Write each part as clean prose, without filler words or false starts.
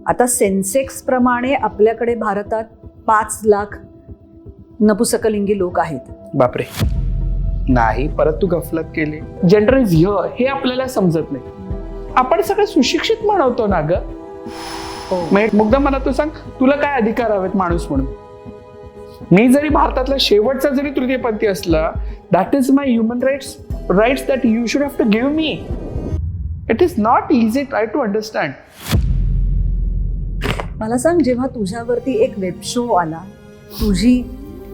आता सेन्सेक्स प्रमाणे आपल्याकडे भारतात 5 लाख नपुसकलिंगी लोक आहेत. बापरे. नाही, परत तू गफलत केली. जेंडर इज हिअर हे आपल्याला समजत नाही. आपण सगळे सुशिक्षित म्हणवतो ना ग. मुग्धा, मला तू सांग, तुला काय अधिकार हवेत माणूस म्हणून? मी जरी भारतातला शेवटचा जरी तृतीयपंथी असला, that is my human rights that you should have to give me. It is not easy try to understand. मला सांग, जेव्हा तुझ्यावरती एक वेब शो आला,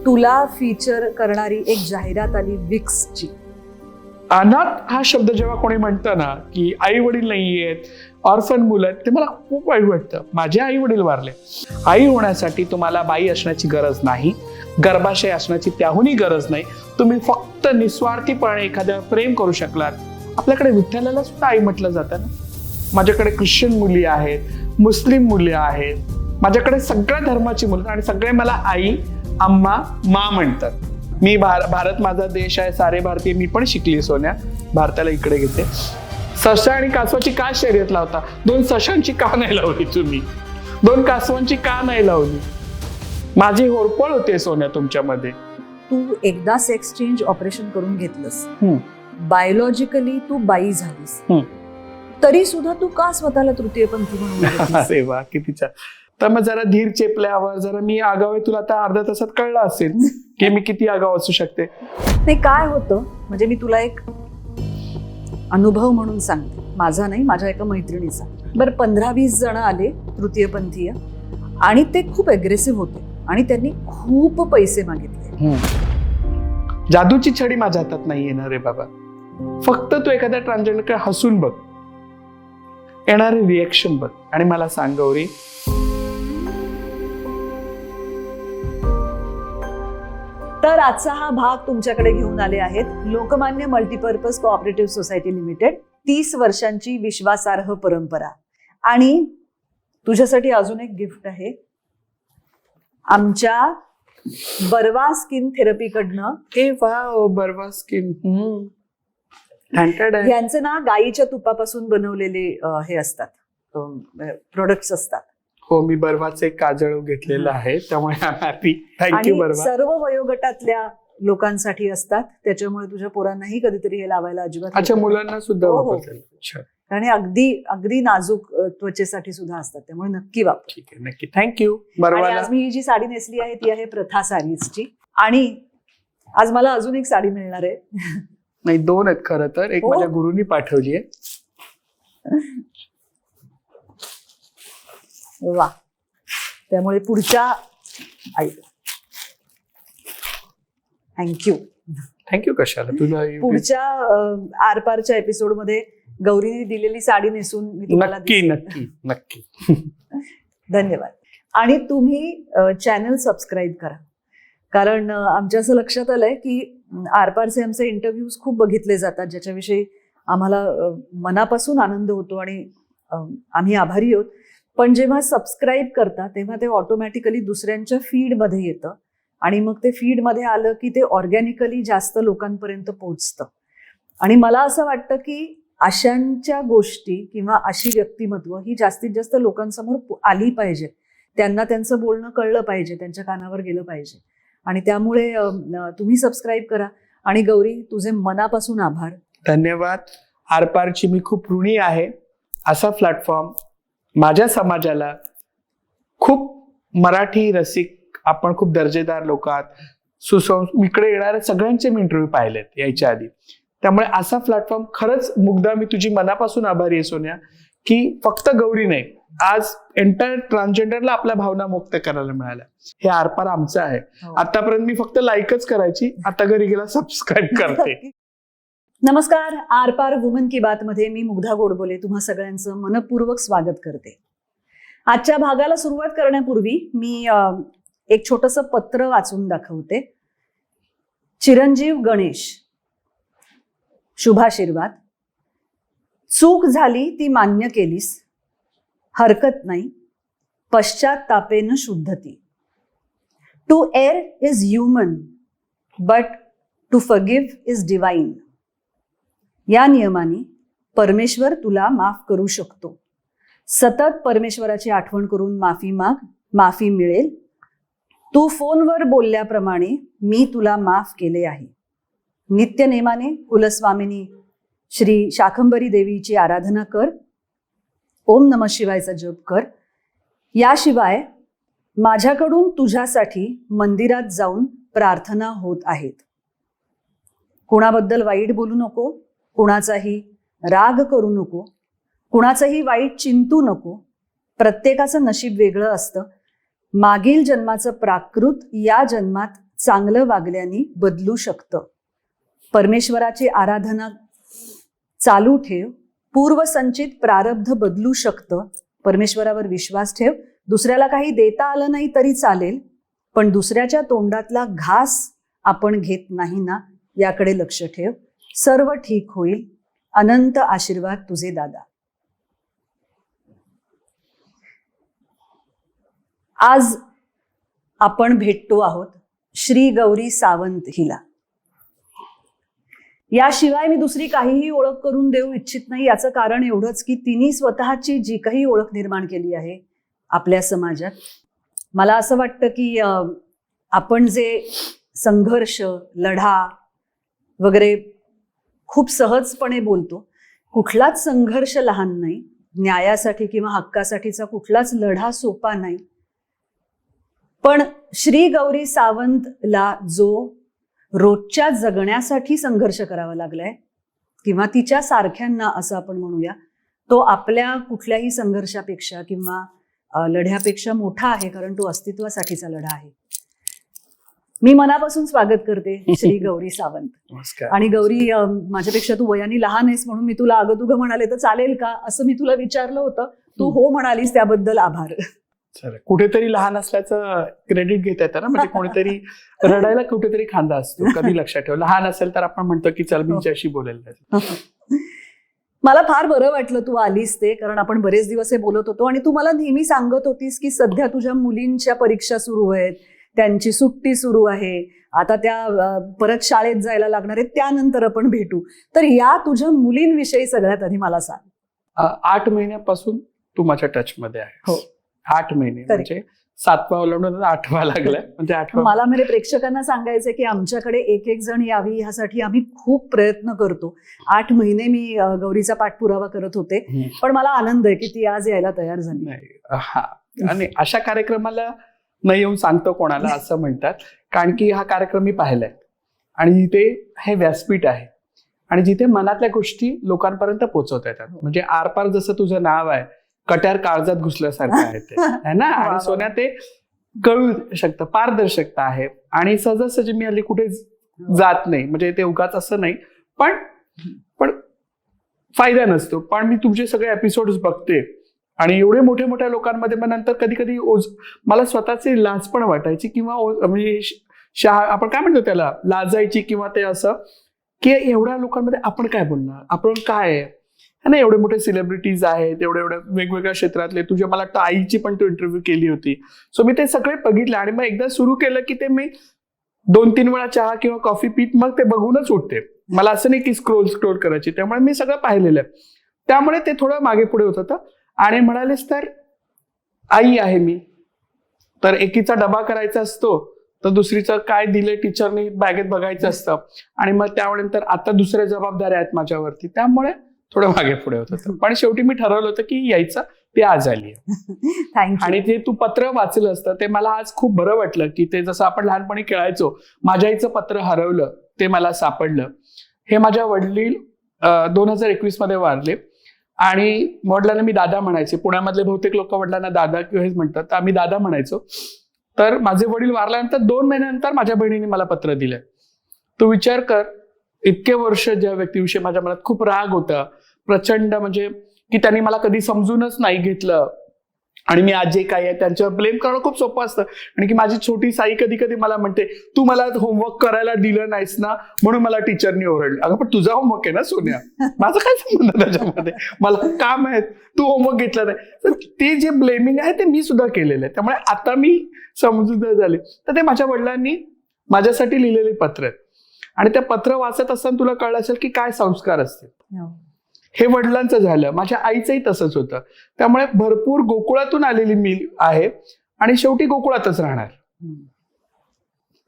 तुला फीचर करणारी एक जाहिरात आली विक्सची. अनाथ हा शब्द जेव्हा कोणी म्हणतं ना, की आई वडील नाहीयेत, ऑर्फन मुलं आहेत, ते मला खूप वाईट वाटतं. माझे आई वडील वारले. आई होण्यासाठी तुम्हाला बाई असण्याची गरज नाही, गर्भाशय असण्याची त्याहूनही गरज नाही. तुम्ही फक्त निस्वार्थीपणे एखाद्यावर प्रेम करू शकलात. आपल्याकडे विठ्ठलाला सुद्धा आई म्हटलं जातं ना. माझ्याकडे ख्रिश्चन मुली आहेत, मुस्लिम मुली आहेत, माझ्याकडे सगळ्या धर्माची मुलं, आणि सगळे मला आई, अम्मा, मा म्हणतात. मी भारत माझा देश आहे, सारे भारतीय. मी पण शिकली सोन्या, भारताला इकडे घेते. ससा आणि कासवाची का शर्यत लावता? 2 सशांची का नाही लावली तुम्ही? 2 कासवांची का नाही लावली? माझी होरपळ होते सोन्या तुमच्यामध्ये. तू एकदा सेक्स चेंज ऑपरेशन करून घेतलंस, बायोलॉजिकली तू बाई झालीस, तरी सुद्धा तू का स्वतःला तृतीयपंथी म्हणून? अरे वा, किती छान. तर मग जरा धीर चेपल्यावर जरा मी आगाव आहे, तुला आता अर्ध्या तासात कळलं असेल की मी किती आगाव असू शकते. नाही, काय होतं म्हणजे मी तुला एक अनुभव म्हणून सांगते, माझा नाही, माझ्या एका मैत्रिणीचा. बरं, 15-20 जण आले तृतीयपंथीय, आणि ते खूप अग्रेसिव्ह होते आणि त्यांनी खूप पैसे मागितले. जादूची छडी माझ्या हातात नाही येणार रे बाबा. फक्त तू एखाद्या ट्रान्सजेंडरकडे हसून बघ, येणारे रिएक्शन बघ, आणि मला सांग गौरी, तर आजचा हा भाग तुमच्याकडे घेऊन आले आहेत Lokmanya multipurpose cooperative society limited. 30 वर्षांची विश्वासार्ह परंपरा. आणि तुझ्यासाठी अजून एक गिफ्ट आहे आमच्या बर्वा स्किन थेरपीकडनं. हे वा, बर्वा स्किन. यांचं ना गाईच्या तुपापासून बनवलेले हे असतात, प्रोडक्ट्स असतात. हो, मी बर्वाचे काजळ घेतलेलं आहे, त्यामुळे हॅपी. थँक्यू बर्वा. सर्व वयोगटातल्या लोकांसाठी असतात, त्याच्यामुळे तुझ्या पोरांनाही कधीतरी हे लावायला अजिबात. अच्छा, मुलांना सुद्धा वापरतात. आणि अगदी नाजूक त्वचेसाठी सुद्धा असतात, त्यामुळे नक्की वापर. ठीक आहे, नक्की. थँक्यू. आज मी ही जी साडी नेसली आहे ती आहे प्रथा सारीजची. आणि आज मला अजून एक साडी मिळणार आहे. नाही, 2 आहेत खरं तर. एक माझ्या गुरुनी पाठवली आहे. वा, त्यामुळे पुढच्या थँक्यू. कशाला? तुला पुढच्या आरपारच्या एपिसोड मध्ये गौरीने दिलेली साडी नेसून मी तुम्हाला नक्की. धन्यवाद. आणि तुम्ही चॅनल सबस्क्राईब करा, कारण आमच्या असं लक्षात आलंय की आरपारचे आमचे इंटरव्ह्यूज खूप बघितले जातात, ज्याच्याविषयी आम्हाला मनापासून आनंद होतो आणि आम्ही आभारी आहोत. पण जेव्हा सबस्क्राईब करता तेव्हा ते ऑटोमॅटिकली दुसऱ्यांच्या फीडमध्ये येतं, आणि मग ते फीडमध्ये आलं की ते ऑर्गॅनिकली जास्त लोकांपर्यंत पोहोचतं. आणि मला असं वाटतं की अशांच्या गोष्टी किंवा अशी व्यक्तिमत्व ही जास्तीत जास्त लोकांसमोर आली पाहिजे, त्यांना त्यांचं बोलणं कळलं पाहिजे, त्यांच्या कानावर गेलं पाहिजे. आणि त्यामुळे तुम्ही सबस्क्राईब करा. आणि गौरी, तुझे मनापासून आभार. धन्यवाद. आरपारची मी खूप ऋणी आहे. असा प्लॅटफॉर्म माझ्या समाजाला, खूप मराठी रसिक, आपण खूप दर्जेदार लोक आहात, इकडे येणाऱ्या सगळ्यांचे मी इंटरव्ह्यू पाहिलेत यायच्या आधी. त्यामुळे असा प्लॅटफॉर्म, खरंच मुग्धा, मी तुझी मनापासून आभारी आहे सोन्या, की फक्त गौरी नाही, आज एंटायर ट्रान्सजेंडरला आपल्या भावना मुक्त करायला मिळाल्या. हे आरपार आमचं आहे. आतापर्यंत मी फक्त लाईकच करायची, आता घरी गेला सबस्क्राईब करते. नमस्कार. आरपार वुमन की बात मध्ये मी मुग्धा गोडबोले तुम्हा सगळ्यांचं मनपूर्वक स्वागत करते. आजच्या भागाला सुरुवात करण्यापूर्वी मी एक छोटंसं पत्र वाचून दाखवते. चिरंजीव गणेश, शुभाशीर्वाद. चूक झाली ती मान्य केलीस, हरकत नाही, पश्चात्तापेन शुद्धती. To err is human, but to forgive is divine. या नियमाने परमेश्वर तुला माफ करू शकतो. सतत परमेश्वराची आठवण करून माफी माग, माफी मिळेल. तू फोनवर बोलल्याप्रमाणे मी तुला माफ केले आहे. नित्यनेमाने कुलस्वामिनी श्री शाकंभरी देवीची आराधना कर. ओम नमः शिवायचा जप कर. याशिवाय माझ्याकडून तुझ्यासाठी मंदिरात जाऊन प्रार्थना होत आहेत. कुणाबद्दल वाईट बोलू नको, कुणाचाही राग करू नको, कुणाचंही वाईट चिंतू नको. प्रत्येकाचं नशीब वेगळं असतं. मागील जन्माचं प्राकृत या जन्मात चांगलं वागल्याने बदलू शकतं. परमेश्वराची आराधना चालू ठेव. पूर्वसंचित प्रारब्ध बदलू शकतं. परमेश्वरावर विश्वास ठेव. दुसऱ्याला काही देता आलं नाही तरी चालेल, पण दुसऱ्याच्या तोंडातला घास आपण घेत नाही ना, याकडे लक्ष ठेव. सर्व ठीक होईल. अनंत आशीर्वाद तुझे दादा. आज आपण भेटतो आहोत श्री गौरी सावंत हिला. याशिवाय मी दुसरी काहीही ओळख करून देऊ इच्छित नाही. याचं कारण एवढंच की तिने स्वतःची जी काही ओळख निर्माण केली आहे आपल्या समाजात, मला असं वाटतं की आपण जे संघर्ष, लढा वगैरे खूप सहजपणे बोलतो, कुठलाच संघर्ष लहान नाही. न्यायासाठी किंवा हक्कासाठीचा कुठलाच लढा सोपा नाही. पण श्री गौरी सावंतला जो रोजच्या जगण्यासाठी संघर्ष करावा लागलाय, किंवा तिच्या सारख्यांना असं आपण म्हणूया, तो आपल्या कुठल्याही संघर्षापेक्षा किंवा लढ्यापेक्षा मोठा आहे, कारण तो अस्तित्वासाठीचा लढा आहे. मी मनापासून स्वागत करते श्री गौरी सावंत. नमस्कार. आणि गौरी, माझ्यापेक्षा तू वयाने लहान आहेस म्हणून मी तुला अगं म्हणाले तर चालेल का असं मी तुला विचारलं होतं. तू हो म्हणालीस, त्याबद्दल आभार. कुठेतरी लहान असल्याचं क्रेडिट घेता येतं ना, म्हणजे कोणीतरी रडायला कुठेतरी खांदा असतो. कधी लक्षात ठेव, लहान असेल तर आपण म्हणतो की चल मी बोलायला. मला फार बरं वाटलं तू आलीस ते, कारण आपण बरेच दिवस हे बोलत होतो आणि तू मला नेहमी सांगत होतीस की सध्या तुझ्या मुलींच्या परीक्षा सुरू आहेत, त्यांची सुट्टी सुरू आहे, आता त्या परत शाळेत जायला लागणार आहेत, त्यानंतर आपण भेटू. तर या तुझ्या मुलींविषयी सगळ्यात आधी मला सांग. 8 महिन्यापासून तू माझ्या टच मध्ये आहे. हो, 8 महिने म्हणजे 7वा ओलांडून 8वा लागलाय. म्हणजे 8वा. मला म्हणजे प्रेक्षकांना सांगायचं की आमच्याकडे एक जण यावी यासाठी आम्ही खूप प्रयत्न करतो. 8 महिने मी गौरीचा पाठपुरावा करत होते, पण मला आनंद आहे की ती आज यायला तयार झाली. हा, आणि अशा कार्यक्रमाला नाही येऊन सांगतो कोणाला असं म्हणतात, कारण की हा कार्यक्रम मी पाहिलाय आणि इथे हे व्यासपीठ आहे आणि जिथे मनातल्या गोष्टी लोकांपर्यंत पोहोचवता येतात. म्हणजे आरपार जसं तुझं नाव आहे, कट्यार काळजात घुसल्यासारखं आहे ते, है ना. आणि सोन्या ते कळू शकतं. पारदर्शकता आहे आणि सहजासहजी मी हल्ली कुठे जात नाही, म्हणजे ते उगाच असं नाही, पण फायदा नसतो. पण मी तुमचे सगळे एपिसोड्स बघते आणि एवढे मोठ्या लोकांमध्ये मग नंतर कधी कधी मला स्वतःची लाज पण वाटायची, किंवा म्हणजे आपण काय म्हणतो त्याला, लाजायची, किंवा ते असं की एवढ्या लोकांमध्ये आपण काय बोलणार, आपण काय आहे ना. एवढे मोठे सेलिब्रिटीज आहेत, एवढ्या वेगवेगळ्या क्षेत्रातले. तुझ्या मला वाटतं आईची पण तू इंटरव्ह्यू केली होती. सो मी ते सगळे बघितले आणि मग एकदा सुरू केलं की ते मी 2-3 वेळा चहा किंवा कॉफी पीत मग ते बघूनच उठते. मला असं नाही की स्क्रोल करायची. त्यामुळे मी सगळं पाहिलेलं आहे. त्यामुळे ते थोडं मागे पुढे होत होतं. आणि म्हणालेस तर आई आहे मी, तर एकीचा डबा करायचा असतो तर दुसरीचं काय दिलंय टीचरने बॅगेत बघायचं असतं, आणि मग त्यानंतर आता दुसऱ्या जबाबदाऱ्या आहेत माझ्यावरती. त्यामुळे थोडं मागे पुढे होत होतं. पण शेवटी मी ठरवलं होतं की यायचं, ते आज आली. आणि ते तू पत्र वाचलं असतं ते मला आज खूप बरं वाटलं, की ते जसं आपण लहानपणी खेळायचो, माझ्या आईचं पत्र हरवलं ते मला सापडलं. हे माझ्या वडील 2021 मध्ये वारले आणि वडिलांना मी दादा म्हणायचे. पुण्यामधले बहुतेक लोक वडिलांना दादा किंवा हेच म्हणतात, तर आम्ही दादा म्हणायचो. तर माझे वडील वारल्यानंतर 2 महिन्यानंतर माझ्या बहिणीने मला पत्र दिलंय. तू विचार कर, इतके वर्ष ज्या व्यक्तीविषयी माझ्या मनात खूप राग होता, प्रचंड, म्हणजे की त्यांनी मला कधी समजूनच नाही घेतलं, आणि मी आज जे काही आहे त्यांच्यावर ब्लेम करणं खूप सोपं असतं. आणि की माझी छोटी साई कधी कधी मला म्हणते, तू मला होमवर्क करायला दिलं नाहीस ना म्हणून मला टीचरनी ओरडलं. अगं पण तुझा होमवर्क आहे ना सोन्या, माझं काय संबंध त्याच्यामध्ये, मला काम आहे, तू होमवर्क घेतला नाही. तर ते जे ब्लेमिंग आहे ते मी सुद्धा केलेलं आहे. त्यामुळे आता मी समजूतदार झाले. तर ते माझ्या वडिलांनी माझ्यासाठी लिहिलेले पत्र आहेत, आणि त्या पत्र वाचत असताना तुला कळलं असेल की काय संस्कार असते. हे वडिलांचं झालं. माझ्या आईचंही तसंच होतं. त्यामुळे भरपूर गोकुळातून आलेली मी आहे आणि शेवटी गोकुळातच राहणार.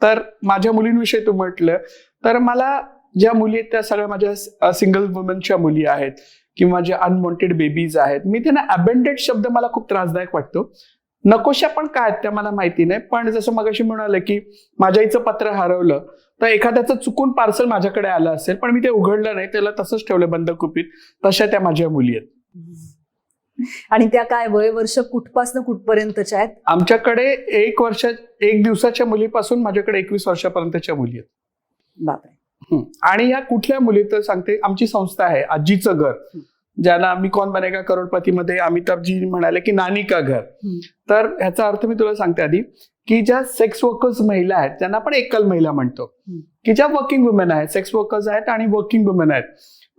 तर माझ्या मुलींविषयी तू म्हटलं तर मला ज्या मुली आहेत त्या सगळ्या माझ्या सिंगल वुमनच्या मुली आहेत किंवा जे अनवॉन्टेड बेबीज आहेत. मी त्यांना अबेंडेड शब्द मला खूप त्रासदायक वाटतो. नकोशा पण काय त्या मला माहिती नाही. पण जसं मगाशी म्हणाले की माझ्या आईचं पत्र हरवलं तर एखाद्याचं चुकून पार्सल माझ्याकडे आलं असेल पण मी ते उघडलं नाही, त्याला तसंच ठेवलं बंद कुपीत. तशा त्या माझ्या मुली आहेत. आणि त्या काय वय वर्ष कुठपासून कुठपर्यंतच्या आहेत? आमच्याकडे 1 दिवसाच्या मुलीपासून माझ्याकडे 21 वर्षापर्यंतच्या मुली आहेत. बापरे. आणि या कुठल्या मुली तर सांगते, आमची संस्था आहे आजीचं घर, ज्याला मी कौन बनेगा करोडपतीमध्ये अमिताभजी म्हणाले की नानी का घर. तर ह्याचा अर्थ मी तुला सांगते आधी की ज्या सेक्स वर्कर्स महिला आहेत त्यांना आपण एकल महिला म्हणतो, की ज्या वर्किंग वुमेन आहेत, सेक्स वर्कर्स आहेत आणि वर्किंग वुमेन आहेत.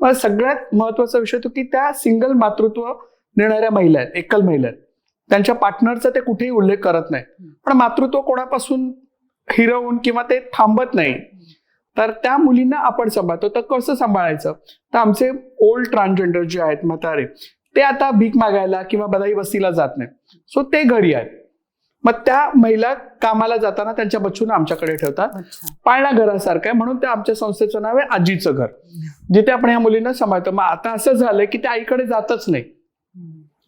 मग सगळ्यात महत्वाचा विषय तो की त्या सिंगल मातृत्व देणाऱ्या महिला आहेत, एकल महिला आहेत. त्यांच्या पार्टनरचा ते कुठेही उल्लेख करत नाही, पण मातृत्व कोणापासून हिरवून किंवा ते थांबत नाही. तर त्या मुलींना आपण सांभाळतो. तर कसं सांभाळायचं, तर आमचे ओल्ड ट्रान्सजेंडर जे आहेत म्हातारे ते आता भीक मागायला किंवा बदाई वस्तीला जात नाही, सो ते घरी आहेत. मग त्या महिला कामाला जाताना त्यांच्या बच्चूंना आमच्याकडे ठेवतात. पाळणा घरासारखं आहे म्हणून त्या आमच्या संस्थेचं नाव आहे आजीचं घर, जिथे आपण ह्या मुलींना सांभाळतो. मग आता असं झालंय की त्या आईकडे जातच नाही.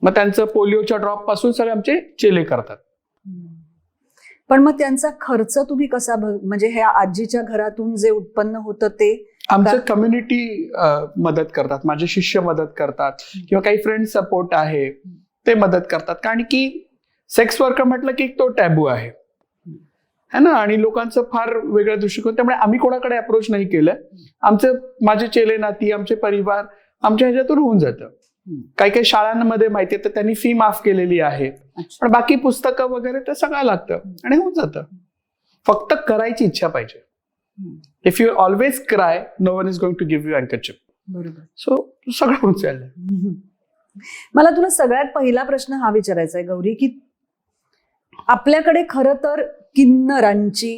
मग त्यांचं पोलिओच्या ड्रॉप पासून सगळे आमचे चेले करतात. पण मग त्यांचा खर्च तुम्ही कसा म्हणजे ह्या आजीच्या घरातून जे उत्पन्न होतं ते आमचं कम्युनिटी मदत करतात, माझे शिष्य मदत करतात किंवा काही फ्रेंड सपोर्ट आहे ते मदत करतात. कारण की सेक्स वर्कर म्हटलं की तो टॅबू आहे ना, आणि लोकांचं फार वेगळा दृष्टिकोन. त्यामुळे आम्ही कोणाकडे अप्रोच नाही केलं. माझे चेले नाती, आमचे परिवार आमच्या ह्याच्यातून होऊन जातं. काही काही शाळांमध्ये माहिती आहे तर त्यांनी फी माफ केलेली आहे, पण बाकी पुस्तकं वगैरे ते सगळं लागतं आणि होऊन जातं. फक्त करायची इच्छा पाहिजे. If you always cry no one is going to give you handkerchief. बरोबर. सो सगळं होऊन चाललंय. मला तुला सगळ्यात पहिला प्रश्न हा विचारायचा आहे गौरी, की आपल्याकडे खरं तर किन्नरांची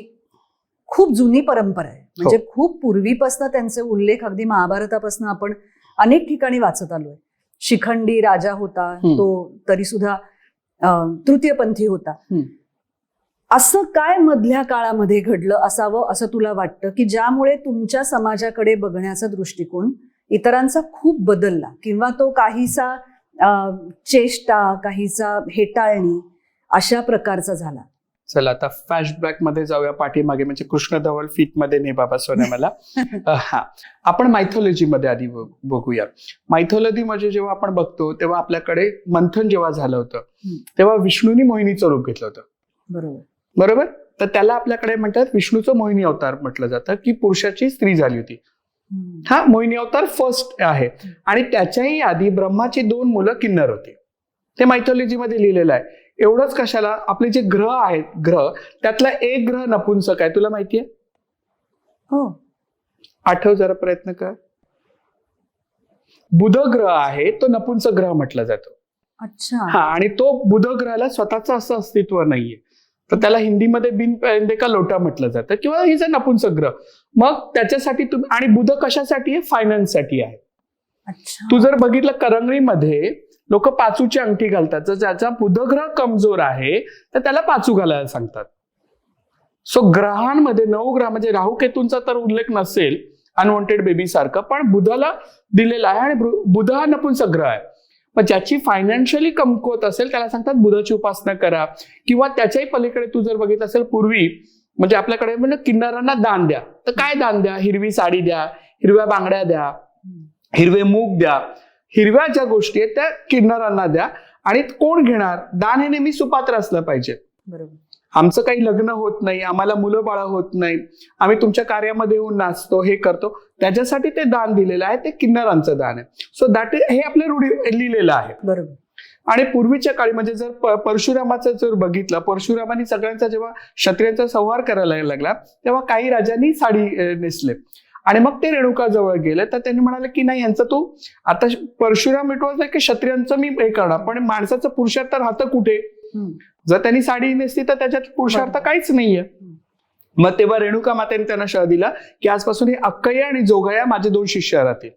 खूप जुनी परंपरा आहे. म्हणजे खूप पूर्वीपासून त्यांचे उल्लेख अगदी महाभारतापासून आपण अनेक ठिकाणी वाचत आलोय. शिखंडी राजा होता तो तरी सुद्धा तृतीयपंथी होता. असं काय मधल्या काळामध्ये घडलं असावं असं तुला वाटतं की ज्यामुळे तुमच्या समाजाकडे बघण्याचा दृष्टिकोन इतरांचा खूप बदलला किंवा तो काहीसा चेष्टा, काहीसा हेटाळणी अशा प्रकारचा झाला? चला आता फ्लॅशबॅक मध्ये जाऊया पाठीमागे, म्हणजे कृष्ण धवल फीट मध्ये ने बाबा सोन्या मला. आपण मायथॉलॉजी मध्ये आधी बघूया. मायथॉलॉजी म्हणजे जेव्हा आपण बघतो तेव्हा आपल्याकडे मंथन जेव्हा झालं होतं तेव्हा विष्णूंनी मोहिनीचं रूप घेतलं होतं. बरोबर. तर त्याला आपल्याकडे म्हणतात विष्णूचं मोहिनी अवतार म्हटलं जातं, की पुरुषाची स्त्री झाली होती. हा मोहिनी अवतार फर्स्ट आहे. आणि त्याच्याही आधी ब्रह्माची 2 मुलं किन्नर होती. ते मायथॉलॉजी मध्ये लिहिलेलं आहे. एवढंच कशाला, आपले जे ग्रह आहेत, ग्रह त्यातला एक ग्रह नपुंसक आहे. तुला माहितीये? हो. आठव जरा, प्रयत्न कर. बुध ग्रह आहे तो नपुंसक ग्रह म्हटला जातो. अच्छा. हा, आणि तो बुध ग्रहाला स्वतःचं असं अस्तित्व नाहीये, तर त्याला हिंदीमध्ये बिन पैंदे का लोटा म्हटलं जातं किंवा हिचा नपुंसक ग्रह. मग त्याच्यासाठी तुम्ही, आणि बुध कशासाठी आहे? फायनान्ससाठी आहे. तू जर बघितलं करंगळीमध्ये लोक पाचूची अंगठी घालतात. जर ज्याचा बुधग्रह कमजोर आहे तर त्याला पाचू घालायला सांगतात. सो ग्रहांमध्ये 9 ग्रह म्हणजे राहू केतूंचा तर उल्लेख नसेल अनवॉन्टेड बेबी सारखं, पण बुधाला दिलेला आहे आणि बुध हा नपुंसक ग्रह आहे. मग ज्याची फायनान्शियली कमकुवत असेल त्याला सांगतात बुधाची उपासना करा. किंवा त्याच्याही पलीकडे तू जर बघितलं असेल, पूर्वी म्हणजे आपल्याकडे म्हणजे किन्नरांना दान द्या. तर काय दान द्या? हिरवी साडी द्या, हिरव्या बांगड्या द्या, हिरवे मूग द्या. हिरव्या ज्या गोष्टी आहेत त्या किन्नरांना द्या. आणि कोण घेणार? दान हे नेहमी सुपात्र असलं पाहिजे. बरोबर. आमचं काही लग्न होत नाही, आम्हाला मुलं बाळ होत नाही, आम्ही तुमच्या कार्यामध्ये येऊन नाचतो, हे करतो, त्याच्यासाठी ते दान दिलेलं आहे, ते किन्नरांचं दान आहे. सो दॅट हे आपल्या रूढी लिहिलेलं आहे. बरोबर. आणि पूर्वीच्या काळी म्हणजे जर परशुरामाचं जर बघितलं, परशुरामांनी सगळ्यांचा जेव्हा क्षत्रियांचा संहार करायला लागला तेव्हा काही राजांनी साडी नेसले. आणि मग ते रेणुकाजवळ गेले तर त्यांनी म्हणाले की नाही, यांचं तू आता परशुराम मिटवायचं की क्षत्रियांचं मी हे करणार, पण माणसाचं पुरुषार्थ राहतं कुठे? जर त्यांनी साडी नेसली तर त्याच्यात पुरुषार्थ काहीच नाहीये. मग तेव्हा रेणुका मातेने त्यांना शब्द दिला की आजपासून हे अक्कय्या आणि जोगया माझे 2 शिष्य राहतील.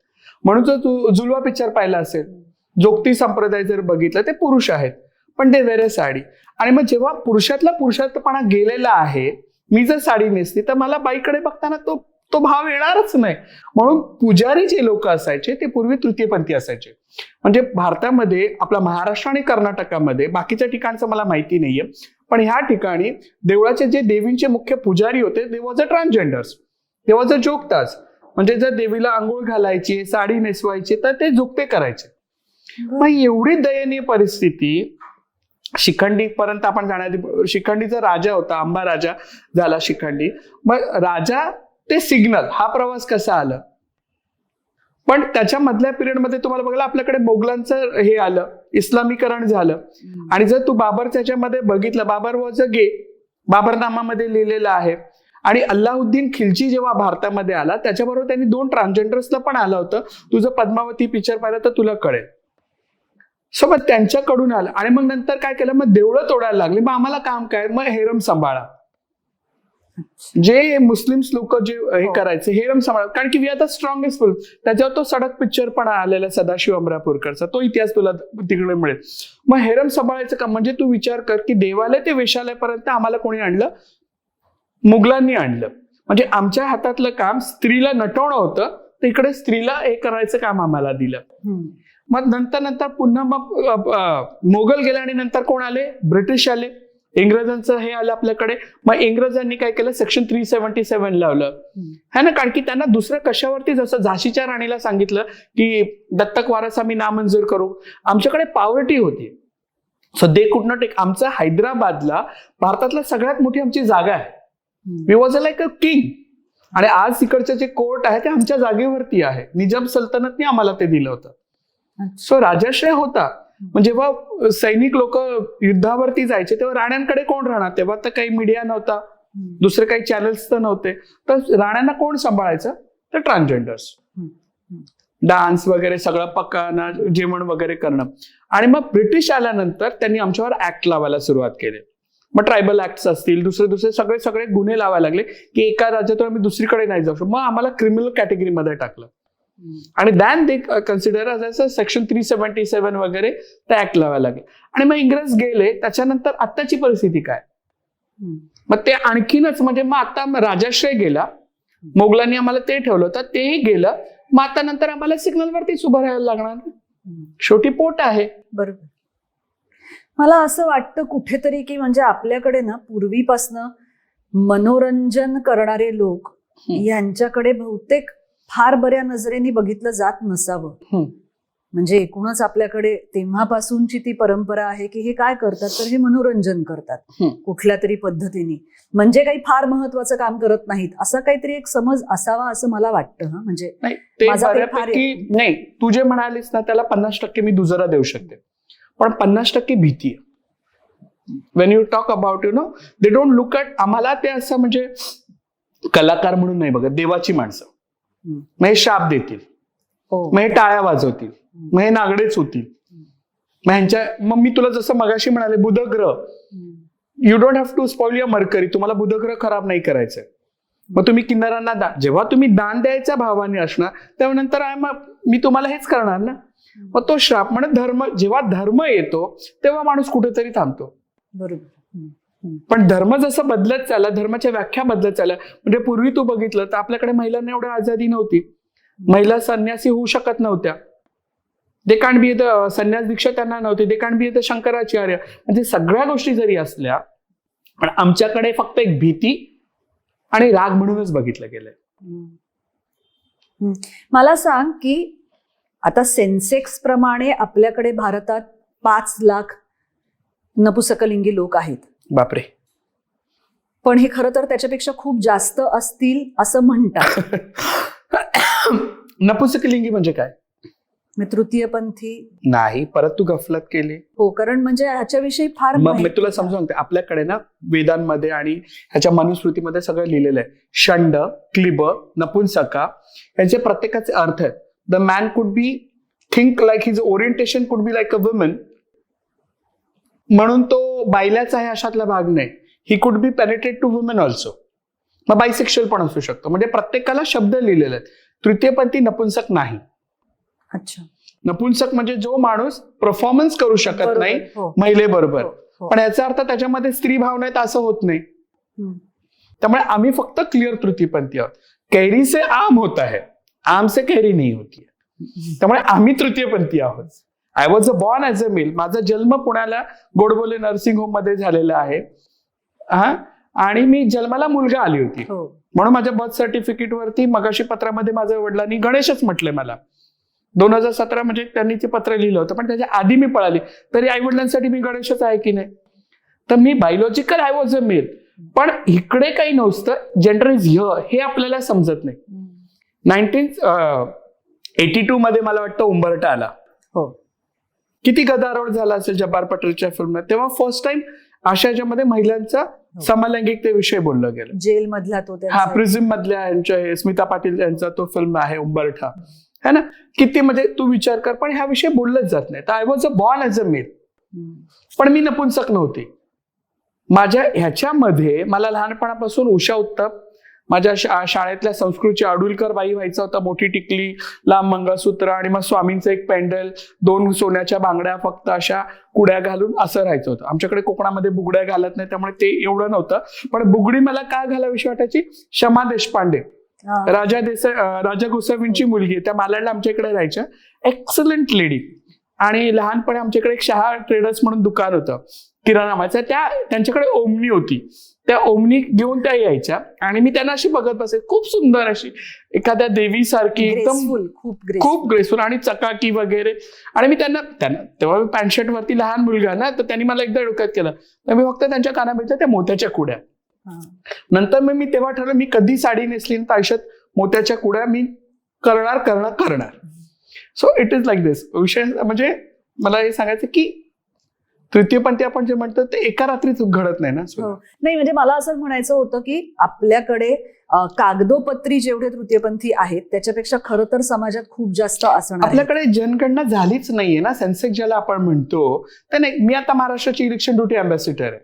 म्हणून जर तू जुलवा पिक्चर पाहिला असेल, जोगती संप्रदाय जर बघितलं, ते पुरुष आहेत पण ते वेअर साडी. आणि मग जेव्हा पुरुषातला पुरुषार्थपणा गेलेला आहे, मी जर साडी नेसली तर मला बाईकडे बघताना तो भाव येणारच नाही. म्हणून पुजारी जे लोक असायचे ते पूर्वी तृतीयपंथी असायचे. म्हणजे भारतामध्ये आपला महाराष्ट्र आणि कर्नाटकामध्ये, बाकीच्या ठिकाणचं मला माहिती नाहीये, पण ह्या ठिकाणी देवळाचे जे देवींचे मुख्य पुजारी होते ते वॉज अ ट्रान्सजेंडर्स, ते वॉज अ जोगतास. म्हणजे जर देवीला आंघोळ घालायची, साडी नेसवायची तर ते जोगते करायचे. मग एवढी दयनीय परिस्थिती शिखंडी पर्यंत आपण जाण्याआधी, शिखंडीचा राजा होता, अंबा राजा झाला शिखंडी. मग राजा ते सिग्नल हा प्रवास कसा आला, पण त्याच्या मधल्या पिरियडमध्ये तुम्हाला बघायला आपल्याकडे मोगलांचं हे आलं, इस्लामीकरण झालं. आणि जर तू बाबर त्याच्यामध्ये बघितलं, बाबर वॉज अ गे, बाबरनामामध्ये लिहिलेलं आहे. आणि अल्लाउद्दीन खिलजी जेव्हा भारतामध्ये आला त्याच्याबरोबर त्यांनी 2 ट्रान्सजेंडर्सला पण आलं होतं. तुझं पद्मावती पिक्चर पाहिलं तर तुला कळेल. सो मग त्यांच्याकडून आलं. आणि मग नंतर काय केलं, मग देवळं तोडायला लागली. मग आम्हाला काम काय, मग हेरम सांभाळा. जे मुस्लिम्स लोक जे हे करायचे, हेरम सांभाळा, कारण की we are the strongest film. त्याच्यावर तो सडक पिक्चर पण आलेला सदाशिव अमरापूरकरचा, तो इतिहास तुला तिकडे मिळेल. मग हेरम सांभाळायचं काम म्हणजे तू विचार कर की देवालय ते वेशालयापर्यंत आम्हाला कोणी आणलं, मुघलांनी आणलं. म्हणजे आमच्या हातातलं काम स्त्रीला नटवणं होतं, तर इकडे स्त्रीला हे करायचं काम आम्हाला दिलं. मग नंतर पुन्हा मग मोगल गेले आणि नंतर कोण आले, ब्रिटिश आले, इंग्रजांचं हे आलं आपल्याकडे. मग इंग्रजांनी काय केलं, सेक्शन 377 लावलं है ना, कारण की त्यांना दुसरं कशावरती, जसं झाशीच्या राणीला सांगितलं की दत्तक वारस आम्ही नामंजूर करू, आमच्याकडे पॉवर्टी होती. So they could not take. आमचं हैदराबादला भारतातला सगळ्यात मोठी आमची जागा आहे. We was like a king. आणि आज तिकडचे जे कोर्ट आहे ते आमच्या जागेवरती आहे. निजाम सल्तनतने आम्हाला ते दिलं होतं. सो राजाश्रय होता. म्हणजे जेव्हा सैनिक लोक युद्धावरती जायचे तेव्हा राण्यांकडे कोण राहणार, तेव्हा तर काही मीडिया नव्हता, दुसरे काही चॅनल्स तर नव्हते, तर राण्यांना कोण सांभाळायचं, तर ट्रान्सजेंडर्स. डान्स वगैरे सगळं पकाना, जेवण वगैरे करणं. आणि मग ब्रिटिश आल्यानंतर त्यांनी आमच्यावर ऍक्ट लावायला सुरुवात केली. मग ट्रायबल ऍक्ट्स असतील, दुसरे सगळे गुन्हे लावायला लागले की एका राज्यातून आम्ही दुसरीकडे नाही जाऊ शकतो. मग आम्हाला क्रिमिनल कॅटेगरीमध्ये टाकलं. आणि दॅन दे कन्सिडर ॲज सेक्शन 377 वगैरे ते ऍक्ट लावायला लागले. आणि मग इंग्रज गेले. त्याच्यानंतर आत्ताची परिस्थिती काय, मग ते आणखीनच, म्हणजे मग आता राजाश्रय गेला, मोगलांनी आम्हाला ते ठेवलं होतं, तेही गेलं. मग आता नंतर आम्हाला सिग्नलवरतीच उभं राहायला लागणार. शेवटी पोट आहे. बरोबर. मला असं वाटतं कुठेतरी की म्हणजे आपल्याकडे ना पूर्वीपासनं मनोरंजन करणारे लोक यांच्याकडे बहुतेक फार बऱ्या नजरेने बघितलं जात नसावं. म्हणजे एकूणच आपल्याकडे तेव्हापासूनची ती परंपरा आहे की हे काय करतात, तर हे मनोरंजन करतात कुठल्या तरी पद्धतीने, म्हणजे काही फार महत्वाचं काम करत नाहीत, असा काहीतरी एक समज असावा असं मला वाटतं. म्हणजे नाही, तू जे म्हणालीस ना त्याला 50% मी दुजोरा देऊ शकते, पण 50% भीती आहे. Wien you talk about they don't look at, आम्हाला ते असं म्हणजे कलाकार म्हणून नाही बघत, देवाची माणसं. मग हे शाप देतील, मग हे टाळ्या वाजवतील, मग हे नागडेच होतील, मग मी तुला जसं मगाशी म्हणाले बुधग्रह, you don't have to spoil your mercury, तुम्हाला बुधग्रह खराब नाही करायचंय. मग तुम्ही किन्नरांना जेव्हा तुम्ही दान द्यायच्या भावाने असणार तेव्हा नंतर मी तुम्हाला हेच करणार ना. मग तो श्राप म्हणजे धर्म, जेव्हा धर्म येतो तेव्हा माणूस कुठेतरी थांबतो. बरोबर. पण धर्म जसं बदलत चालला, धर्माच्या व्याख्या बदलत चालल्या. म्हणजे पूर्वी तू बघितलं तर आपल्याकडे महिलांना एवढी आझादी नव्हती, महिला संन्यासी होऊ शकत नव्हत्या. दे कांट बी द संन्यास दीक्षा त्यांना नव्हती, they can't be the Shankaracharya. म्हणजे सगळ्या गोष्टी जरी असल्या पण आमच्याकडे फक्त एक भीती आणि राग म्हणूनच बघितलं गेलंय. मला सांग की आता सेन्सेक्स प्रमाणे आपल्याकडे भारतात 5 लाख नपुसकलिंगी लोक आहेत. बापरे. पण हे खरं तर त्याच्यापेक्षा खूप जास्त असतील असं म्हणतात. नपुसकलिंगी म्हणजे काय, तृतीयपंथी नाही, परत तू गफलत केली. हो, कारण म्हणजे ह्याच्याविषयी फार मी तुला समजून सांगते. आपल्याकडे ना वेदांमध्ये आणि ह्याच्या मनुस्मृतीमध्ये सगळं लिहिलेलं आहे. षंड, क्लिब, नपुंसका यांचे प्रत्येकाचे अर्थ आहेत. The man could be think like his orientation could be like a woman, म्हणून तो बायलाच आहे अशातला भाग नाही. He could be penetrate to women also. मग बायसेक्शुअल पण असू शकतो. म्हणजे प्रत्येकाला शब्द लिहिलेले आहेत. तृतीयपंथी नपुंसक नाही. अच्छा. नपुंसक म्हणजे जो माणूस परफॉर्मन्स करू शकत बरोबर. नाही हो. महिलेबरोबर. हो, हो. पण याचा अर्थ त्याच्यामध्ये स्त्री भावना आहेत असं होत नाही. हम्म. त्यामुळे आम्ही फक्त क्लिअर तृतीयपंथी आहोत. कैरी से आम होता है, आम से कैरी नहीं होती है. त्यामुळे आम्ही तृतीयपंथी आहोत. I was a born as a male. माझा जन्म पुण्याला गोडबोले नर्सिंग होम मध्ये झालेला आहे. आणि मी जन्माला मुलगा आली होती, हो. म्हणून माझ्या बर्थ सर्टिफिकेट वरती मगाशी पत्रामध्ये माझ्या वडिलांनी गणेशच म्हटलंय मला. 2017 म्हणजे त्यांनी ते पत्र लिहिलं होतं, पण त्याच्या आधी मी पळाली तरी आई वडिलांसाठी मी गणेशच आहे की नाही. तर मी biological I was a male, पण इकडे काही नव्हतं. जेंडर इज हिअर हे आपल्याला समजत नाही. 1982 मध्ये मला वाटतं उंबरठा आला. हो. किती गदारोळ झाला असेल जब्बार पटेलच्या फिल्म. तेव्हा फर्स्ट टाइम आशाच्यामध्ये महिलांचा समलैंगिकतेविषयी बोललं गेलं. जेल मधला तो हा प्रिझम मधल्या यांच्या स्मिता पाटील यांचा तो फिल्म आहे उंबरठा, है ना. किती म्हणजे तू विचार कर, पण ह्या विषयी बोललंच जात नाही. तर I was a born as a male, पण मी नपुंसक नव्हते. माझ्या ह्याच्यामध्ये मला लहानपणापासून उषा उत्तप, माझ्या शाळेतल्या संस्कृतची अडुलकर बाई व्हायचं होतं. मोठी टिकली, लांब मंगळसूत्र आणि मग स्वामींचं एक पेंडल, 2 सोन्याच्या बांगड्या फक्त अशा कुड्या घालून असं राहायचं होतं. आमच्याकडे कोकणामध्ये बुगड्या घालत नाही त्यामुळे ते एवढं नव्हतं. पण बुगडी मला काय घालावीशी वाटायची, शमा देशपांडे राजा गोसावींची मुलगी, त्या मालाडला आमच्या इकडे राहायच्या. Excellent lady. आणि लहानपणी आमच्याकडे एक शहा ट्रेडर्स म्हणून दुकान होतं किराणा नावाचं. त्यांच्याकडे ओमनी होती. त्या ओमनी घेऊन त्या यायच्या आणि मी त्यांना अशी बघत बसे. खूप सुंदर अशी एखाद्या देवीसारखी, एकदम खूप ग्रेसफुल आणि चकाकी वगैरे. आणि मी त्यांना तेव्हा मी पॅन्ट शर्ट वरती लहान मुलगा ना, तर त्यांनी मला एकदा डोक्यात केलं. तर मी फक्त त्यांच्या कानामध्ये त्या मोत्याच्या कुड्या. नंतर मी तेव्हा ठरवलं मी कधी साडी नेसली तर आयुष्यात मोत्याच्या कुड्या मी करणार. सो इट इज लाईक दिस. विषय म्हणजे मला हे सांगायचं की तृतीयपंथी आपण जे म्हणतो ते एका रात्रीच घडत नाही ना. नाही, म्हणजे मला असं म्हणायचं होतं की आपल्याकडे कागदोपत्री जेवढे तृतीयपंथी आहेत त्याच्यापेक्षा खरं तर समाजात खूप जास्त असणार. आपल्याकडे जनगणना झालीच नाहीये ना, सेन्सेक्स ज्याला आपण म्हणतो. तर नाही, मी आता महाराष्ट्राची इलेक्शन ड्युटी अँबॅसिडर आहे.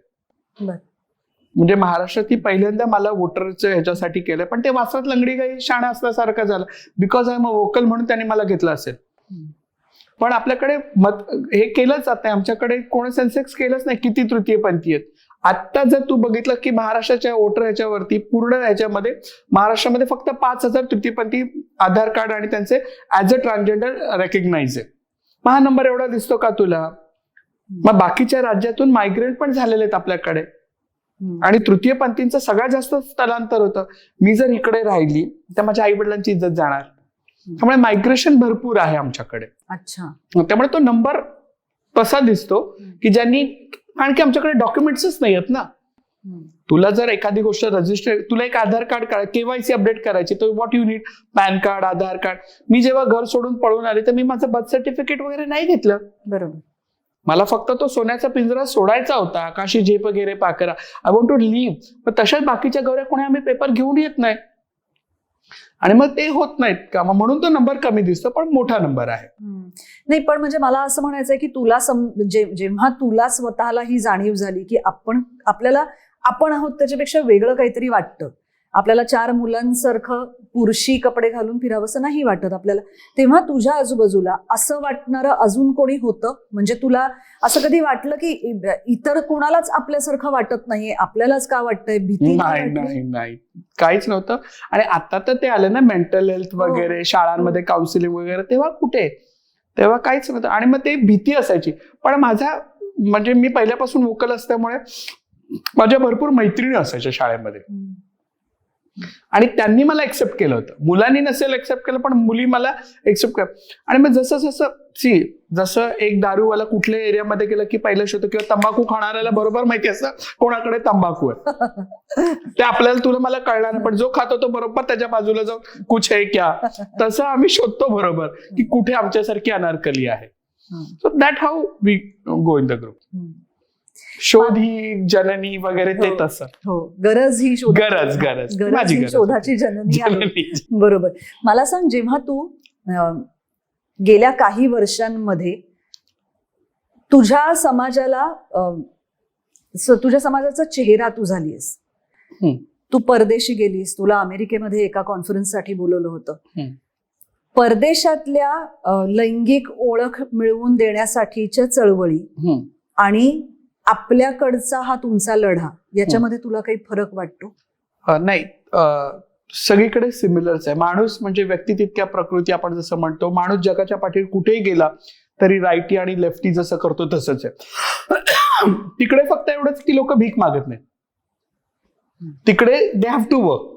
म्हणजे महाराष्ट्रात पहिल्यांदा मला वोटरचं ह्याच्यासाठी केलं, पण ते वासरात लंगडी काही शाणा असल्यासारखं झालं. Because I am a vocal म्हणून त्यांनी मला घेतलं असेल. पण आपल्याकडे हे केलंच जात नाही. आमच्याकडे कोणी सेन्सेक्स केलंच नाही किती तृतीयपंथी आहेत. आता जर तू बघितलं की महाराष्ट्राच्या वोटर ह्याच्यावरती पूर्ण ह्याच्यामध्ये महाराष्ट्रामध्ये फक्त 5,000 तृतीयपंथी आधार कार्ड आणि त्यांचे ऍज अ ट्रान्सजेंडर रेकग्नाइज आहे. मग हा नंबर एवढा दिसतो का तुला? मग बाकीच्या राज्यातून मायग्रेट पण झालेले आहेत आपल्याकडे. आणि तृतीयपंथींचं सगळ्यात जास्त स्थलांतर होतं. मी जर इकडे राहिली तर माझ्या आई वडिलांची इज्जत जाणार. त्यामुळे मायग्रेशन भरपूर आहे आमच्याकडे. अच्छा. त्यामुळे तो नंबर तसा दिसतो की ज्यांनी, कारण की आमच्याकडे डॉक्युमेंट्सच नाही आहेत ना. तुला जर एखादी गोष्ट रजिस्टर, तुला एक आधार कार्ड केवायसी अपडेट करायची, तर what you need, PAN card, Aadhaar card. मी जेव्हा घर सोडून पळून आले तर मी माझं बर्थ सर्टिफिकेट वगैरे नाही घेतलं. बरोबर. मला फक्त तो सोन्याचा पिंजरा सोडायचा होता, आकाशी झेप वगैरे पाकरा. I want to live. पण तशाच बाकीच्या गौऱ्या कोणी आम्ही पेपर घेऊन येत नाही आणि मग ते होत नाहीत का, म्हणून तो नंबर कमी दिसतो, पण मोठा नंबर आहे. नाही, पण म्हणजे मला असं म्हणायचंय की तुला जेव्हा तुला स्वतःला ही जाणीव झाली की आपल्याला आपण आहोत त्याच्यापेक्षा वेगळं काहीतरी वाटतं, आपल्याला 4 मुलांसारखं पुरुषी कपडे घालून फिरावंसं नाही वाटत आपल्याला, तेव्हा तुझ्या आजूबाजूला असं वाटणारं अजून कोणी होतं? म्हणजे तुला असं कधी वाटलं की इतर कोणालाच आपल्यासारखं वाटत नाहीये, आपल्यालाच का वाटतंय? भीती? नाही, काहीच नव्हतं. आणि आता तर ते आलं ना मेंटल हेल्थ वगैरे, शाळांमध्ये काउन्सिलिंग वगैरे. तेव्हा काहीच नव्हतं. आणि मग ते भीती असायची. पण म्हणजे मी पहिल्यापासून वोकल असल्यामुळे माझ्या भरपूर मैत्रिणी असायच्या शाळेमध्ये आणि त्यांनी मला एक्सेप्ट केलं होतं. मुलांनी नसेल एक्सेप्ट केलं, पण मुली मला एक्सेप्ट केलं. आणि मग जसं एक दारूवाला कुठल्या एरियामध्ये गेलं की पहिलं शोधतो, किंवा तंबाखू खाणाऱ्याला बरोबर माहिती असतं कोणाकडे तंबाखू आहे. ते आपल्याला तुला मला कळणार नाही, पण जो खातो तो बरोबर त्याच्या बाजूला जाऊन कुछ है क्या, तसं आम्ही शोधतो बरोबर की कुठे आमच्यासारखी अनारकली आहे. So that how we go in the group. शोध ही जननी वगैरे ते तसं. हो, गरज ही शोधाची जननी आहे. बरोबर. मला सांग, जेव्हा तू गेल्या काही वर्षांमध्ये तुझ्या समाजाचा चेहरा तू झालीस, तू परदेशी गेलीस, तुला अमेरिकेमध्ये एका कॉन्फरन्ससाठी बोलवलं होतं, परदेशातल्या लैंगिक ओळख मिळवून देण्यासाठीच्या चळवळी आणि आपल्याकडचा हा तुमचा लढा याच्यामध्ये तुला काही फरक वाटतो? नाही, सगळीकडे सिमिलरच आहे. माणूस म्हणजे व्यक्ती तितक्या प्रकृती, आपण जसं म्हणतो, माणूस जगाच्या पाठीवर कुठेही गेला तरी राईटी आणि लेफ्टी जसं करतो तसंच आहे. तिकडे फक्त एवढंच की लोक भीक मागत नाही, तिकडे दे हॅव टू वर्क.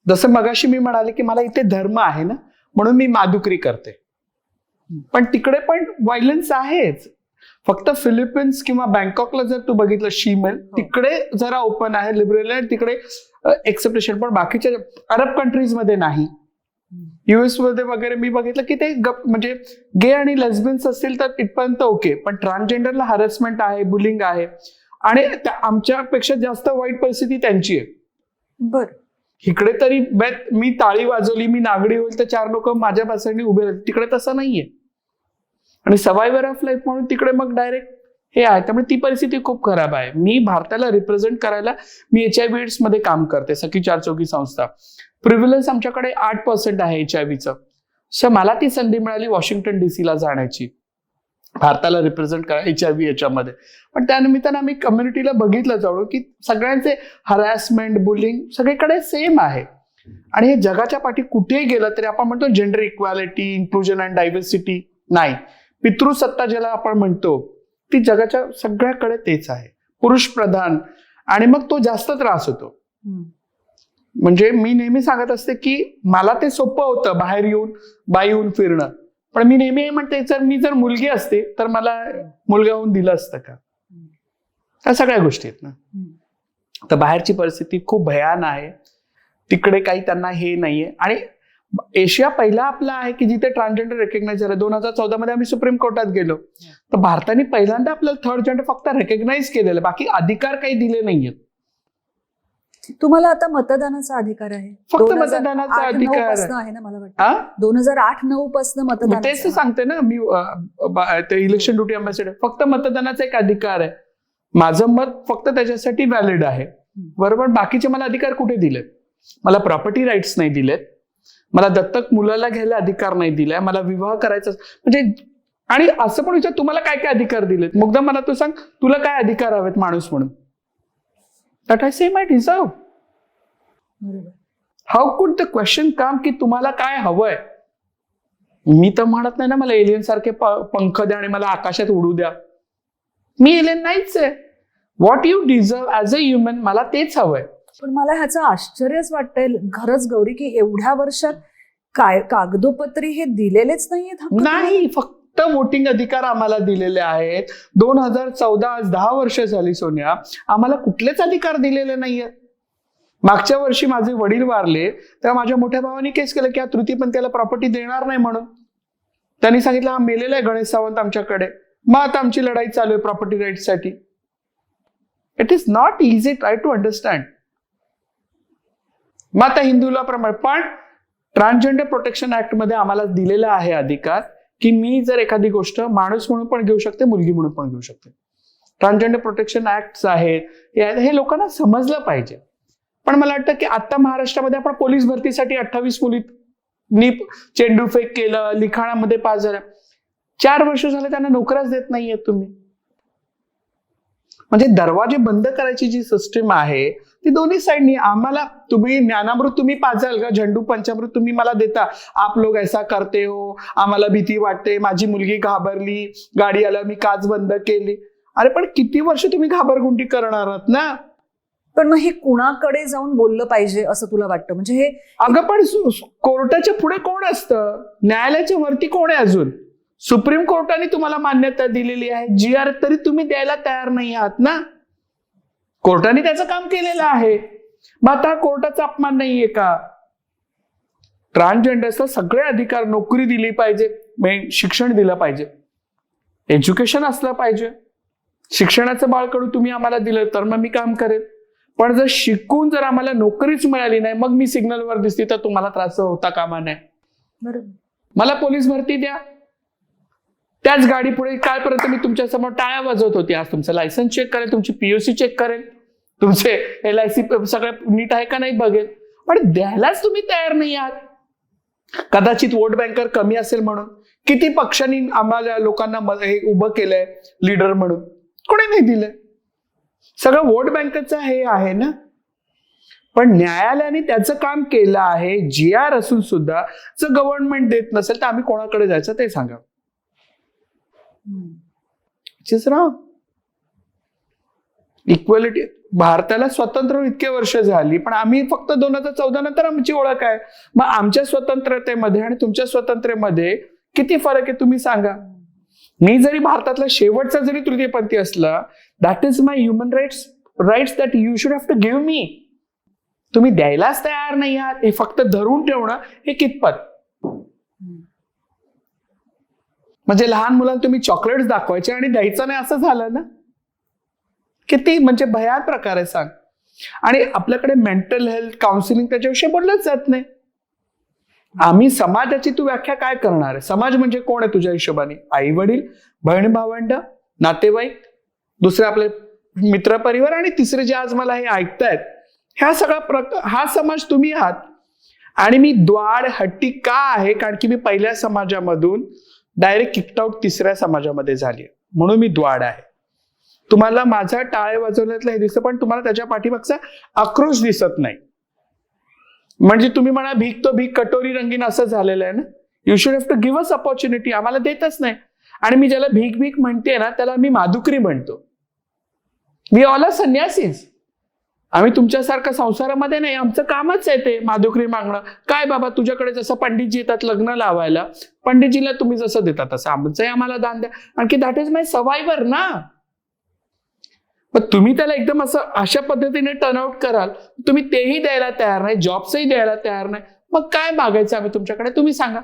जसं मगाशी मी म्हणाले की मला इथे धर्म आहे ना म्हणून मी मादुकरी करते, पण तिकडे पण व्हायलन्स आहेच. फक्त फिलिपिन्स किंवा बँकॉकला जर तू बघितलं शीमेल, तिकडे जरा ओपन आहे, लिबरल आहे, तिकडे एक्सेप्टेशन. पण बाकीच्या अरब कंट्रीज मध्ये नाही. युएस मध्ये वगैरे मी बघितलं की ते म्हणजे गे आणि लेस्बियन्स असतील तर इथपर्यंत ओके, पण ट्रान्सजेंडरला हॅरेसमेंट आहे, बुलिंग आहे, आणि आमच्यापेक्षा जास्त वाईट परिस्थिती त्यांची आहे. बर, इकडे तरी मी टाळी वाजवली, मी नागडी होईल तर 4 लोक माझ्या बाजूने उभे राहतील. तिकडे तसं नाहीये. आणि सर्व्हायव्हर ऑफ लाईफ म्हणून तिकडे मग डायरेक्ट हे आहे. त्यामुळे ती परिस्थिती खूप खराब आहे. मी भारताला रिप्रेझेंट करायला मी HIV एड्स मध्ये काम करते, सखी 4 संस्था. प्रिव्हिलन्स आमच्याकडे 8% आहे HIVचं. सो मला ती संधी मिळाली वॉशिंग्टन DC ला जाण्याची, भारताला रिप्रेझेंट करा HIV याच्यामध्ये. पण त्यानिमित्तानं आम्ही कम्युनिटीला बघितलं जाऊ की सगळ्यांचे हरॅसमेंट, बुलिंग सगळीकडे सेम आहे. आणि हे जगाच्या पाठी कुठेही गेलं तरी आपण म्हणतो gender equality, inclusion and diversity नाही, पितृसत्ता ज्याला आपण म्हणतो ती जगाच्या सगळ्याकडे तेच आहे, पुरुष प्रधान. आणि मग तो जास्त त्रास होतो. म्हणजे मी नेहमी सांगत असते की मला ते सोपं होतं बाहेर येऊन बाई येऊन फिरणं, पण मी नेहमी म्हणते मी जर मुलगी असते तर मला मुलगा होऊन दिलं असतं का? त्या सगळ्या गोष्टी आहेत ना. तर बाहेरची परिस्थिती खूप भयान आहे. तिकडे काही त्यांना हे नाहीये. आणि एशिया पहिला आपला आहे की जिथे ट्रान्सजेंडर रेकग्नाइज झालं. 2014 मध्ये आम्ही सुप्रीम कोर्टात गेलो तर भारताने पहिल्यांदा आपल्याला थर्ड जेंडर फक्त रेकग्नाइज केलेलं, बाकी अधिकार काही दिले नाहीयेत. तुम्हाला आता मतदानाचा अधिकार आहे, फक्त मतदानाचा अधिकार आहे ना, मला वाटतं 2008-9 पासून मतदान. तेच सांगते ना मी, ते इलेक्शन ड्युटी अँबॅसेडर. फक्त मतदानाचा एक अधिकार आहे. माझं मत फक्त त्याच्यासाठी व्हॅलिड आहे, बरोबर. बाकीचे मला अधिकार कुठे दिलेत? मला प्रॉपर्टी राईट्स नाही दिलेत, मला दत्तक मुलाला घ्यायला अधिकार नाही दिलाय, मला विवाह करायचा म्हणजे. आणि असं पण विचार, तुम्हाला काय काय अधिकार दिलेत? मुग्धा मला तू सांग, तुला काय अधिकार हवेत माणूस म्हणून? That I say I deserve. How could the question come की तुम्हाला काय हवंय? मी तर म्हणत नाही ना मला एलियन सारखे पंख द्या आणि मला आकाशात उडू द्या. मी एलियन नाहीच आहे. What you deserve as a human, मला तेच हवंय. पण मला ह्याचं आश्चर्यच वाटतंय खरंच गौरी की एवढ्या वर्षात काय कागदोपत्री हे दिलेलेच नाहीये. नाही, फक्त वोटिंग अधिकार आम्हाला दिलेले आहेत. 2014, आज 10 वर्ष झाली सोनिया, आम्हाला कुठलेच अधिकार दिलेले नाहीयेत. मागच्या वर्षी माझे वडील वारले तेव्हा माझ्या मोठ्या भावाने केस केलं की हा तृतीयपंथीला प्रॉपर्टी देणार नाही म्हणून. त्यांनी सांगितलं हा मेलेला आहे गणेश सावंत आमच्याकडे. मग आता आमची लढाई चालू आहे प्रॉपर्टी राईटसाठी. It is not easy, try to understand. मग आता हिंदूला प्रमाणे पण ट्रान्सजेंडर प्रोटेक्शन ऍक्ट मध्ये आम्हाला दिलेला आहे अधिकार की मी जर एखादी गोष्ट माणूस म्हणून पण घेऊ शकते, मुलगी म्हणून पण घेऊ शकते. ट्रान्सजेंडर प्रोटेक्शन ऍक्ट आहेत, हे लोकांना समजलं पाहिजे. पण मला वाटतं की आता महाराष्ट्रामध्ये आपण पोलीस भरतीसाठी 28 मुलींनी चेंडू फेक केलं, लिखाणामध्ये पास झाल्या. 4 वर्ष झाले त्यांना नोकऱ्याच देत नाहीये तुम्ही. म्हणजे दरवाजे बंद करायची जी सिस्टीम आहे ती दोन्ही साईडनी. आम्हाला तुम्ही ज्ञानामृत तुम्ही पाजाल का, झंडू पंचामृत तुम्ही मला देता, आप लोग ऐसा करते हो, आम्हाला भीती वाटते, माझी मुलगी घाबरली, गाडी आला मी काच बंद केली. अरे पण किती वर्ष तुम्ही घाबरगुंडी करणार आहात ना. पण मग हे कुणाकडे जाऊन बोललं पाहिजे असं तुला वाटतं? म्हणजे हे अगं पण कोर्टाच्या पुढे कोण असतं? न्यायालयाच्या वरती कोण आहे अजून? सुप्रीम कोर्टाने तुम्हाला मान्यता दिलेली आहे, GR तरी तुम्ही द्यायला तयार नाही आहात ना. कोर्टाने त्याचं काम केलेलं आहे. मग आता कोर्टाचा अपमान नाहीये का? ट्रान्सजेंडर्सला सगळे अधिकार, नोकरी दिली पाहिजे, शिक्षण दिलं पाहिजे, एज्युकेशन असलं पाहिजे. शिक्षणाचं बाळकडू तुम्ही आम्हाला दिलं तर मग मी काम करेन. पण जर शिकून जर आम्हाला नोकरीच मिळाली नाही, मग मी सिग्नलवर दिसते तर तुम्हाला त्रास होता कामा नये. बरोबर. मला पोलीस भरती द्या, त्याच गाडी पुढे कालपर्यंत मी तुमच्या समोर टाळ्या वाजवत होती. आज तुमचं लायसन्स चेक करेल, तुमची POC चेक करेल, तुमचे LIC सगळं नीट आहे का नाही बघेल. पण द्यायलाच तुम्ही तयार नाही आहात. कदाचित वोट बँकर कमी असेल म्हणून. किती पक्षांनी आम्हाला लोकांना हे उभं केलंय लीडर म्हणून, कोणी नाही दिलंय. सगळं वोट बँकेचं हे आहे ना. पण न्यायालयाने त्याचं काम केलं आहे. GR असून सुद्धा जर गव्हर्नमेंट देत नसेल तर आम्ही कोणाकडे जायचं ते सांगा. इक्वॅलिटी. भारताला स्वातंत्र्य इतके वर्ष झाली पण आम्ही फक्त 2014 नंतर आमची ओळख आहे. मग आमच्या स्वतंत्रतेमध्ये आणि तुमच्या स्वतंत्रतेमध्ये किती फरक आहे तुम्ही सांगा. मी जरी भारतातला शेवटचा जरी तृतीयपंथी असला, that is my human rights that you should have to give me. तुम्ही द्यायलाच तयार नाही आहात. हे फक्त धरून ठेवणं हे कितपत. म्हणजे लहान मुलांना तुम्ही चॉकलेट्स दाखवायचे आणि द्यायचं नाही असं झालं ना. किती म्हणजे भयान प्रकार आहे सांग. आणि आपल्याकडे मेंटल हेल्थ काउन्सिलिंग त्याच्याविषयी बोललंच जात नाही. आम्ही समाजाची तू व्याख्या काय करणार आहे. समाज म्हणजे कोण आहे तुझ्या हिशोबाने. आई वडील, बहीण भावंड, नातेवाईक, दुसरे आपले मित्र परिवार आणि तिसरे जे आज मला हे ऐकतायत, ह्या सगळा हा समाज तुम्ही आहात. आणि मी द्वाड हट्टी का आहे कारण की मी पहिल्या समाजामधून डायरेक्ट किक्ड आउट तिसऱ्या समाजामध्ये झाली म्हणून मी द्वाड आहे. तुम्हाला माझा टाळे वाजवल्यातलं हे दिसतं पण तुम्हाला त्याच्या पाठीमागचा आक्रोश दिसत नाही. म्हणजे तुम्ही म्हणा भीक तो भीक कटोरी रंगीन असं झालेलं आहे ना. You should have to give us opportunity. आम्हाला देतच नाही. आणि मी ज्याला भीक भीक म्हणते ना त्याला मी माधुकरी म्हणतो. We all are sannyasis. आम्ही तुमच्यासारखं संसारामध्ये नाही. आमचं कामच आहे ते माधुकरी मागणं. काय बाबा तुझ्याकडे जसं पंडितजी येतात लग्न लावायला, पंडितजीला तुम्ही जसं देतात तसं आमचंही आम्हाला दान द्या. आणखी दॅट इज माय सर्व्हायव्हर ना. पण तुम्ही त्याला एकदम असं अशा पद्धतीने टर्नआउट कराल, तुम्ही तेही द्यायला तयार नाही, जॉब्सही द्यायला तयार नाही. मग काय मागायचं आम्ही तुमच्याकडे तुम्ही सांगा.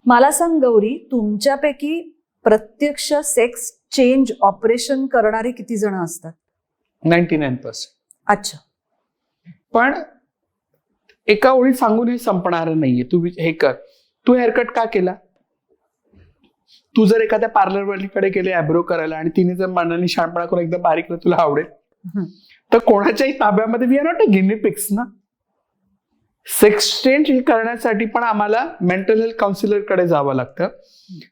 मला सांग गौरी, तुमच्यापैकी प्रत्यक्ष सेक्स चेंज ऑपरेशन करणारे किती जण असतात? 99%. अच्छा. पण एका ओळीत सांगून हे संपणार नाहीये. तू हे कर. तू हेअरकट का केला? तू जर एखाद्या पार्लरवालीकडे गेले ॲब्रो करायला आणि तिने जर मनाने शाणपणा करून एकदम बारीक तुला आवडेल तर कोणाच्याही ताब्यामध्ये we are not a guinea pigs ना. सेक्स चेंज हे करण्यासाठी पण आम्हाला मेंटल हेल्थ काउन्सिलरकडे जावं लागतं.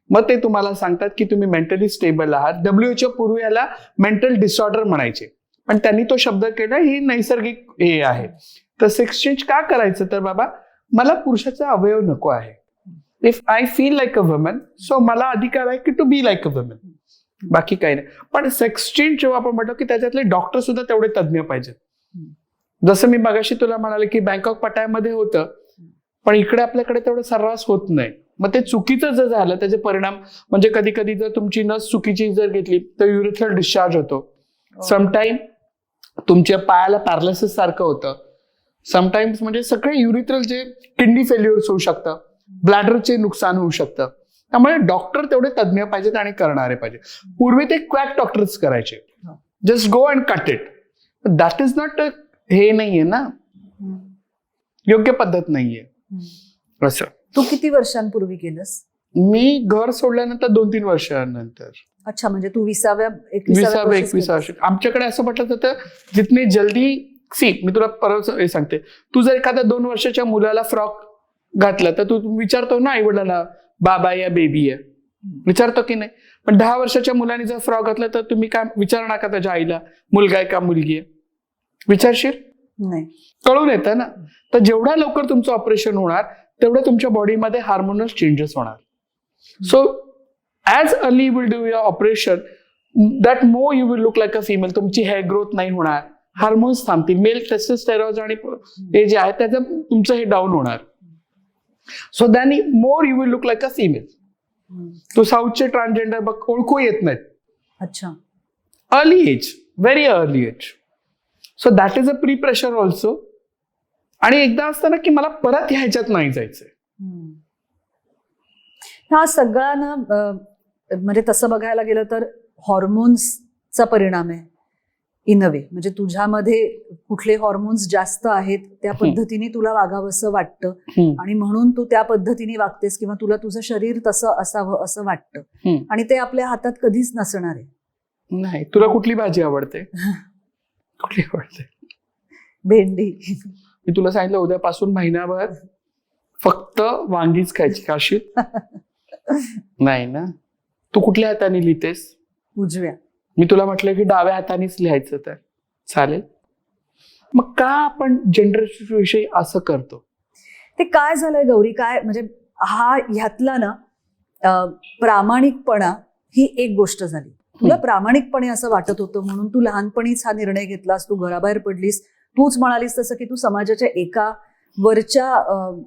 मग ते तुम्हाला सांगतात की तुम्ही मेंटली स्टेबल आहात. WHO पूर्वी याला मेंटल डिसऑर्डर म्हणायचे पण त्यांनी तो शब्द केला ही नैसर्गिक हे आहे. तर सेक्स चेंज का करायचं तर बाबा मला पुरुषाचा अवयव नको आहे. If I feel like a woman so मला अधिकार आहे की to be like a woman. बाकी काही नाही. पण सेक्स चेंज जेव्हा आपण म्हणतो की त्याच्यातले डॉक्टर सुद्धा तेवढे तज्ज्ञ पाहिजेत. जसं मी मगाशी तुला म्हणाले की बँकॉक पटायामध्ये होतं पण इकडे आपल्याकडे तेवढं सर्रास होत नाही. मग ते चुकीचं जर झालं त्याचे परिणाम म्हणजे कधी कधी जर तुमची नस चुकीची जर घेतली तर युरिथ्रल डिस्चार्ज होतो. समटाईम तुमच्या पायाला पॅरालिसिस सारखं होतं. समटाईम्स म्हणजे सगळे युरिथ्रल जे किडनी फेल्युअर्स होऊ शकतं, ब्लॅडरचे नुकसान होऊ शकतं. त्यामुळे डॉक्टर तेवढे तज्ज्ञ पाहिजेत आणि करणारे पाहिजे. पूर्वी ते क्वॅक डॉक्टर्स करायचे. Just go and cut it. That is not हे नाहीये ना, योग्य पद्धत नाहीये. असं. तू किती वर्षांपूर्वी केलंस? मी घर सोडल्यानंतर 2-3 वर्षानंतर. अच्छा. म्हणजे तू 20व्या 21 आमच्याकडे असं म्हटलं जातं जितने जल्दी मी तुला परत हे सांगते. तू जर एखाद्या 2 वर्षाच्या मुलाला फ्रॉक घातला तर तू विचारतो ना आईवडिलांना बाबा या बेबी आहे, विचारतो की नाही. पण 10 वर्षाच्या मुलाने जर फ्रॉक घातला तर तुम्ही काय विचारणार का त्याच्या आईला मुलगा आहे का मुलगी आहे? विचारशील नाही. कळून येतं ना. तर जेवढा लवकर तुमचं ऑपरेशन होणार तेवढं तुमच्या बॉडीमध्ये हार्मोनल चेंजेस होणार. So as early you will do your operation that more you will look like a female. तुमची हेअर ग्रोथ नाही होणार, हार्मोन्स थांबतील, मेल टेस्टोस्टेरॉन आणि हे जे आहे त्याचं तुमचं हे डाऊन होणार. So then more you will look like a female. तो साऊथचे ट्रान्सजेंडर बघ ओळखू येत नाहीत. अच्छा. Early age, very early age. So that is a pre pressure also. आणि एकदा असतं ना की मला परत ह्याच्यात नाही जायचंय. हा सगळा ना म्हणजे तसं बघायला गेलं तर हॉर्मोन्सचा परिणाम आहे इन अ वे. म्हणजे तुझ्यामध्ये कुठले हॉर्मोन्स जास्त आहेत त्या पद्धतीने तुला वागावंसं वाटतं आणि म्हणून तू त्या पद्धतीने वागतेस किंवा तुला तुझं शरीर तसं असावं असं वाटतं आणि ते आपल्या हातात कधीच नसणार आहे. नाही. तुला कुठली भाजी आवडते? कुठली आवडते? भेंडी. मी तुला सांगितलं उद्यापासून महिनाभर फक्त वांगीच खायची खाशील? नाही ना. तू कुठल्या हाताने लिहितेस? उजव्या. मी तुला म्हटलं की डाव्या हातानेच लिहायचं, तर चालेल. मग का आपण जेंडर विषयी असं करतो? ते काय झालंय गौरी, काय म्हणजे ह्यातला ना प्रामाणिकपणा ही एक गोष्ट झाली. तुला प्रामाणिकपणे असं वाटत होतं म्हणून तू लहानपणीच हा निर्णय घेतलास, तू घराबाहेर पडलीस. तूच म्हणालीस तसं की तू समाजाच्या एका वरच्या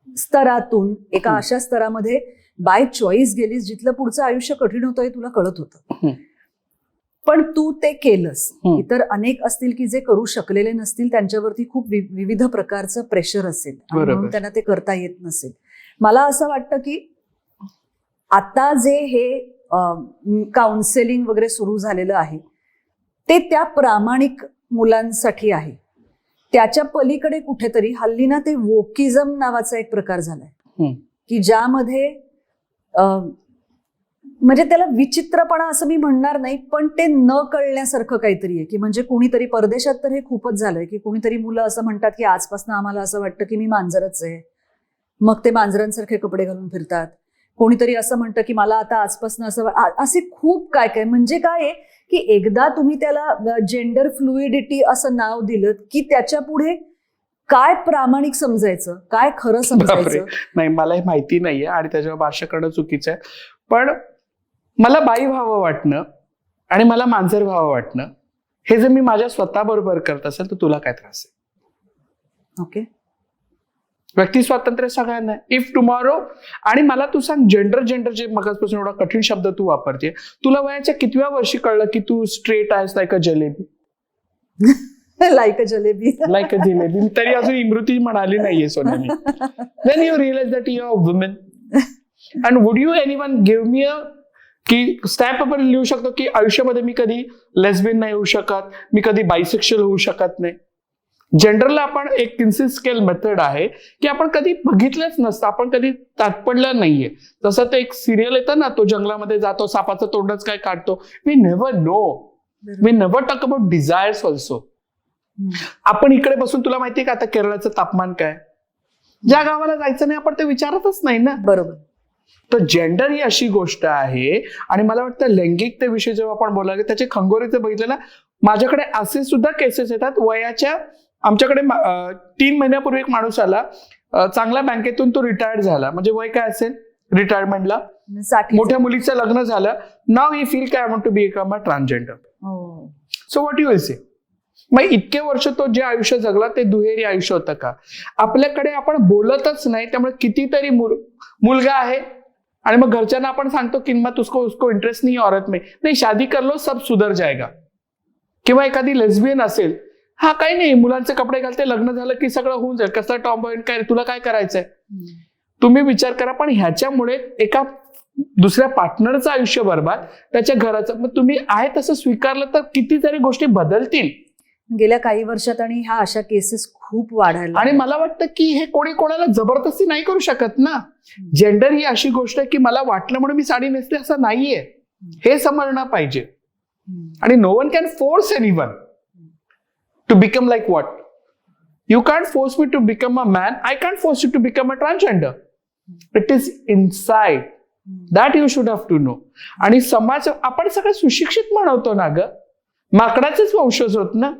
स्तरातून एका अशा स्तरामध्ये बाय चॉईस गेलीस जिथलं पुढचं आयुष्य कठीण होतं हे तुला कळत होतं. पण तू ते केलंस. इतर अनेक असतील की जे करू शकलेले नसतील, त्यांच्यावरती खूप विविध प्रकारचं प्रेशर असेल म्हणून त्यांना ते करता येत नसेल. मला असं वाटतं की आता जे हे काउन्सेलिंग वगैरे सुरू झालेलं आहे ते त्या प्रामाणिक मुलांसाठी आहे. त्याच्या पलीकडे कुठेतरी हल्ली ना ते वोकिझम नावाचा एक प्रकार झालाय की ज्यामध्ये म्हणजे त्याला विचित्रपणा असं मी म्हणणार नाही, पण ते न कळण्यासारखं काहीतरी आहे. की म्हणजे कुणीतरी परदेशात तर हे खूपच झालंय की कुणीतरी मुलं असं म्हणतात की आजपासून आम्हाला असं वाटतं की मी मांजरच आहे, मग ते मांजरांसारखे कपडे घालून फिरतात. कोणीतरी असं म्हणतं की मला आता आजपासून असं असे खूप काय काय. म्हणजे काय आहे की एकदा तुम्ही त्याला जेंडर फ्लुइडिटी असं नाव दिलं की त्याच्या पुढे काय प्रामाणिक समजायचं, काय खरं समजायचं. नाही, मला हे माहिती नाहीये आणि त्याच्यावर भाष्य करणं चुकीचं आहे. पण मला बाई व्हावं वाटणं आणि मला मांजर व्हावं वाटणं हे जर मी माझ्या स्वतःबरोबर करत असेल तर तुला काय त्रास आहे? ओके. व्यक्ती स्वातंत्र्य सगळ्यांना. इफ टुमॉरो, आणि मला तू सांग, जेंडर जे मगाचपासून एवढा कठीण शब्द तू वापरते, तुला वयाच्या कितव्या वर्षी कळलं की तू स्ट्रेट आहेस? Like a jalebi. Like a jalebi. Like a jalebi. तरी अजून इमृती म्हणाली नाहीये Sonali. Then you realize that you are a woman. And would you anyone give me a की स्टॅम्प आपण लिहू शकतो की आयुष्यामध्ये मी कधी लेस्बियन नाही होऊ शकत, मी कधी बायसेक्शुअल होऊ शकत नाही. जेंडरला आपण एक किन्सिल स्केल मेथड आहे की आपण कधी बघितलंच नसतं, आपण कधी तात्पडलं नाहीये. जसं ते एक सिरियल येतं ना, तो जंगलामध्ये जातो, सापाचं तोंडच काय काढतो. We never know, we never talk about desires also. आपण इकडे बसून, तुला माहितीये का आता केरळाचं तापमान काय? ज्या गावाला जायचं नाही आपण ते विचारतच नाही ना. बरोबर. तर जेंडर ही अशी गोष्ट आहे. आणि मला वाटतं लैंगिकतेविषयी जेव्हा आपण बोलायला त्याचे खंगोरीचं बघितलं ना, माझ्याकडे असे सुद्धा केसेस येतात वयाच्या, आमच्याकडे 3 महिन्यापूर्वी एक माणूस आला, चांगल्या बँकेतून तो रिटायर्ड झाला. म्हणजे वय काय असेल रिटायरमेंटला? मोठ्या मुलीचं लग्न झालं. नाव ही फील काय, I want to become a transgender. So what you will say? मग इतके वर्ष तो जे आयुष्य जगला ते दुहेरी आयुष्य होतं का? आपल्याकडे आपण बोलतच नाही. त्यामुळे कितीतरी मुलगा आहे आणि मग घरच्यांना आपण सांगतो की मग उसको इंटरेस्ट नाही औरत में, नाही शादी कर लो सब सुधर जाएगा. किंवा एखादी लेस्बियन असेल, हा काही नाही, मुलांचे कपडे घालते, लग्न झालं की सगळं होऊन जाईल, कसला टॉम काय, तुला काय करायचंय? तुम्ही विचार करा. पण ह्याच्यामुळे एका दुसऱ्या पार्टनरचं आयुष्य बरबाद, त्याच्या घराचं. मग तुम्ही आहे तसं स्वीकारलं तर कितीतरी गोष्टी बदलतील गेल्या काही वर्षात. आणि ह्या अशा केसेस खूप वाढायला. आणि मला वाटतं की हे कोणाला जबरदस्ती नाही करू शकत ना. जेंडर ही अशी गोष्ट आहे की मला वाटलं म्हणून मी साडी नेसली असं नाहीये, हे समजणं पाहिजे. आणि no one can force anyone to become like what. You can't force me to become a man, I can't force you to become a transgender. It is inside that you should have to know. आणि समाज, आपण सगळं सुशिक्षित म्हणवतो ना ग, माकडाचेच वंशज होत ना.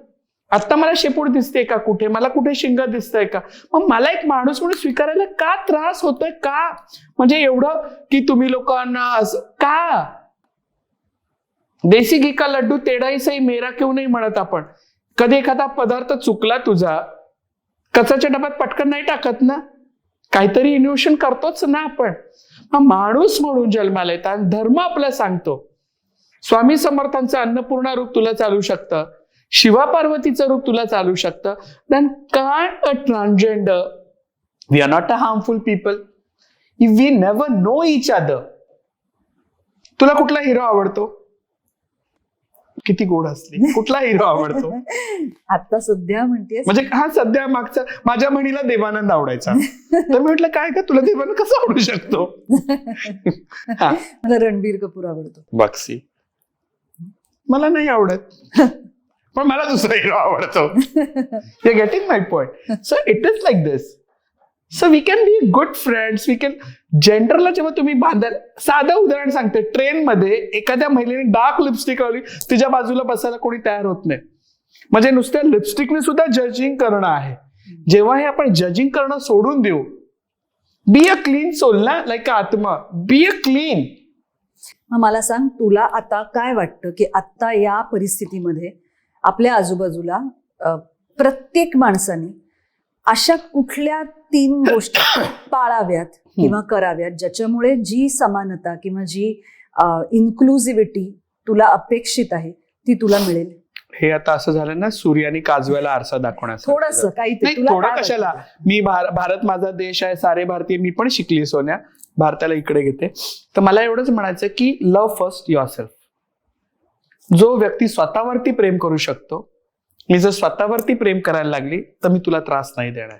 आता मला शेपूट दिसते का कुठे, मला कुठे शिंग दिसतंय का? मग मला एक माणूस म्हणून स्वीकारायला का त्रास होतोय का? म्हणजे एवढं की तुम्ही लोकांना का देसी घी का लड्डू तेढा ही सही मेरा क्यों नाही म्हणत आपण? कधी एखादा पदार्थ चुकला तुझा, कचाच्या डब्यात पटकन नाही टाकत ना, काहीतरी इन्व्हेशन करतोच ना आपण. मग माणूस म्हणून जन्माला येतात, धर्म आपला सांगतो. स्वामी समर्थांचं अन्नपूर्णा रूप तुला चालू शकतं, शिवा पार्वतीचं रूप तुला चालू शकतं. Then can't a transgender, we are not a harmful people, we never know each other. तुला कुठला हिरो आवडतो? किती गोड असली, कुठला हिरो आवडतो? आता सध्या म्हणते म्हणजे हा सध्या मागचा माझ्या म्हणीला देवानंद आवडायचा, तर मी म्हटलं काय का तुला देवानंद कसं आवडू शकतो? मला रणबीर कपूर आवडतो. बक्सी मला नाही आवडत, पण मला दुसरा हिरो आवडतो. You getting my point? So it is like this. So we can be good friends. We can जेंडरला जेव्हा तुम्ही बांधाल, साधं उदाहरण सांगते, ट्रेनमध्ये एखाद्या महिलेने डार्क लिपस्टिक लावली, तिच्या बाजूला बसायला कोणी तयार होत नाही. म्हणजे नुसत्या लिपस्टिकने सुद्धा जजिंग करणं आहे. जेव्हा हे आपण जजिंग करणं सोडून देऊ, बी अ क्लीन सोल ना, लाईक आत्मा, बी अ क्लीन. मग मला सांग, तुला आता काय वाटतं की आता या परिस्थितीमध्ये आपल्या आजूबाजूला प्रत्येक माणसाने अशा कुठल्या 3 गोष्टी पाळाव्यात किंवा कराव्यात ज्याच्यामुळे जी समानता किंवा जी इन्क्लुझिव्हिटी तुला अपेक्षित आहे ती तुला मिळेल? हे आता असं झालं ना, सूर्य आणि काजव्याला आरसा दाखवण्याचं. थोडंसं काहीतरी तुला थोडं काय कशाला, मी भारत माझा देश आहे, सारे भारतीय, मी पण शिकली सोन्या, भारताला इकडे घेते. तर मला एवढंच म्हणायचं की लव्ह फर्स्ट युअरसेल्फ. जो व्यक्ती स्वतःवरती प्रेम करू शकतो, मी जर स्वतःवरती प्रेम करायला लागली तर मी तुला त्रास नाही देणार.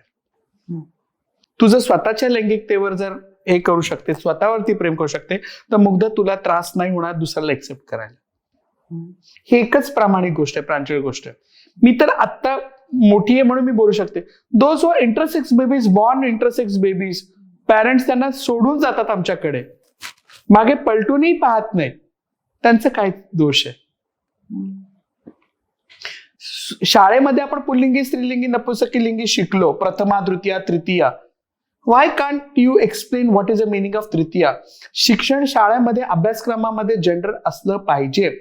तू जर स्वतःच्या लैंगिकतेवर जर हे करू शकते, स्वतःवरती प्रेम करू शकते, तर मुग्ध तुला त्रास नाही होणार दुसऱ्याला एक्सेप्ट करायला. ही एकच प्रामाणिक गोष्ट आहे, प्रांजळ गोष्ट आहे. मी तर आत्ता मोठी आहे म्हणून मी बोलू शकते. Those who are intersex babies, born intersex babies, parents त्यांना सोडून जातात आमच्याकडे, मागे पलटूनही पाहत नाहीत, त्यांचं काय दोष आहे? शाळेमध्ये आपण पुल्लिंगी, स्त्रीलिंगी, नपुंसकलिंगी शिकलो, प्रथमा, द्वितीया, Tritiya. Y can't you explain what is the meaning of Tritiya? शिक्षण शाळेमध्ये, अभ्यासक्रमामध्ये जेंडर असलं पाहिजे.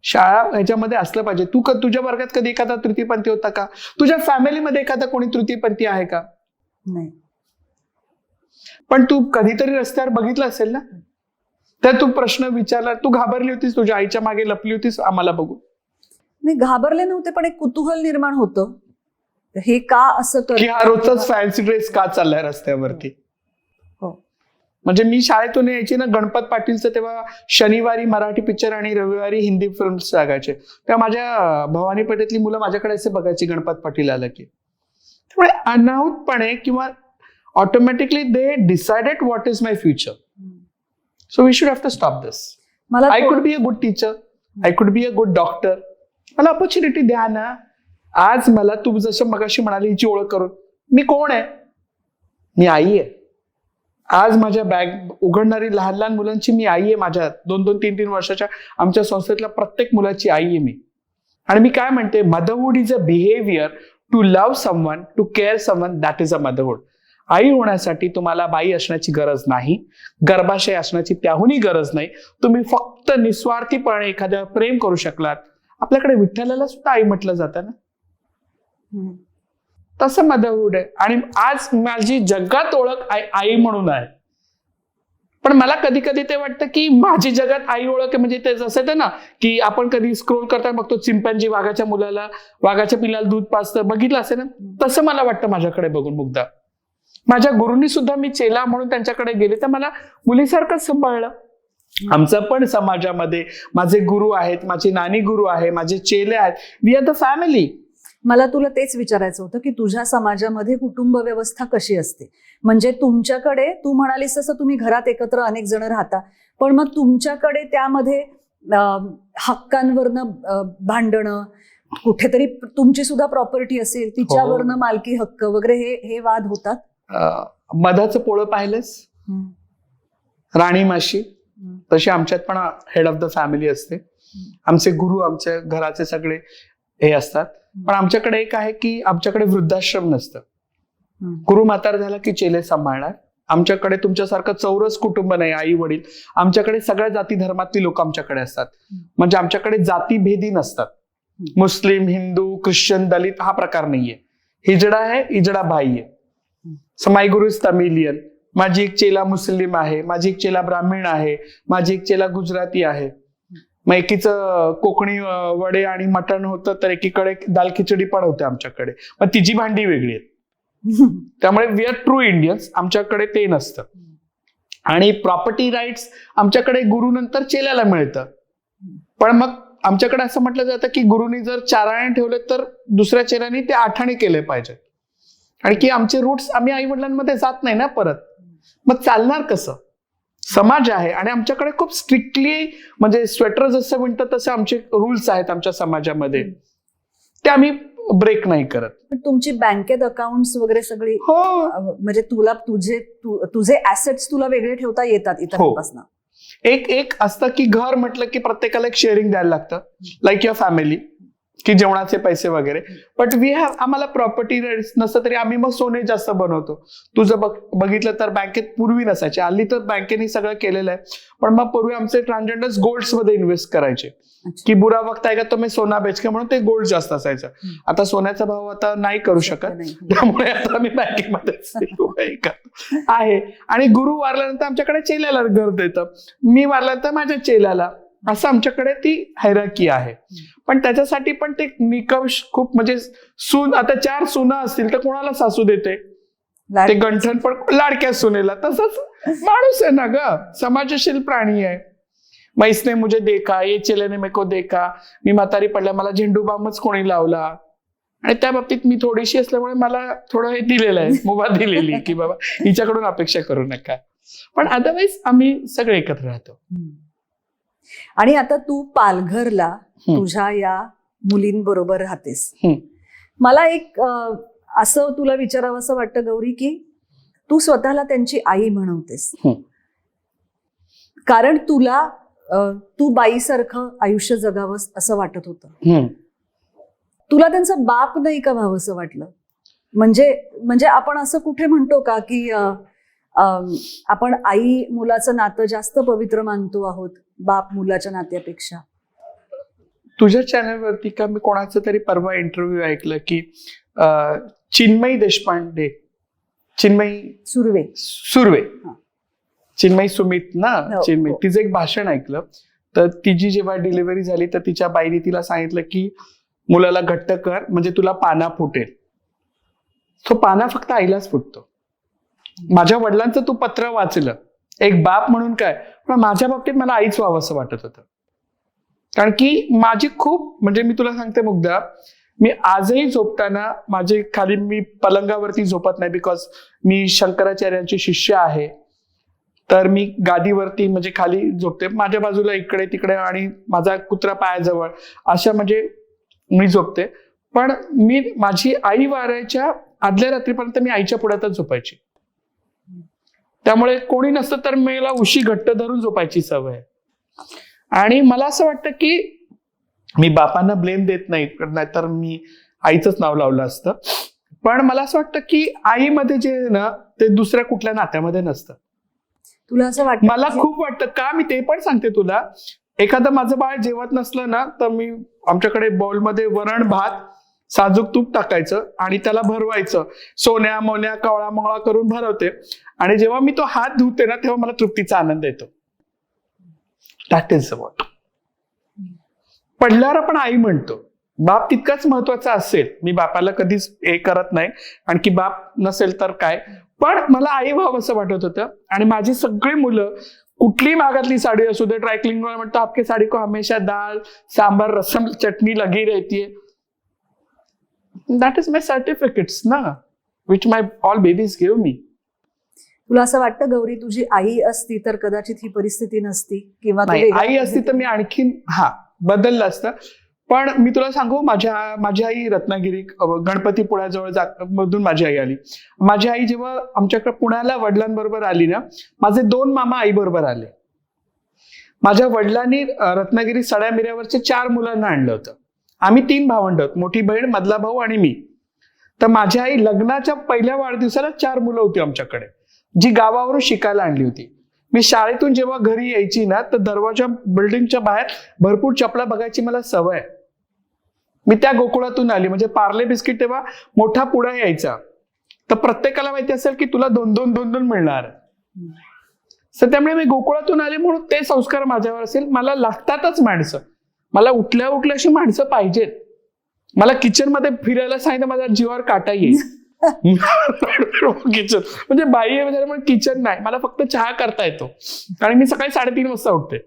शाळा ह्याच्यामध्ये असलं पाहिजे. तू तुझ्या वर्गात कधी एखादा तृतीयपंथी होता का? तुझ्या फॅमिलीमध्ये एखादा कोणी तृतीयपंथी आहे का? नाही. पण तू कधीतरी रस्त्यावर बघितलं असेल ना, तर तू प्रश्न विचारला, तू घाबरली होतीस, तुझ्या आईच्या मागे लपली होतीस आम्हाला बघू? नाही, घाबरले नव्हते, पण एक कुतूहल निर्माण होतं, हे का असं की हा रोजचाच फॅन्सी ड्रेस का चाललाय रस्त्यावरती. हो. म्हणजे मी शाळेतून यायची ना, गणपत पाटीलचं तेव्हा शनिवारी मराठी पिक्चर आणि रविवारी हिंदी फिल्म लागायचे, तेव्हा माझ्या भवानी पेठेतली मुलं माझ्याकडे असे बघायची गणपत पाटील आलं की. त्यामुळे अनाहूतपणे किंवा automatically they decided what is my future. So we should have to stop this. I could be a good teacher, I could be a good doctor. मला ऑपॉर्च्युनिटी द्या ना. आज मला तू जसं मगाशी म्हणाली हिची ओळख करून, मी कोण आहे? मी आई आहे. आज माझ्या बॅग उघडणारी लहान लहान मुलांची मी आई आहे. माझ्या 2-2, 3-3 वर्षाच्या आमच्या संस्थेतल्या प्रत्येक मुलाची आई आहे मी. आणि मी काय म्हणते, motherhood is a behaviour to love someone, to care someone, that is a motherhood. आई होण्यासाठी तुम्हाला बाई असण्याची गरज नाही, गर्भाशय असण्याची त्याहूनही गरज नाही. तुम्ही फक्त निस्वार्थीपणे एखाद्या प्रेम करू शकलात. आपल्याकडे विठ्ठलाला सुद्धा आई म्हटलं जातं ना, तसं मदरहुड आहे. आणि आज माझी जगात ओळख आई म्हणून आहे. पण मला कधी कधी ते वाटतं की माझी जगात आई ओळख आहे म्हणजे ते जसं आहे ना, की आपण कधी स्क्रोल करताना बघतो चिंपॅन्झी वाघाच्या पिल्लाला दूध पाजतं, बघितलं असेल ना, तसं मला वाटतं माझ्याकडे बघून. मुग्धा, माझ्या गुरूंनी सुद्धा, मी चेला म्हणून त्यांच्याकडे गेले तर मला मुलीसारखंच सांभाळलं. आमचं पण समाजामध्ये माझे गुरु आहेत, माझी नानी गुरु आहे, माझे चेले आहेत. We are the family. मला तुला तेच विचारायचं होतं की तुझ्या समाजामध्ये कुटुंब व्यवस्था कशी असते? म्हणजे तुमच्याकडे, तू म्हणालीस तसं तुम्ही घरात एकत्र अनेक जण राहता, पण मग तुमच्याकडे त्यामध्ये हक्कांवरनं भांडणं, कुठेतरी तुमची सुद्धा प्रॉपर्टी असेल तिच्यावरनं मालकी हक्क वगैरे हे वाद होतात? मधाचं पोळं पाहिलंस, राणी माशी, तशी आमच्यात पण हेड ऑफ द फॅमिली असते. आमचे गुरु आमच्या घराचे सगळे हे असतात. पण आमच्याकडे एक आहे की आमच्याकडे वृद्धाश्रम नसतं. गुरु म्हातार झाला की चेले सांभाळणार. आमच्याकडे तुमच्यासारखं चौरस कुटुंब नाही, आई वडील. आमच्याकडे सगळ्या जाती धर्मातली लोक आमच्याकडे असतात. म्हणजे आमच्याकडे जातीभेदी नसतात. मुस्लिम, हिंदू, ख्रिश्चन, दलित हा प्रकार नाहीये. हिजडा आहे, हिजडा भाई आहे. माय गुरु इज तमिलियन. माझी एक चेला मुस्लिम आहे, माझी एक चेला ब्राह्मण आहे, माझी एक चेला गुजराती आहे. मग एकीचं कोकणी वडे आणि मटण होतं तर एकीकडे दाल खिचडी पण होते आमच्याकडे. मग तिची भांडी वेगळी आहेत. त्यामुळे वी आर ट्रू इंडियन्स. आमच्याकडे ते नसतं. आणि प्रॉपर्टी राईट्स आमच्याकडे गुरुनंतर चेल्याला मिळतं. पण मग आमच्याकडे असं म्हटलं जातं की गुरुनी जर 4 आणे ठेवले तर दुसऱ्या चेल्याने ते 8 आणे केले पाहिजे. आणि की आमचे रूट्स आम्ही आई वडिलांमध्ये जात नाही ना परत. मग चालणार कसं? समाज आहे आणि आमच्याकडे खूप स्ट्रिक्टली, म्हणजे स्वेटर जसं म्हणतात तसे आमचे रूल्स आहेत आमच्या समाजामध्ये. ते आम्ही ब्रेक नाही करत. पण तुमची बँकेत अकाउंट्स वगैरे सगळी हो म्हणजे तुला तुझे ऍसेट्स तुला वेगळे ठेवता येतात इतरांपासून. एक असतं की घर म्हटलं की प्रत्येकाला एक शेअरिंग द्यायला लागतं, लाईक युअर फॅमिली, की जेवणाचे पैसे वगैरे. बट वी हॅव, आम्हाला प्रॉपर्टी नसतं तरी आम्ही मग सोने जास्त बनवतो. तुझं बघितलं तर बँकेत पूर्वी नसायचे, हल्ली तर बँकेने सगळं केलेलं आहे. पण मग पूर्वी आमचे ट्रान्झॅक्शन्स गोल्ड्स मध्ये इन्व्हेस्ट करायचे, की बुरा वक्त आहे का तो मी सोना बेच का, म्हणून ते गोल्ड जास्त असायचं. आता सोन्याचा भाव आता नाही करू शकत, त्यामुळे आता मी बँकेमध्ये आहे. आणि गुरु वारल्यानंतर आमच्याकडे चेल्याला घर देतं, मी वारल्यानंतर माझ्या चेल्याला, असं आमच्याकडे ती हायरार्की आहे. पण त्याच्यासाठी पण ते निकष खूप, म्हणजे सून आता 4 सुना असतील तर कोणाला सासू देते, ते गंठन पण लाडक्या सुनेला. तसंच माणूस आहे ना ग, समाजशील प्राणी आहे. मग इसने मुझे देखा, ये चेले ने मेरे को देखा, मी म्हातारी पडल्या मला झेंडू बामच कोणी लावला, आणि त्या बाबतीत मी थोडीशी असल्यामुळे मला थोडं हे दिलेलं आहे, मुभा दिलेली, की बाबा हिच्याकडून अपेक्षा करू नका. पण अदरवाईज आम्ही सगळे एकत्र राहतो. आणि आता तू पालघरला तुझ्या या मुलींबरोबर राहतेस. मला एक असं तुला विचारावं असं वाटतं गौरी, की तू स्वतःला त्यांची आई म्हणवतेस, कारण तुला तू बाईसारखं आयुष्य जगावं असं वाटत होतं. तुला त्यांचा बाप नाही का व्हावं असं वाटलं? म्हणजे आपण असं कुठे म्हणतो का की आपण आई मुलाचं नातं जास्त पवित्र मानतो आहोत बाप मुलाच्या नात्यापेक्षा? तुझ्या चॅनलवरती का मी कोणाचं तरी परवा इंटरव्ह्यू ऐकलं की चिन्मयी देशपांडे, चिन्मयी सुर्वे, चिन्मयी सुमित ना, चिन्मयी, तिचं एक भाषण ऐकलं. तर तिची जेव्हा डिलिव्हरी झाली तर तिच्या बाईने तिला सांगितलं की मुलाला घट्ट कर म्हणजे तुला पाना फुटेल. तो पाना फक्त आईलाच फुटतो. माझ्या वडिलांचं तू पत्र वाचलं, एक बाप म्हणून काय, पण माझ्या बाबतीत मला आईच व्हावं असं वाटत होतं. कारण की माझी खूप, म्हणजे मी तुला सांगते मुग्धा, मी आजही झोपताना माझे खाली, मी पलंगावरती झोपत नाही, बिकॉज मी शंकराचार्यांची शिष्य आहे. तर मी गादीवरती म्हणजे खाली झोपते, माझ्या बाजूला इकडे तिकडे, आणि माझा कुत्रा पायाजवळ, अशा म्हणजे मी झोपते. पण मी माझी आई वारायच्या आदल्या रात्रीपर्यंत मी आईच्या पुढ्यातच झोपायची. त्यामुळे कोणी नसतं तर मला उशी घट्ट धरून झोपायची सवय. आणि मला असं वाटतं की मी बापांना ब्लेम देत नाही, नाहीतर मी आईचंच नाव लावलं असतं. पण मला असं वाटतं की आईमध्ये जे ना ते दुसऱ्या कुठल्या नात्यामध्ये नसतं. तुला असं वाटतं? मला खूप वाटतं का, मी ते पण सांगते तुला. एखादं माझं बाळ जेवत नसलं ना तर मी आमच्याकडे बाउलमध्ये वरण भात साजूक तूप टाकायचं आणि त्याला भरवायचं, सोन्या मोन्या कवळा मोळा करून भरवते. आणि जेव्हा मी तो हात धुते ना तेव्हा मला तृप्तीचा आनंद येतो. That is what. पडल्यावर आपण आई म्हणतो, बाप तितकाच महत्वाचा असेल. मी बापाला कधीच हे करत नाही, आणखी बाप नसेल तर काय, पण मला आई व्हावं असं वाटत होतं. आणि माझी सगळी मुलं कुठली भागातली साडी असू दे, ड्रायक्लिंग म्हणतो आपके साडी को हमेशा दाल सांबार रसम चटणी लगी रहती है. दॅट इज माय सर्टिफिकेट्स ना, which my all babies give me. तुला असं वाटतं गौरी, तुझी आई असती तर कदाचित ही परिस्थिती नसती, किंवा आई असती तर मी आणखीन बदललं असतं. पण मी तुला सांगू, माझी आई रत्नागिरी गणपतीपुळ्याजवळ मधून माझी आई आली. माझी आई जेव्हा आमच्याकडे पुण्याला वडिलांबरोबर आली ना, माझे 2 मामा आई बरोबर आले. माझ्या वडिलांनी रत्नागिरी सड्या मिऱ्यावरचे 4 मुलांना आणलं होतं. आम्ही 3 भावंड, मोठी बहीण, मधला भाऊ आणि मी. तर माझी आई लग्नाच्या पहिल्या वाढदिवसाला 4 मुलं होती आमच्याकडे, जी गावावरून शिकायला आणली होती. मी शाळेतून जेव्हा घरी यायची ना तर दरवाजा बिल्डिंगच्या बाहेर भरपूर चपला बघायची मला सवय. मी त्या गोकुळातून आली. म्हणजे पार्ले बिस्किट तेव्हा मोठा पुडा यायचा, तर प्रत्येकाला माहिती असेल की तुला 2-2 मिळणार. तर त्यामुळे मी गोकुळातून आले म्हणून ते संस्कार माझ्यावर असेल. मला लागतातच माणसं, मला उठल्या उठल्या अशी माणसं पाहिजेत. मला किचन मध्ये फिरायला सांगितलं माझ्या जीवावर काटा येईल. किचन म्हणजे बाई आहे पण किचन नाही, मला फक्त चहा करता येतो. आणि मी सकाळी 3:30 वाजता उठते,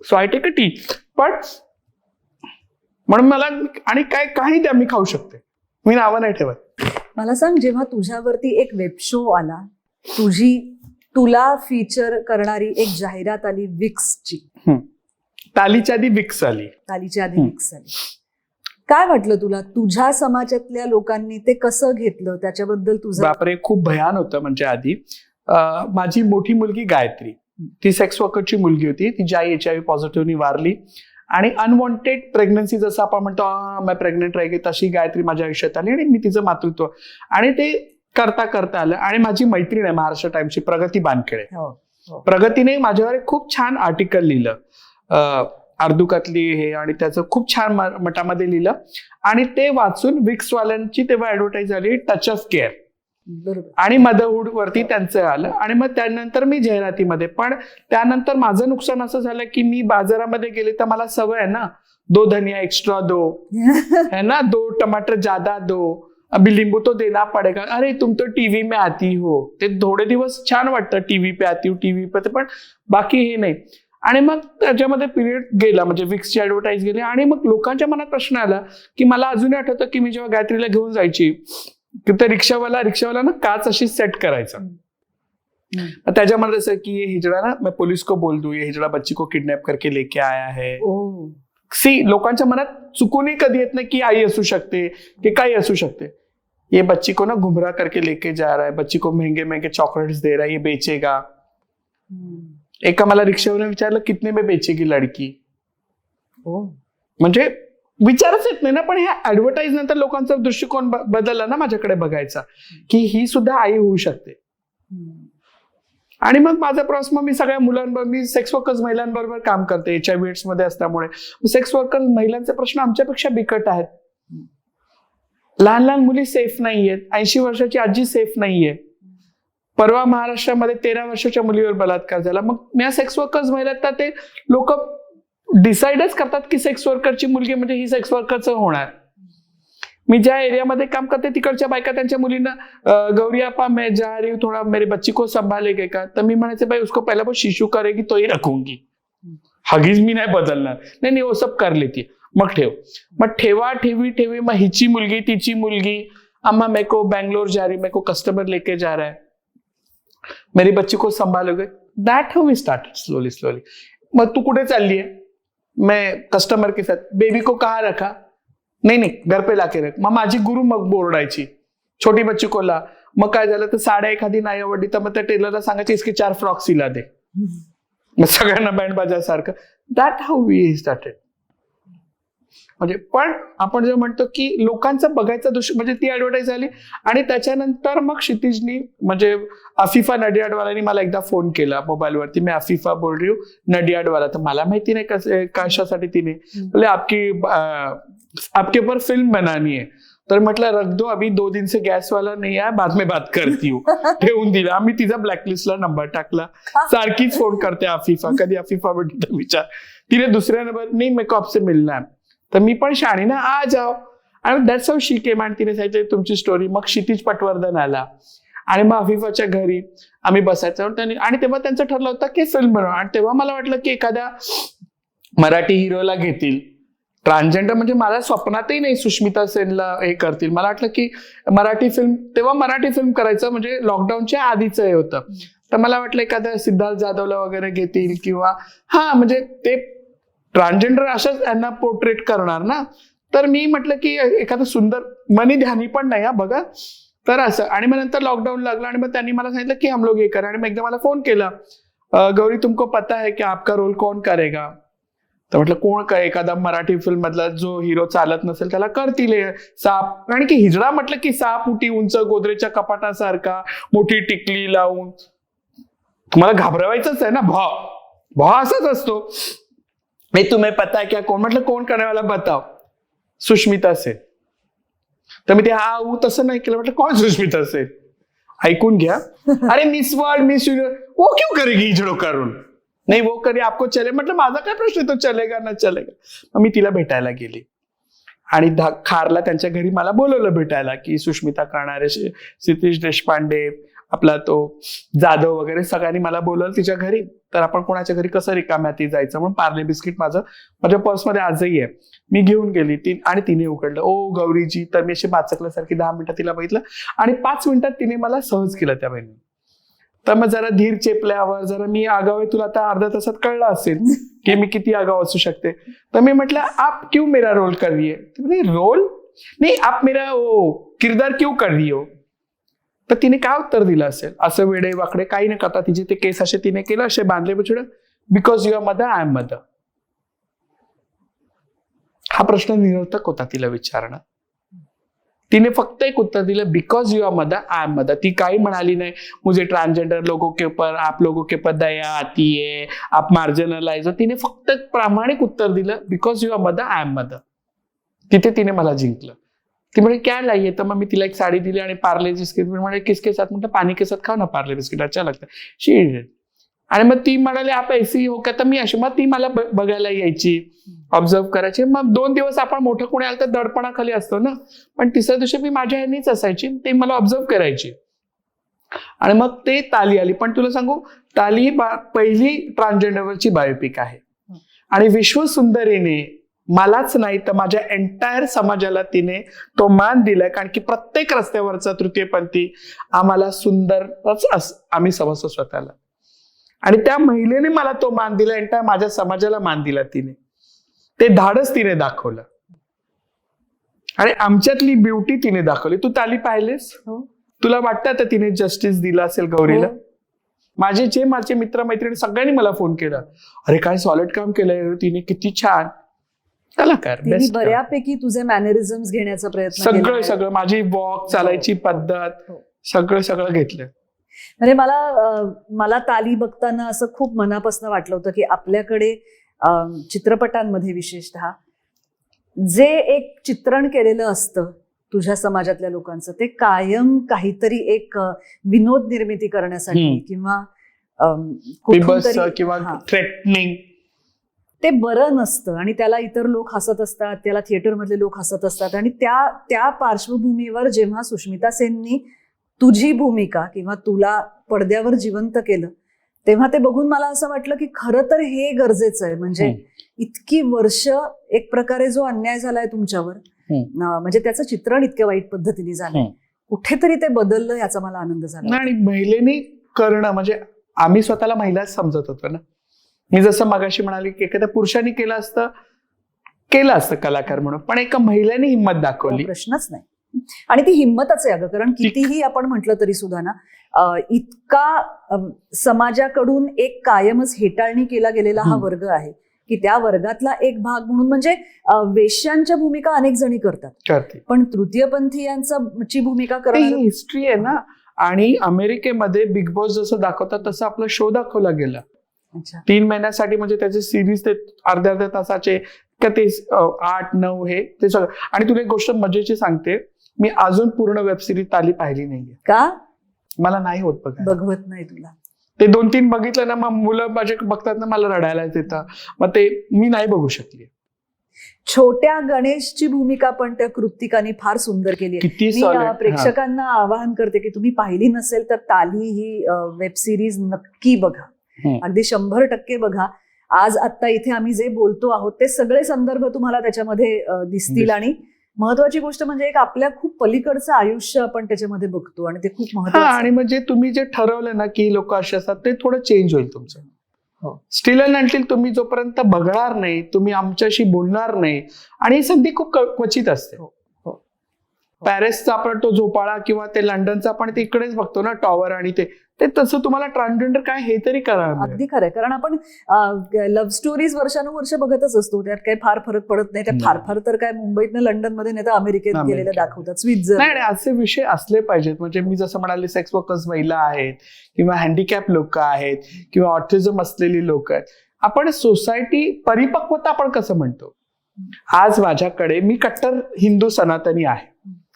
so I take a tea. पण म्हणून मला आणि काही द्या, मी खाऊ शकते, मी नावं नाही ठेवत. मला सांग, जेव्हा तुझ्यावरती एक वेब शो आला, तुला फीचर करणारी एक जाहिरात आली विक्सची, तालीच्या आधी विक्स आली. काय वाटलं तुला, तुझ्या समाजातल्या लोकांनी ते कसं घेतलं, त्याच्याबद्दल तुझं? बापरे, खूप भयान होतं. म्हणजे आधी माझी मोठी मुलगी गायत्री, ती सेक्स वर्करची मुलगी होती. तिची आई HIV पॉझिटिव्हनी वारली आणि अनवॉन्टेड प्रेग्नन्सी, जसं आपण म्हणतो मैं प्रेग्नेंट राहिली, तशी गायत्री माझ्या आयुष्यात आली आणि मी तिचं मातृत्व आणि ते करता करता आलं. आणि माझी मैत्रीण आहे महाराष्ट्र टाइम्सची, प्रगती बानखेडे. प्रगतीने माझ्यावर एक खूप छान आर्टिकल लिहिलं, अर्धुकातली हे, आणि त्याचं खूप छान मटामध्ये लिहिलं. आणि ते वाचून विक्सवाल्यांची तेव्हा ऍडव्हर्टाईज आली, टच ऑफ केअर, आणि मदरहुड वरती त्यांचं आलं. आणि मग त्यानंतर मी जाहिरातीमध्ये. पण त्यानंतर माझं नुकसान असं झालं की मी बाजारामध्ये गेले तर मला सवय आहे ना, 2 धनिया एक्स्ट्रा दो, है ना, 2 टमाटर ज्यादा दो, अभी लिंबू तो देना पडेगा, अरे तुम तो टीव्ही में आती हो. ते थोडे दिवस छान वाटतं, टीव्ही पे आती हो, टीव्ही पे, पण बाकी हे नाही. आणि मग त्याच्यामध्ये पिरियड गेला, म्हणजे विक्सची ऍडव्हर्टाईज गेली. आणि मग लोकांच्या मनात प्रश्न आला की मला अजूनही आठवतं की मी जेव्हा गायत्रीला घेऊन जायची तर रिक्षावाला ना काच अशी सेट करायचा. त्याच्यामध्ये असं की ये हिजड़ा ना, मैं पुलिस को बोल दूं, ये हिजड़ा बच्ची को किडनॅप करके लेके आया है. लोकांच्या मनात चुकूनही कधी येत नाही की आई असू शकते की काही असू शकते. ये बच्ची को ना गुमराह करके लेके जा रहा है, बच्ची को महंगे महंगे चॉकलेट्स दे रहा है, ये बेचेगा. एका मला रिक्षावाल्याने विचारलं कितने में बेचेगी लडकी. म्हणजे विचारच येत नाही ना. पण ह्या ऍडव्हर्टाईज नंतर लोकांचा दृष्टिकोन बदलला ना माझ्याकडे बघायचा, की ही सुद्धा आई होऊ शकते. आणि मग माझा प्रवास, मग मी सगळ्या मुलांबरोबर, मी सेक्स वर्कर्स महिलांबरोबर काम करते HIV AIDS मध्ये असल्यामुळे. सेक्स वर्कर्स महिलांचे प्रश्न आमच्यापेक्षा बिकट आहेत. लहान लहान मुली सेफ नाहीयेत, 80 वर्षाची आजी सेफ नाहीये. परवा महाराष्ट्रामध्ये 13 वर्षाच्या मुलीवर बलात्कार झाला. मग या सेक्स वर्कर्स महिला, तर ते लोक डिसाइडच करतात की सेक्स वर्करची मुलगी म्हणजे ही सेक्स वर्करच होणार. मी ज्या एरियामध्ये काम करते तिकडच्या बायका त्यांच्या मुलींना, गौरी आपा मैं जा रही हूँ, थोड़ा मेरी बच्ची को संभालेगे का. तर मी म्हणायचे भाई उसको पहला वो शिशु करेगी तो ही रखूंगी, हगीज मी नाही बदलणार. नाही वो सब कर लेती, मग ठेव. मग ठेवा ठेवी मग हिची मुलगी तिची मुलगी, अम्मा मेरे को बैंगलोर जा रही, मेरे को कस्टमर लेके जा रहा है, मेरी बच्ची को संभालोगे. That how we started slowly. मग तू कुठे चालली आहे, मैं कस्टमर के साथ, बेबी को कहाँ रखा, नहीं घर पे लाके रख. मग माझी गुरु मग बोरडायची, छोटी बच्ची को ला. मग काय झालं तर साड्या एखादी नाही आवडली तर मग त्या टेलरला सांगायचे इसके 4 फ्रॉक सिला दे. मग सगळ्यांना बँड बाजासारखं. That how we started. म्हणजे पण आपण जे म्हणतो की लोकांचं बघायचं दृश्य, म्हणजे ती ऍडव्हर्टाईज आली. आणि त्याच्यानंतर मग क्षितिजनी, म्हणजे अफिफा नडियाडवालांनी मला एकदा फोन केला मोबाईलवरती, मी अफिफा बोल रही हूँ नडियाडवाला. तर मला माहिती नाही कशासाठी तिने बोले आपके ऊपर फिल्म बनानी है. तर म्हटलं रख दो, अभी 2 दिन से गॅस वाला नहीं आया, बाद में बात करती हूँ. ठेवून दिला. आम्ही तिचा ब्लॅकलिस्टला नंबर टाकला. सारखीच फोन करते अफिफा, कधी अफिफा भेटतो विचार. तिने दुसऱ्या नंबर, नाही मेरे को आपसे मिलना है. तर मी पण शाणी ना, आ जाओ. आणि दॅट्स हाऊ शी केम. आणि तिने सांगितलं तुमची स्टोरी. मग क्षितिज पटवर्धन आला आणि मग अफिफाच्या घरी आम्ही बसायचो. आणि तेव्हा त्यांचं ठरलं होतं की फिल्म बनवा. आणि तेव्हा मला वाटलं की एखाद्या मराठी हिरोला घेतील, ट्रान्सजेंडर, म्हणजे मला स्वप्नातही नाही सुष्मिता सेनला हे करतील. मला वाटलं की मराठी फिल्म करायचं, म्हणजे लॉकडाऊनच्या आधीच हे होतं. तर मला वाटलं एखाद्या सिद्धार्थ जाधवला वगैरे घेतील, किंवा म्हणजे ते ट्रान्सजेंडर अशाच यांना पोर्ट्रेट करणार ना. तर मी म्हटलं की एखादं सुंदर, मनी ध्यानी पण नाही बघा, तर असं. आणि मग नंतर लॉकडाऊन लागला आणि मग त्यांनी मला सांगितलं की हम लोग हे करा. आणि मग एकदा मला फोन केला, गौरी तुमको पता है की आपका रोल कौन करेगा. तर म्हटलं कोण काय, एखादा मराठी फिल्म मधला जो हिरो चालत नसेल त्याला करतील साप. आणि की हिजडा म्हटलं की साप, उठी उंच, गोदरेच्या कपाटासारखा, मोठी टिकली लावून. तुम्हाला घाबरवायचंच आहे ना, भाव असाच असतो. नहीं तुम्हें पता है क्या कोण. म्हटलं कोण करने वाला बताओ. सुष्मिता सेन. तर मी ते तसं नाही केलं. म्हटलं कोण सुष्मिता सेन, ऐकून घ्या. अरे मिस वर्ल्ड, मिस युनिवर्स, वो क्यों करेगी हिजडो करून. नाही वो करे आपको चले. म्हटलं माझा काय प्रश्न, तो चलेगा ना चलेगा. मग मी तिला भेटायला गेली आणि खारला त्यांच्या घरी मला बोलवलं भेटायला, की सुष्मिता करणारे, क्षितिज देशपांडे, आपला तो जाधव वगैरे सगळ्यांनी मला बोलवलं तिच्या घरी. तर आपण कोणाच्या घरी कसं रिकाम्याती जायचं म्हणून पार्ले बिस्किट माझ्या पर्समध्ये आजही आहे. मी घेऊन गेली आणि तिने उघडलं, ओ गौरीजी. तर मी अशी बाचकल्यासारखी 10 मिनिटं तिला बघितलं आणि 5 मिनिटात तिने मला सहज केलं त्या बहिणी. तर मग जरा धीर चेपल्यावर जरा मी आगाव आहे तुला आता अर्ध्या तासात कळलं असेल की मी किती आगाव असू शकते. तर मी म्हटलं आप क्यों मेरा रोल कर रही है. रोल नाही आप मेरा किरदार क्यों कर रही हो. तर तिने काय उत्तर दिलं असेल, असं वेडे वाकडे काही न करता तिचे ते केस असे तिने केलं, असे बांधले बिछडे, because your mother I am mother. हा प्रश्न निरर्थक होता तिला विचारणं. तिने फक्त एक उत्तर दिलं, because you are mother I am mother. ती काही म्हणाली नाही मुझे ट्रांसजेंडर लोगों के ऊपर आप लोगों के ऊपर दया आती है, आप मार्जिनलाइज. तिने फक्त प्रामाणिक उत्तर दिलं, because you are mother I am mother. तिथे तिने मला जिंकलं. ती म्हणे क्या लाईये, तर मग मी तिला एक साडी दिली आणि पार्ले बिस्किट म्हणे किसके साथ, म्हटलं पाणी के साथ खाऊ ना पार्ले बिस्किट, अच्छा लागतं. शी. आणि मग ती म्हणाली आप ऐसी हो का, तर मी अशी, मग ती मला बघायला यायची, ऑब्झर्व करायची. मग 2 दिवस आपण मोठं कोणी आलं तर दडपणाखाली असतो ना, पण तिसऱ्या दिवशी मी माझ्या ह्यांनीच असायची, ते मला ऑब्झर्व करायची. आणि मग ते ताली आली. पण तुला सांगू, ताली ही पहिली ट्रान्सजेंडरवरची बायोपिक आहे आणि विश्वसुंदरीने मलाच नाही तर माझ्या एंटायर समाजाला तिने तो मान दिलाय, कारण की प्रत्येक रस्त्यावरचा तृतीयपंथी आम्हाला सुंदरच आम्ही समजतो स्वतःला. आणि त्या महिलेने मला तो मान दिला, एंटायर माझ्या समाजाला मान दिला तिने. ते धाडस तिने दाखवलं आणि आमच्यातली ब्युटी तिने दाखवली. तू ताली पाहिलेस? तुला वाटतं आता तिने जस्टिस दिला असेल गौरीला? माझे मित्र मैत्रिणी सगळ्यांनी मला फोन केला, अरे काय सॉलिड काम केलंय तिने, किती छान कलाकार. बऱ्यापैकी तुझे मॅनरिझम्स घेण्याचा प्रयत्न सगळं माझी वॉक चालायची पद्धत सगळं घेतलं. म्हणजे मला ताली बघताना असं खूप मनापासून वाटलं होतं की आपल्याकडे चित्रपटांमध्ये विशेषतः जे एक चित्रण केलेलं असतं तुझ्या समाजातल्या लोकांचं, ते कायम काहीतरी एक विनोद निर्मिती करण्यासाठी किंवा थ्रेटनिंग, ते बरं नसतं आणि त्याला इतर लोक हसत असतात, त्याला थिएटरमधले लोक हसत असतात. आणि त्या पार्श्वभूमीवर जेव्हा सुष्मिता सेननी तुझी भूमिका किंवा तुला पडद्यावर जिवंत केलं, तेव्हा ते बघून मला असं वाटलं की खरं तर हे गरजेचं आहे. म्हणजे इतकी वर्ष एक प्रकारे जो अन्याय झालाय तुमच्यावर, म्हणजे त्याचं चित्रण इतक्या वाईट पद्धतीने झालंय, कुठेतरी ते बदललं याचा मला आनंद झाला. आणि महिलेने करणं, म्हणजे आम्ही स्वतःला महिलाच समजत होतो ना. मी जसं मगाशी म्हणाली की एखाद्या पुरुषाने केलं असतं कलाकार म्हणून, पण एका महिलेने हिंमत दाखवली, प्रश्नच नाही. आणि ती हिंमतच आहे अगं, कारण कितीही आपण म्हटलं तरी सुद्धा ना, इतका समाजाकडून एक कायमच हेटाळणी केला गेलेला हा वर्ग आहे की त्या वर्गातला एक भाग म्हणून, म्हणजे वेश्यांच्या भूमिका अनेक जणी करतात, पण तृतीयपंथीयांची भूमिका करणं हिस्ट्री आहे ना. आणि अमेरिकेमध्ये बिग बॉस जसं दाखवतात तसं आपला शो दाखवला गेला 3 महिन्यासाठी. म्हणजे त्याचे सिरीज ते अर्ध्या तासाचे का ते 8-9 हे ते सगळं. आणि तुला एक गोष्ट मजेची सांगते, मी अजून पूर्ण वेब सिरीज ताली पाहिली नाहीये. का? मला नाही होत बघवत नाही तुला. ते 2-3 बघितलं ना, मग मुलं माझे बघतात ना, मला रडायला येतं, मग ते मी नाही बघू शकली. छोट्या गणेशची भूमिका पण त्या कृत्तिकाने फार सुंदर केली आहे. मी प्रेक्षकांना आवाहन करते की तुम्ही पाहिली नसेल तर ताली ही वेब सिरीज नक्की बघा, अगदी 100% बघा. आज आता इथे आम्ही जे बोलतो आहोत ते सगळे संदर्भ तुम्हाला त्याच्यामध्ये दिसतील. आणि महत्वाची गोष्ट म्हणजे एक आपल्या खूप पलीकडचं आयुष्य आपण त्याच्यामध्ये बघतो आणि ते खूप महत्वाचं. आणि म्हणजे तुम्ही जे ठरवलं ना की लोक असे असतात, ते थोडं चेंज होईल तुमचं. स्टील अँड अंटिल तुम्ही जोपर्यंत बघणार नाही, तुम्ही आमच्याशी बोलणार नाही, आणि ही संधी खूप क्वचित असते. पॅरिसचा आपण तो झोपाळा किंवा ते लंडनचा आपण ते इकडेच बघतो ना, टॉवर, आणि ते तसं तुम्हाला ट्रान्सजेंडर काय हे तरी करा. अगदी खरंय, कारण आपण लव्ह स्टोरीज वर्षानुवर्ष बघतच असतो, त्यात काही फार फरक पडत नाही. त्या फार तर काय मुंबईतनं लंडनमध्ये नाही तर अमेरिकेत गेलेलं दाखवतात, स्वित्झर्लंड. नाही, असे विषय असले पाहिजेत. म्हणजे मी जसं म्हणाले, सेक्स वर्कर्स महिला आहेत किंवा हँडिकॅप लोक आहेत किंवा ऑटिझम असलेली लोक आहेत. आपण सोसायटी परिपक्वता आपण कसं म्हणतो. आज माझ्याकडे, मी कट्टर हिंदू सनातनी आहे.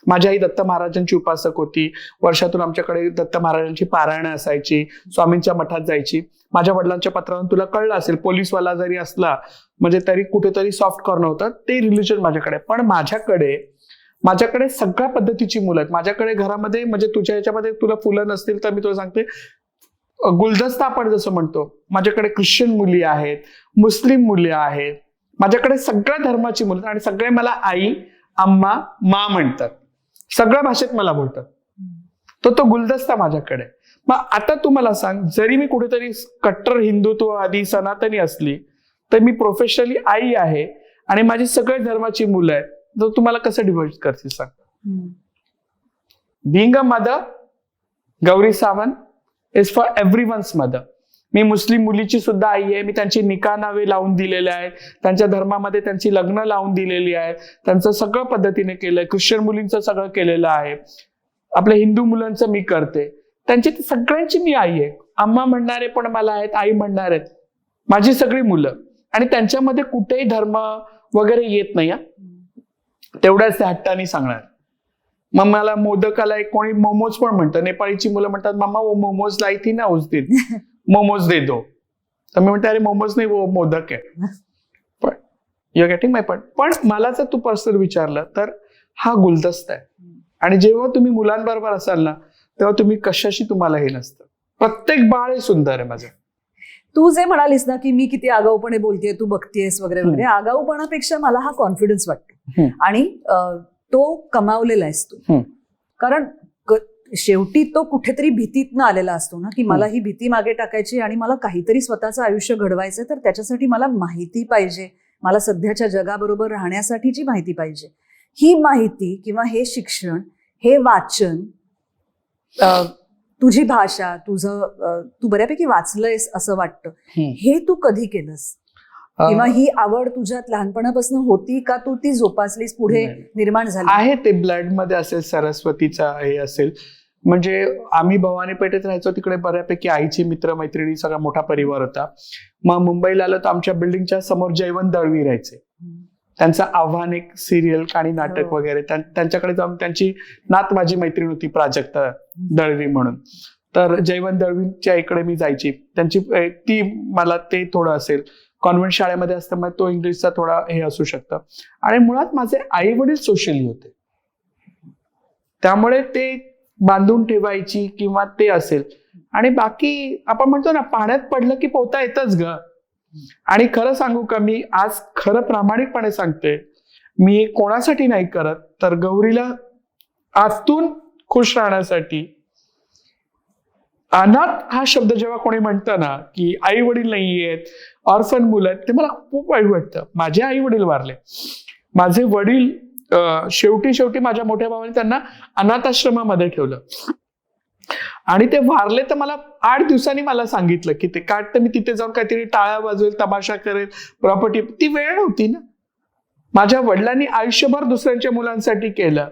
माझी आई दत्त महाराजांची उपासक होती. वर्षातून आमच्याकडे दत्त महाराजांची पारायणं असायची, स्वामींच्या मठात जायची. माझ्या वडिलांच्या पत्रावरून तुला कळलं असेल, पोलीसवाला जरी असला म्हणजे तरी कुठेतरी सॉफ्ट कॉर्नर होतं, ते रिलिजन माझ्याकडे. पण माझ्याकडे सगळ्या पद्धतीची मुलं आहेत. माझ्याकडे घरामध्ये, म्हणजे तुझ्या ह्याच्यामध्ये तुला फुलं नसतील तर मी तुला सांगते, गुलदस्ता आपण जसं म्हणतो, माझ्याकडे ख्रिश्चन मुली आहेत, मुस्लिम मुली आहेत, माझ्याकडे सगळ्या धर्माची मुलं, आणि सगळे मला आई, अम्मा, मा म्हणतात. सगळ्या भाषेत मला बोलतात. तो गुलदस्ता माझ्याकडे. मग आता तू मला सांग, जरी मी कुठेतरी कट्टर हिंदुत्ववादी सनातनी असली तर मी प्रोफेशनली आई आहे आणि माझी सगळ्या धर्माची मुलं आहेत, तर तुम्हाला कसं डिव्हाइड करते सांग. Being a mother, Gauri Sawant is for everyone's mother. मी मुस्लिम मुलीची सुद्धा आई आहे. मी त्यांची निकाह नावे लावून दिलेले आहेत, त्यांच्या धर्मामध्ये त्यांची लग्न लावून दिलेली आहेत, त्यांचं सगळं पद्धतीने केलंय. ख्रिश्चन मुलींचं सगळं केलेलं आहे, आपल्या हिंदू मुलांचं मी करते. त्यांची सगळ्यांची मी आई आहे. अम्मा म्हणणारे पण मला आहेत, आई म्हणणार आहेत, माझी सगळी मुलं. आणि त्यांच्यामध्ये कुठेही धर्म वगैरे येत नाही. तेवढ्याच त्या हट्टाने सांगणार. मग मला मोदकाला एक कोणी मोमोज पण म्हणतं. नेपाळीची मुलं म्हणतात, मामा वो मोमोज लाई थी ना उस दिन, मोमोज दे दो. तर मी म्हणते, अरे मोमोज नाही, वो मोदक आहे. पण you are getting my point. पण मला जर तू पर्सनल विचारलं तर हा गुलदस्ता आहे. आणि जेव्हा तुम्ही मुलांबरोबर असाल ना, तेव्हा तुम्ही कशाशी तुम्हाला हे नसतं. प्रत्येक बाळ हे सुंदर आहे माझं. तू जे म्हणालीस ना की मी किती आगाऊपणे बोलतेय, तू बघतेस वगैरे वगैरे, आगाऊपणापेक्षा मला हा कॉन्फिडन्स वाटतो. आणि तो कमावलेला आहेस तू. कारण शेवटी तो कुठेतरी भीतीतनं आलेला असतो ना, की मला ही भीती मागे टाकायची आणि मला काहीतरी स्वतःचं आयुष्य घडवायचं, तर त्याच्यासाठी मला माहिती पाहिजे, मला सध्याच्या जगाबरोबर राहण्यासाठीची माहिती पाहिजे. ही माहिती किंवा हे शिक्षण, हे वाचन, तुझी भाषा, तू बऱ्यापैकी वाचलंयस असं वाटतं, हे तू कधी केलंस? किंवा ही आवड तुझ्यात लहानपणापासून होती का, तू ती जोपासलीस, पुढे निर्माण झाली? आहे ते ब्लड मध्ये असेल, सरस्वतीचा हे असेल. म्हणजे आम्ही भवानी पेठेत राहायचो, तिकडे बऱ्यापैकी आईची मित्र मैत्रिणी सगळा मोठा परिवार होता. मग मुंबईला आलो तर आमच्या बिल्डिंगच्या समोर जयवंत दळवी राहायचे. त्यांचं आव्हान एक सिरियल आणि नाटक वगैरे, त्यांच्याकडे जाऊन त्यांची नात माझी मैत्रीण होती, प्राजक्ता दळवी म्हणून. तर जयवंत दळवींच्या इकडे मी जायची. त्यांची ती मला ते थोडं असेल, कॉन्व्हेंट शाळेमध्ये असल्यामुळे तो इंग्लिशचा थोडा हे असू शकतं. आणि मुळात माझे आई वडील सोशली होते, त्यामुळे ते बांधून ठेवायची किंवा ते असेल. आणि बाकी आपण म्हणतो ना, पाण्यात पडलं की पोहता येतच ग. आणि खरं सांगू का, मी आज खरं प्रामाणिकपणे सांगते, मी कोणासाठी नाही करत, तर गौरीला आतून खुश राहण्यासाठी. अनाथ हा शब्द जेव्हा कोणी म्हणतं ना, की आई वडील नाहीयेत, ऑर्फन मुलं आहेत, ते मला खूप वाईट वाटतं. माझे आई वडील वारले. माझे वडील शेवटी माझ्या मोठ्या भावाने त्यांना अनाथ आश्रमामध्ये ठेवलं. आणि ते वारले तर मला 8 दिवसांनी मला सांगितलं की ते काय, तर मी तिथे जाऊन काहीतरी टाळ्या वाजवेल, तमाशा करेल, प्रॉपर्टी. ती वेळ नव्हती ना. माझ्या वडिलांनी आयुष्यभर दुसऱ्यांच्या मुलांसाठी केलं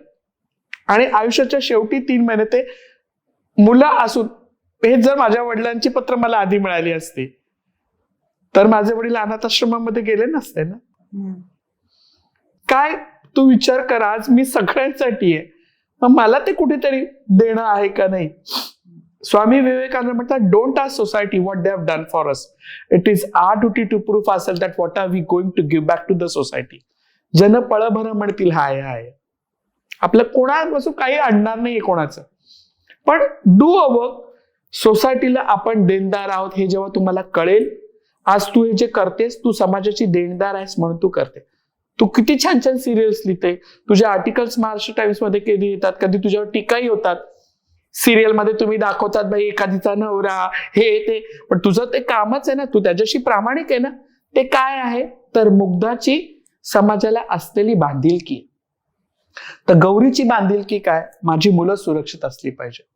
आणि आयुष्याच्या शेवटी 3 महिने ते मुलं असून, हे जर माझ्या वडिलांची पत्र मला आधी मिळाली असती तर माझे वडील अनाथ आश्रमामध्ये गेले नसते ना. काय तू विचार कर, आज मी सगळ्यांसाठी आहे, मग मला ते कुठेतरी देणं आहे का नाही. स्वामी विवेकानंद म्हणतात, don't ask society what they have done for us, it is our duty to prove ourselves that what are we going to give back to the society. जन पळभर म्हणतील हाय हाय. आपलं कोणापासून काही आणणार नाहीये कोणाचं, पण डू अ वर्क. सोसायटीला आपण देणदार आहोत हे जेव्हा तुम्हाला कळेल, आज तू हे जे करतेस, तू समाजाची देणदार आहेस म्हणून तू करते. तू किती छान छान सिरियल्स लिहिते, तुझे आर्टिकल्स महाराष्ट्र टाइम्स मध्ये कधी येतात, कधी तुझ्यावर टीकाही होतात. सिरियल मध्ये तुम्ही दाखवतात बाई एखादीचा नवरा हे ते, पण तुझं ते कामच आहे ना, तू त्याच्याशी प्रामाणिक आहे ना. ते काय आहे तर मुग्धाची समाजाला असलेली बांधिलकी. तर गौरीची बांधिलकी काय, माझी मुलं सुरक्षित असली पाहिजे.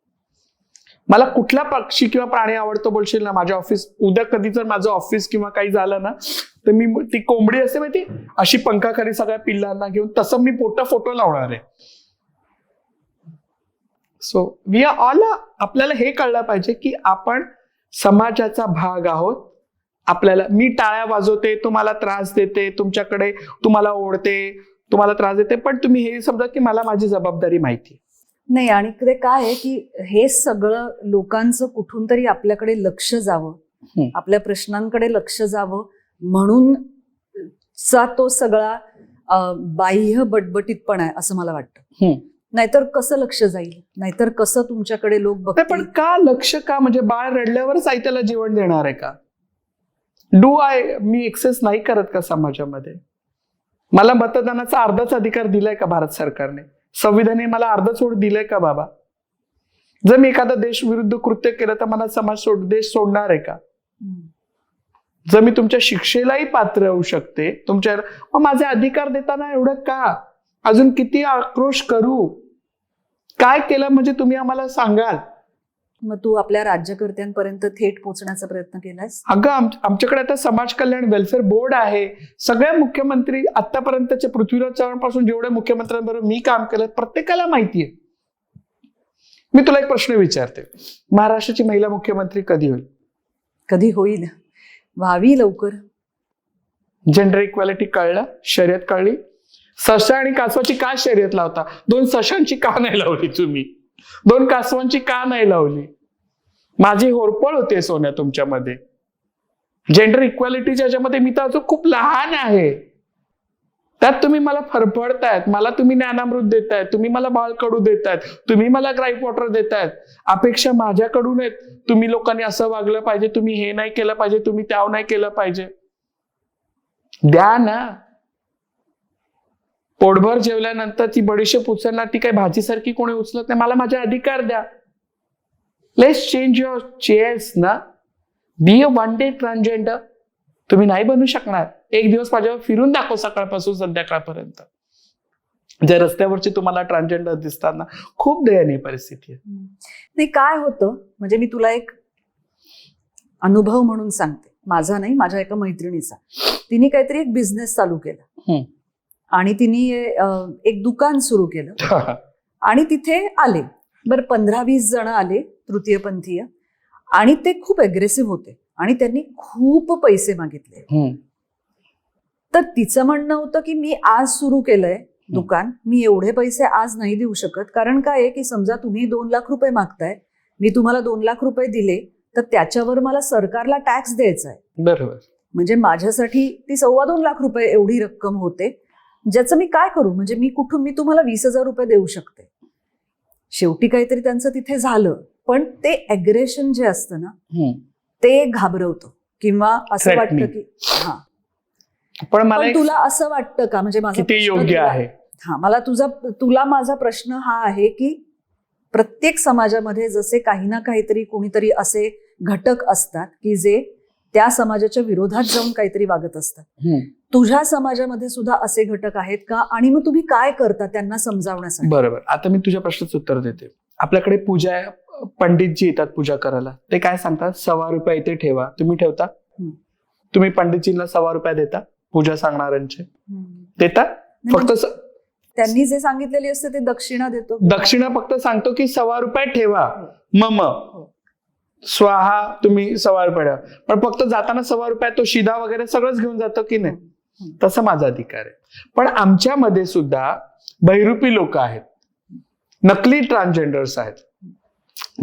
मला कुठला पक्षी किंवा प्राणी आवडतो बोलशील ना, माझ्या ऑफिस उद्या कधी जर माझं ऑफिस किंवा काही झालं ना, तर मी ती कोंबडी असते माहिती, अशी पंखाखाली सगळ्या पिल्लांना घेऊन तसं मी फोटो लावणार आहे. सो वी आर ऑल, आपल्याला हे कळलं पाहिजे की आपण समाजाचा भाग आहोत. आपल्याला, मी टाळ्या वाजवते, तुम्हाला त्रास देते, तुमच्याकडे तुम्हाला ओढते, तुम्हाला त्रास देते, पण तुम्ही हे समजा की मला माझी जबाबदारी माहिती नाही. आणि ते काय आहे की हे सगळं लोकांचं कुठून तरी आपल्याकडे लक्ष जावं, आपल्या प्रश्नांकडे लक्ष जावं म्हणून तो सगळा बाह्य बटबटीतपणा आहे असं मला वाटतं. नाहीतर कसं लक्ष जाईल, नाहीतर कसं तुमच्याकडे लोक बघतील. पण का लक्ष का, म्हणजे बाळ रडल्यावरच आई त्याला जेवण देणार आहे का? मी एक्सेस नाही करत का समाजामध्ये? मला मतदानाचा अर्धाच अधिकार दिलाय का भारत सरकारने? संविधानाने मला अर्धच वोट दिलंय का बाबा? जर मी एखादा देश विरुद्ध कृत्य केलं तर मला देश सोडणार आहे का? जर मी तुमच्या शिक्षेलाही पात्र होऊ शकते, मग माझे अधिकार देताना एवढं का? अजून किती आक्रोश करू? काय केलं म्हणजे तुम्ही आम्हाला सांगाल? मग तू आपल्या राज्यकर्त्यांपर्यंत थेट पोहोचण्याचा प्रयत्न केलास? अगं आमच्याकडे आता समाज कल्याण वेलफेअर बोर्ड आहे. सगळ्या मुख्यमंत्री आतापर्यंतचे पृथ्वीराज चव्हाण पासून जेवढे मुख्यमंत्र्यांबरोबर मी काम केलं प्रत्येकाला माहितीये. मी तुला एक प्रश्न विचारते, महाराष्ट्राची महिला मुख्यमंत्री कधी होईल? कधी होईल? व्हावी लवकर. जेंडर इक्वॅलिटी कळलं, शर्यत कळली. सशा आणि कासवाची का शर्यत लावता? 2 सशांची का नाही लावली तुम्ही? 2 कासवांची का नाही लावली? माझी होरपळ होते सोन्या तुमच्यामध्ये. जेंडर इक्वॅलिटीच्या याच्यामध्ये मी तर अजून खूप लहान आहे. त्यात तुम्ही मला फरफडतायत, मला तुम्ही ज्ञानामृत देतायत, तुम्ही मला बाळकडू देतायत, तुम्ही मला ग्राईप वॉटर देतायत. अपेक्षा माझ्याकडून आहेत. तुम्ही लोकांनी असं वागलं पाहिजे, तुम्ही हे नाही केलं पाहिजे, तुम्ही त्याव नाही केलं पाहिजे. द्या ना. पोटभर जेवल्यानंतर ती बडीशेप उचलणार, ती काही भाजीसारखी कोणी उचलत नाही. मला माझे अधिकार द्या. लेट्स चेंज युअर चेअर्स ना. Be a one day transgender. तुम्ही नाही बनू शकणार. एक दिवस माझ्यावर फिरून दाखव सकाळपासून संध्याकाळपर्यंत. ज्या रस्त्यावरची तुम्हाला ट्रान्सजेंडर दिसतात ना, खूप दयनीय परिस्थिती आहे. नाही, काय होतं म्हणजे मी तुला एक अनुभव म्हणून सांगते, माझा नाही, माझ्या एका मैत्रिणीचा. तिने काहीतरी एक बिझनेस चालू केला आणि तिने एक दुकान सुरू केलं आणि तिथे आले 15-20 जण आले तृतीयपंथीय आणि ते खूप अग्रेसिव्ह होते आणि त्यांनी खूप पैसे मागितले. तर तिचं म्हणणं होतं की मी आज सुरू केलंय दुकान, मी एवढे पैसे आज नाही देऊ शकत. कारण काय आहे की समजा तुम्ही 2 लाख रुपये मागताय, मी तुम्हाला 2 लाख रुपये दिले तर त्याच्यावर मला सरकारला टॅक्स द्यायचा आहे. बरोबर. म्हणजे माझ्यासाठी ती 2.25 लाख रुपये एवढी रक्कम होते, ज्याचं मी काय करू? म्हणजे मी तुम्हाला 20,000 रुपये देऊ शकते. शेवटी काहीतरी त्यांचं तिथे झालं, पण ते अग्रेशन जे असतं ना ते घाबरवतं किंवा असं वाटतं की हा. पण मला तुला असं वाटतं का? म्हणजे माझा किती योग्य आहे? तुला माझा प्रश्न हा आहे की प्रत्येक समाजामध्ये जसे काही ना काहीतरी कोणीतरी असे घटक असतात की जे त्या समाजाच्या विरोधात जाऊन काहीतरी वागत असतात. तुझ्या समाजामध्ये सुद्धा असे घटक आहेत का? आणि मग तुम्ही काय करता त्यांना समजावण्यासाठी? बरोबर. आता मी तुझ्या प्रश्नाचं उत्तर देते. आपल्याकडे पूजा, पंडितजी येतात पूजा करायला. ते काय सांगतात? 1.25 रुपये इथे ठेवा. तुम्ही ठेवता? तुम्ही पंडितजींना 1.25 रुपये देता? पूजा सांगणाऱ्यांचे देता? फक्त त्यांनी जे सांगितलेली असते ते दक्षिणा देतो. दक्षिणा फक्त सांगतो की 1.25 रुपये ठेवा. मम स्वाहा, तुम्ही 1.25 रुपये ठेवा. पण फक्त जाताना 1.25 रुपयात तो शिधा वगैरे सगळंच घेऊन जातो की नाही? तसं माझा अधिकार आहे. पण आमच्यामध्ये सुद्धा बहिरूपी लोक आहेत, नकली ट्रान्सजेंडर्स आहेत.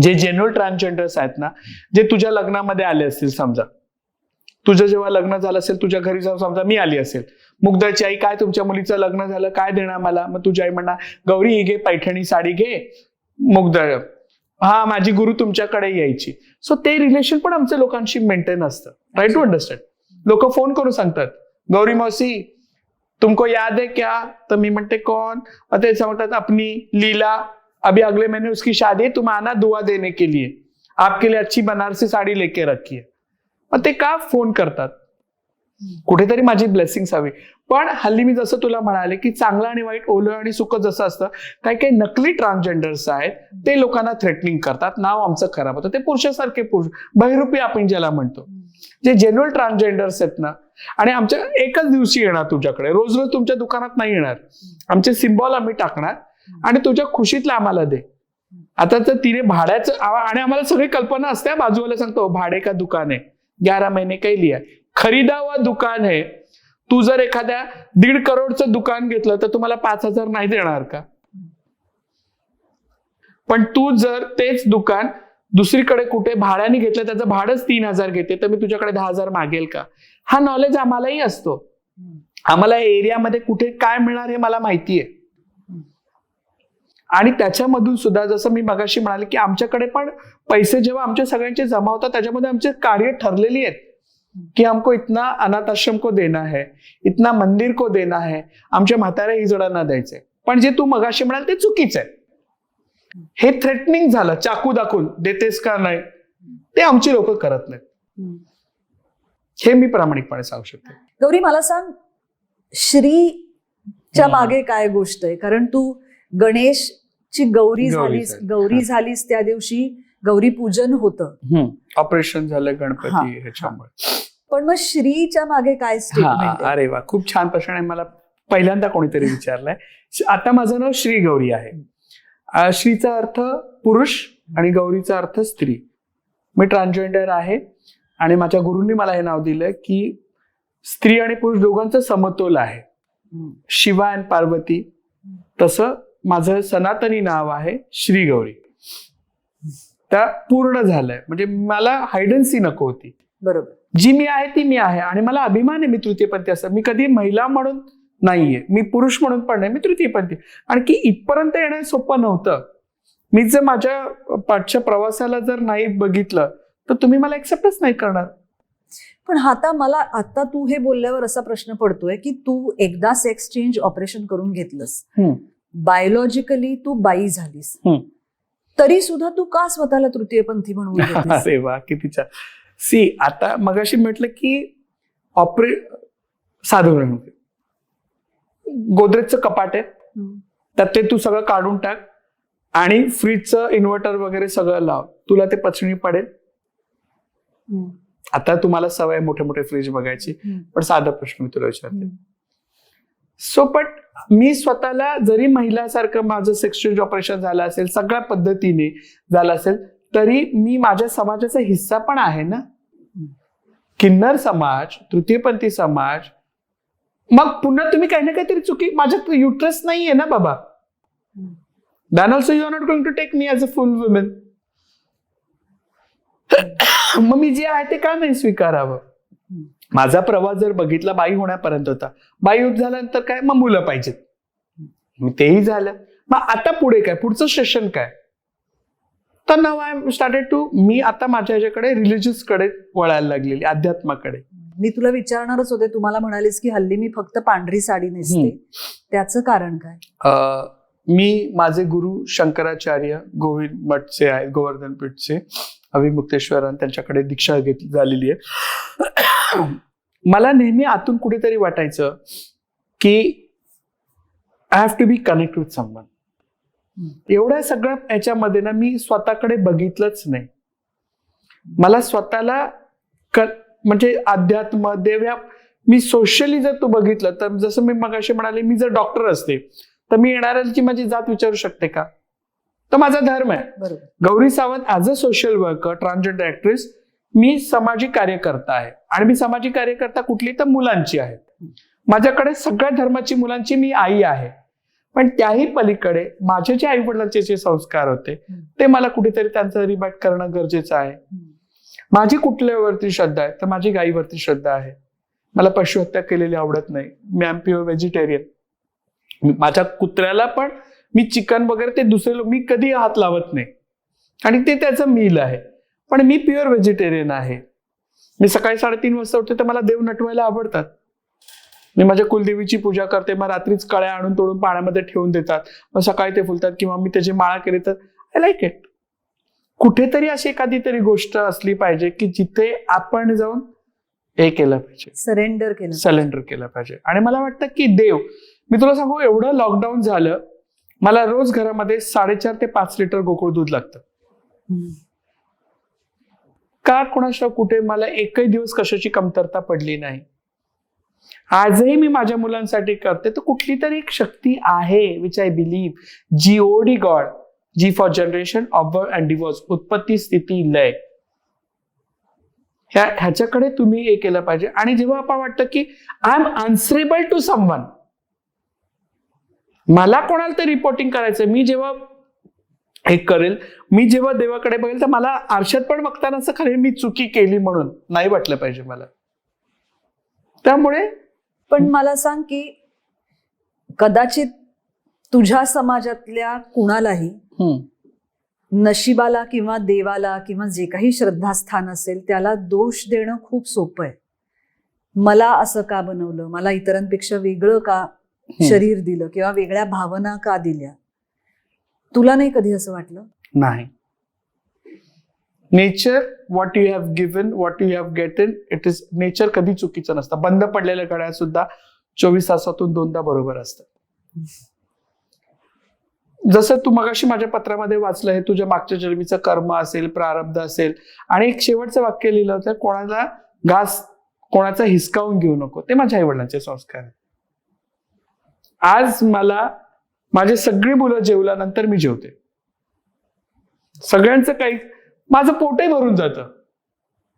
जे जेन्युइन ट्रान्सजेंडर्स आहेत ना, जे तुझ्या लग्नामध्ये आले असतील. समजा तुझं जेव्हा लग्न झालं असेल, तुझ्या घरी जाऊन समजा मी आली असेल, मुग्धाची आई, काय तुमच्या मुलीचं लग्न झालं, काय देणार मला? मग तुझी आई म्हणणार, गौरी ही घे, पैठणी साडी घे. मुग्धा, हा माझी गुरु तुमच्याकडे यायची. सो ते रिलेशन पण आमच्या लोकांशी मेंटेन असतं. Right to understand. लोक फोन करून सांगतात, गौरी मौसी तुमको याद है क्या? तर मी म्हणते कौन? मग ते सांगतात, अपनी लीला, अभी अगले महीने उसकी शादी है, तुम आना दुआ देने के लिए, आपके लिए अच्छी बनारसी साडी लेके रखी है. मग ते का फोन करतात? कुठेतरी माझी ब्लेसिंग्स हवी. पण हल्ली मी जसं तुला म्हणाले की चांगलं आणि वाईट, ओलं आणि सुकं जसं असतं, काही काही नकली ट्रान्सजेंडर्स आहेत, ते लोकांना थ्रेटनिंग करतात, नाव आमचं खराब होतं. ते पुरुषासारखे पुरुष, बहिरूपी आपण ज्याला म्हणतो. जे जेन्युइन ट्रान्सजेंडर्स आहेत ना, आणि आमच्या एकच दिवशी येणार तुझ्याकडे, रोज रोज तुमच्या दुकानात नाही येणार. आमचे सिम्बॉल आम्ही टाकणार आणि तुझ्या खुशीतला आम्हाला दे. आता तर तिने भाड्याचं, आणि आम्हाला सगळी कल्पना असते, बाजूवाला सांगतो भाडे का दुकान आहे, 11 महीने काही लिया, खरीदा हुआ दुकान है. तू जर एखाद्या 1.5 करोडचं दुकान घेतलं तर तुम्हाला 5,000 नाही देणार का? पण तू जर तेच दुकान दुसरीकडे कुठे भाड्याने घेतलं, त्याचं भाडंच 3,000 घेते, तर मी तुझ्याकडे 10,000 मागेल का? हा नॉलेज आम्हालाही असतो. आम्हाला एरियामध्ये कुठे काय मिळणार हे मला माहितीये. आणि त्याच्यामधून सुद्धा जसं मी मगाशी म्हणाले की आमच्याकडे पण पैसे जेव्हा आमच्या सगळ्यांचे जमा होतात, त्याच्यामध्ये आमचे कार्य ठरलेली आहेत की हमको इतना अनाथ आश्रम को देना है, इतना मंदिर को देना है, आमच्या म्हाताऱ्या हिजडांना द्यायचंय. पण जे तू मगाशी म्हणाल ते चुकीचं आहे. हे थ्रेटनिंग झालं, चाकू दाखवून देतेस का नाही, ते आमची लोक करत नाहीत. हे मी प्रामाणिकपणे सांगू शकतो. गौरी, मला सांग, श्रीच्या मागे काय गोष्ट आहे? कारण तू गणेशची गौरी झालीस त्या दिवशी गौरी पूजन होतं, ऑपरेशन झालं गणपती ह्याच्यामुळे. पण मग श्रीच्या मागे काय स्टेटमेंट? अरे वा, खूप छान प्रश्न आहे. मला पहिल्यांदा कोणीतरी विचारलाय. आता माझं नाव श्री गौरी आहे. श्रीचा अर्थ पुरुष आणि गौरीचा अर्थ स्त्री. मी ट्रान्सजेंडर आहे आणि माझ्या गुरूंनी मला हे नाव दिलंय की स्त्री आणि पुरुष दोघांचा समतोल आहे. शिवा आणि पार्वती, तसं माझं सनातनी नाव आहे श्री गौरी. त्या पूर्ण झालंय. म्हणजे मला हायडन्सी नको होती. बरोबर. जी मी आहे ती मी आहे आणि मला अभिमान आहे मी तृतीयपंथी असं. मी कधी महिला म्हणून नाहीये, मी पुरुष म्हणून पण नाही, मी तृतीयपंथी. आणखी इथपर्यंत येणं सोपं नव्हतं. मी जर माझ्या पाठच्या प्रवासाला जर नाही बघितलं तर तुम्ही मला एक्सेप्टच नाही करणार. पण आता तू हे बोलल्यावर असा प्रश्न पडतोय की तू एकदा सेक्स चेंज ऑपरेशन करून घेतलंस, बायोलॉजिकली तू बाई झालीस, तरी सुद्धा तू का स्वतःला तृतीयपंथी म्हणून घेतलीस? अरे वा, किती छान. आता मगाशी म्हटलं की साधं गोदरेजचं कपाट आहे, त्यात ते तू सगळं काढून टाक आणि फ्रीजचं इन्व्हर्टर वगैरे सगळं लाव, तुला ते पचनी पडेल. आता तुम्हाला सवय मोठे मोठे फ्रीज बघायची, पण साधा प्रश्न मी तुला विचारते. पण मी स्वतःला जरी महिलासारखं माझं सेक्स चेंज ऑपरेशन झालं असेल, सगळ्या पद्धतीने झालं असेल, तरी मी माझ्या समाजाचा हिस्सा पण आहे ना. किन्नर समाज, तृतीयपंथी समाज, मग पुन्हा तुम्ही काही ना काहीतरी चुकी, माझ्यात युट्रस नाहीये ना बाबा. Then also you are not going to take me as a full woman. मग मी जे आहे ते का नाही स्वीकारावं? माझा प्रवास जर बघितला बाई होण्यापर्यंत होता, बाई होत झाल्यानंतर काय, मग मुलं पाहिजेत, मग तेही झालं. मग आता पुढे काय, पुढचं सेशन काय? तर नाव आय स्टार्टेड टू, मी आता माझ्या ह्याच्याकडे रिलिजियस कडे वळायला लागलेली, अध्यात्माकडे. मी तुला विचारणारच होते, तुम्हाला म्हणालीस की हल्ली मी फक्त पांढरी साडी नेसते, त्याचं कारण काय? मी माझे गुरु शंकराचार्य गोविंद मठचे आहेत, गोवर्धन पीठचे, अविमुक्तेश्वरन, त्यांच्याकडे दीक्षा झालेली आहे. मला नेहमी आतून कुठेतरी वाटायचं की I have to be connect with someone. एवढ्या सगळ्या ह्याच्यामध्ये ना मी स्वतःकडे बघितलंच नाही. मला स्वतःला म्हणजे अध्यात्म, देव, मी सोशली जर तू बघितलं तर, जसं मी मगाशी म्हणाले, मी जर डॉक्टर असते तर मी येणाऱ्याची माझी जात विचारू शकते का? तर माझा धर्म आहे. Gauri Sawant as a social worker, transgender actress, मी सामाजिक कार्यकर्ता आहे. आणि मी सामाजिक कार्यकर्ता कुठली तर मुलांची आहे. माझ्याकडे सगळ्या धर्माची मुलांची मी आई आहे. पण त्याही पलीकडे माझे जे आई वडिलांचे जे संस्कार होते ते मला कुठेतरी त्यांचं रिबॅट करणं गरजेचं आहे. माझी कुठल्यावरती श्रद्धा आहे तर माझी गाईवरती श्रद्धा आहे. मला पशुहत्या केलेली आवडत नाही. मी एम प्युअर व्हेजिटेरियन. माझ्या कुत्र्याला पण मी चिकन वगैरे ते दुसरे लोक मी कधी हात लावत नाही आणि ते त्याचं मील आहे. पण मी प्युअर व्हेजिटेरियन आहे. मी सकाळी 3:30 वाजता उठते तर मला देव नटवायला आवडतात. मी माझ्या कुलदेवीची पूजा करते. मग रात्रीच कळ्या आणून तोडून पाण्यामध्ये ठेवून देतात. मग सकाळी ते फुलतात किंवा मी त्याची माळा केली तर आय लाईक इट. कुठेतरी अशी एखादी तरी गोष्ट असली पाहिजे की जिथे आपण जाऊन हे केलं पाहिजे, सरेंडर केलं पाहिजे. आणि मला वाटतं की देव, मी तुला सांगू, एवढं लॉकडाऊन झालं, मला रोज घरामध्ये 4.5 ते 5 लिटर गोकुळ दूध लागतं. का कोणाच्या कुठे मला एकही दिवस कशाची कमतरता पडली नाही. आजही मी माझ्या मुलांसाठी करते. तर कुठली तरी एक शक्ती आहे which I believe, GOD God, G for generation, of birth and divorce, उत्पत्ती, स्थिती, लय, ह्याच्याकडे तुम्ही हे केलं पाहिजे. आणि जेव्हा आपण वाटतं की I am answerable to someone, मला कोणाला तरी रिपोर्टिंग करायचं, मी जेव्हा हे करेल, मी जेव्हा देवाकडे बघेल तर मला आरशात पण बघताना असं खरे मी चुकी केली म्हणून नाही वाटलं पाहिजे मला. त्यामुळे पण मला सांग की कदाचित तुझ्या समाजातल्या कुणालाही नशिबाला किंवा देवाला किंवा जे काही श्रद्धास्थान असेल त्याला दोष देणं खूप सोपं आहे. मला असं का बनवलं, मला इतरांपेक्षा वेगळं का शरीर दिलं किंवा वेगळ्या भावना का दिल्या. तुला नाही कधी असं वाटलं? नाही. Nature, what you have given, what you have gotten, it is nature. कधी चुकीचं नसतं. बंद पडलेल्या घड्याळ सुद्धा 24 तासातून 2दा बरोबर असतं. जसं तू मगाशी माझ्या पत्रामध्ये वाचलं, हे तुझ्या मागच्या जन्मीचं कर्म असेल, प्रारब्ध असेल. आणि एक शेवटचं वाक्य लिहिलं होतं, कोणाला घास, कोणाचा हिसकावून घेऊ नको. ते माझ्या आईवडिलांचे संस्कार आहेत. आज मला माझे सगळी मुलं जेवल्यानंतर मी जेवते. सगळ्यांचं काही, माझं पोटही भरून जातं.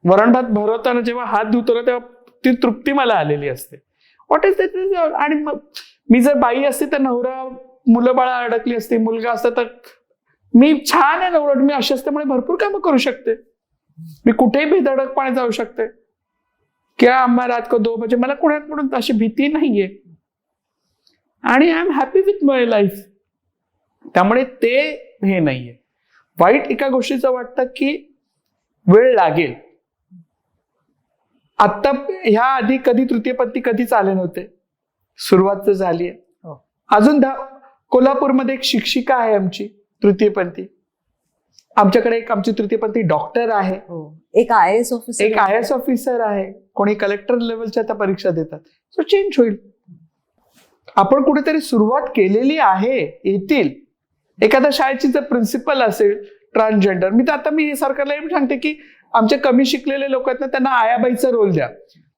वरण भात भरवताना जेव्हा हात धुतो ना, तेव्हा ती तृप्ती मला आलेली असते. What is that? आणि मग मी जर बाई असते तर नवरा, मुलं बाळा अडकली असते, मुलगा असता तर मी छान आहे ना, उलट मी अशी असल्यामुळे भरपूर कामं करू शकते. मी कुठेही बेधडकपणे जाऊ शकते. क्या आम्हा रात को 2 बजे, मला कोणाकडून अशी भीती नाहीये. आणि I am happy with my life. त्यामुळे ते हे नाहीये. वाईट एका गोष्टीचं वाटतं की वेळ लागेल. आता ह्या आधी कधी तृतीयपंथी कधीच आले नव्हते. सुरुवात तर झाली आहे. अजून कोल्हापूरमध्ये एक शिक्षिका आहे आमची तृतीयपंथी. आमच्याकडे एक आमची तृतीयपंथी डॉक्टर आहे. एक IAS ऑफिसर, एक IAS ऑफिसर आहे. कोणी कलेक्टर लेवलच्या त्या परीक्षा देतात. सो चेंज होईल. आपण कुठेतरी सुरुवात केलेली आहे, येतील. एखाद्या शाळेची जर प्रिन्सिपल असेल ट्रान्सजेंडर, मी तर आता मी सरकारला हे सांगते की आमचे कमी शिकलेले लोक आहेत ना, त्यांना आयाबाईचा रोल द्या.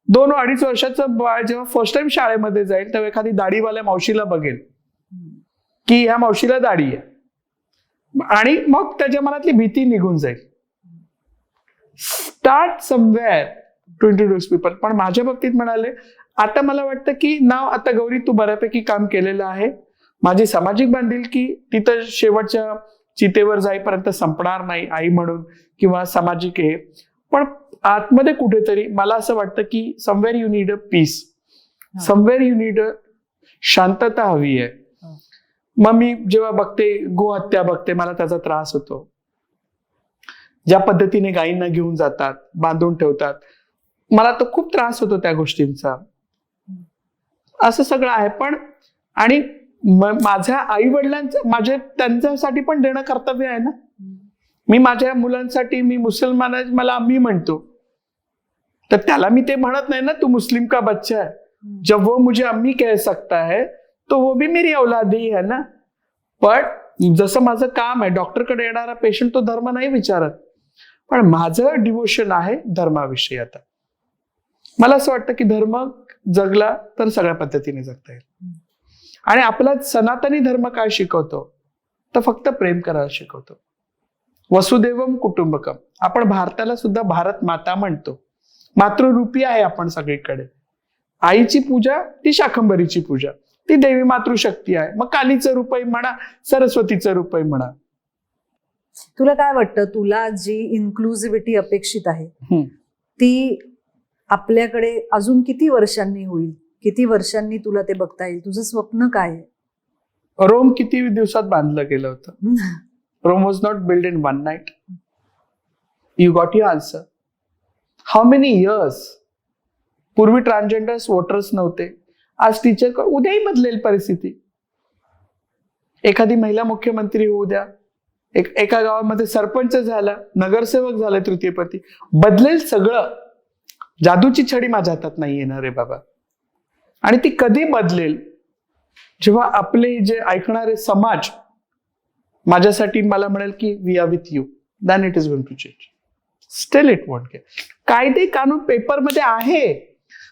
2-2.5 वर्षाचं बाळ जेव्हा फर्स्ट टाइम शाळेमध्ये जाईल तेव्हा एखादी दाढीवाल्या मावशीला बघेल की ह्या मावशीला दाढी आहे, आणि मग त्याच्या मनातली भीती निघून जाईल. Start somewhere to introduce people. पण माझ्या बाबतीत म्हणाले, आता मला वाटतं की नाव, आता गौरी तू बऱ्यापैकी काम केलेलं आहे. माझी सामाजिक बांधिलकी तिथं शेवटच्या चितेवर जाईपर्यंत संपणार नाही, आई म्हणून किंवा सामाजिक हे. पण आतमध्ये कुठेतरी मला असं वाटतं की somewhere you need a peace, somewhere you need a शांतता हवी आहे. मग मी जेव्हा बघते गोहत्या बघते, मला त्याचा त्रास होतो. ज्या पद्धतीने गायींना घेऊन जातात, बांधून ठेवतात, मला तो खूप त्रास होतो त्या गोष्टींचा. असं सगळं आहे. पण आणि माझ्या आई वडिलांचं, माझे त्यांच्यासाठी पण देणं कर्तव्य आहे ना. मी माझ्या मुलांसाठी, मी मुसलमान आहे, मला मी म्हणतो, तर त्याला मी ते म्हणत नाही ना, तू मुस्लिम का बच्चा है, जब वो मुझे अम्मी कह सकता है तो वो भी मेरी औलादी है ना. पण जसं माझं काम आहे, डॉक्टरकडे येणारा पेशंट तो धर्म नाही विचारत, पण माझं डिवोशन आहे धर्माविषयी. आता मला असं वाटतं की धर्म जगला तर सगळ्या पद्धतीने जगता येईल. आणि आपला सनातनी धर्म काय शिकवतो, तर फक्त प्रेम करायला शिकवतो. वसुदेवम कुटुंबकम. आपण भारताला सुद्धा भारत माता म्हणतो. मातृरूपी आहे आपण सगळीकडे. आईची पूजा ती शाकंभरीची पूजा, ती देवी मातृशक्ती आहे. मग कालीचं रूपही म्हणा, सरस्वतीचं रूपही म्हणा. तुला काय वाटतं, तुला जी इन्क्लुझिव्हिटी अपेक्षित आहे ती आपल्याकडे अजून किती वर्षांनी होईल? किती वर्षांनी तुला ते बघता येईल? तुझं स्वप्न काय आहे? रोम किती दिवसात बांधलं गेलं होतं? Rome was not build in 1 night. You got your answer. How many years? पूर्वी ट्रान्सजेंडर्स वोटर्स नव्हते, आज टीचर. उद्याही बदलेल परिस्थिती. एखादी महिला मुख्यमंत्री होऊ द्या, एका गावामध्ये सरपंच झाला, नगरसेवक झाला, तृतीयपंथी, बदलेल सगळं. जादूची छडी माझ्या हातात नाही येणार रे बाबा. आणि ती कधी बदलेल, जेव्हा आपले जे ऐकणारे समाज माझ्यासाठी मला म्हणेल की we are with you, then it is going to change. Still it won't get. कायदे कानून पेपरमध्ये आहे.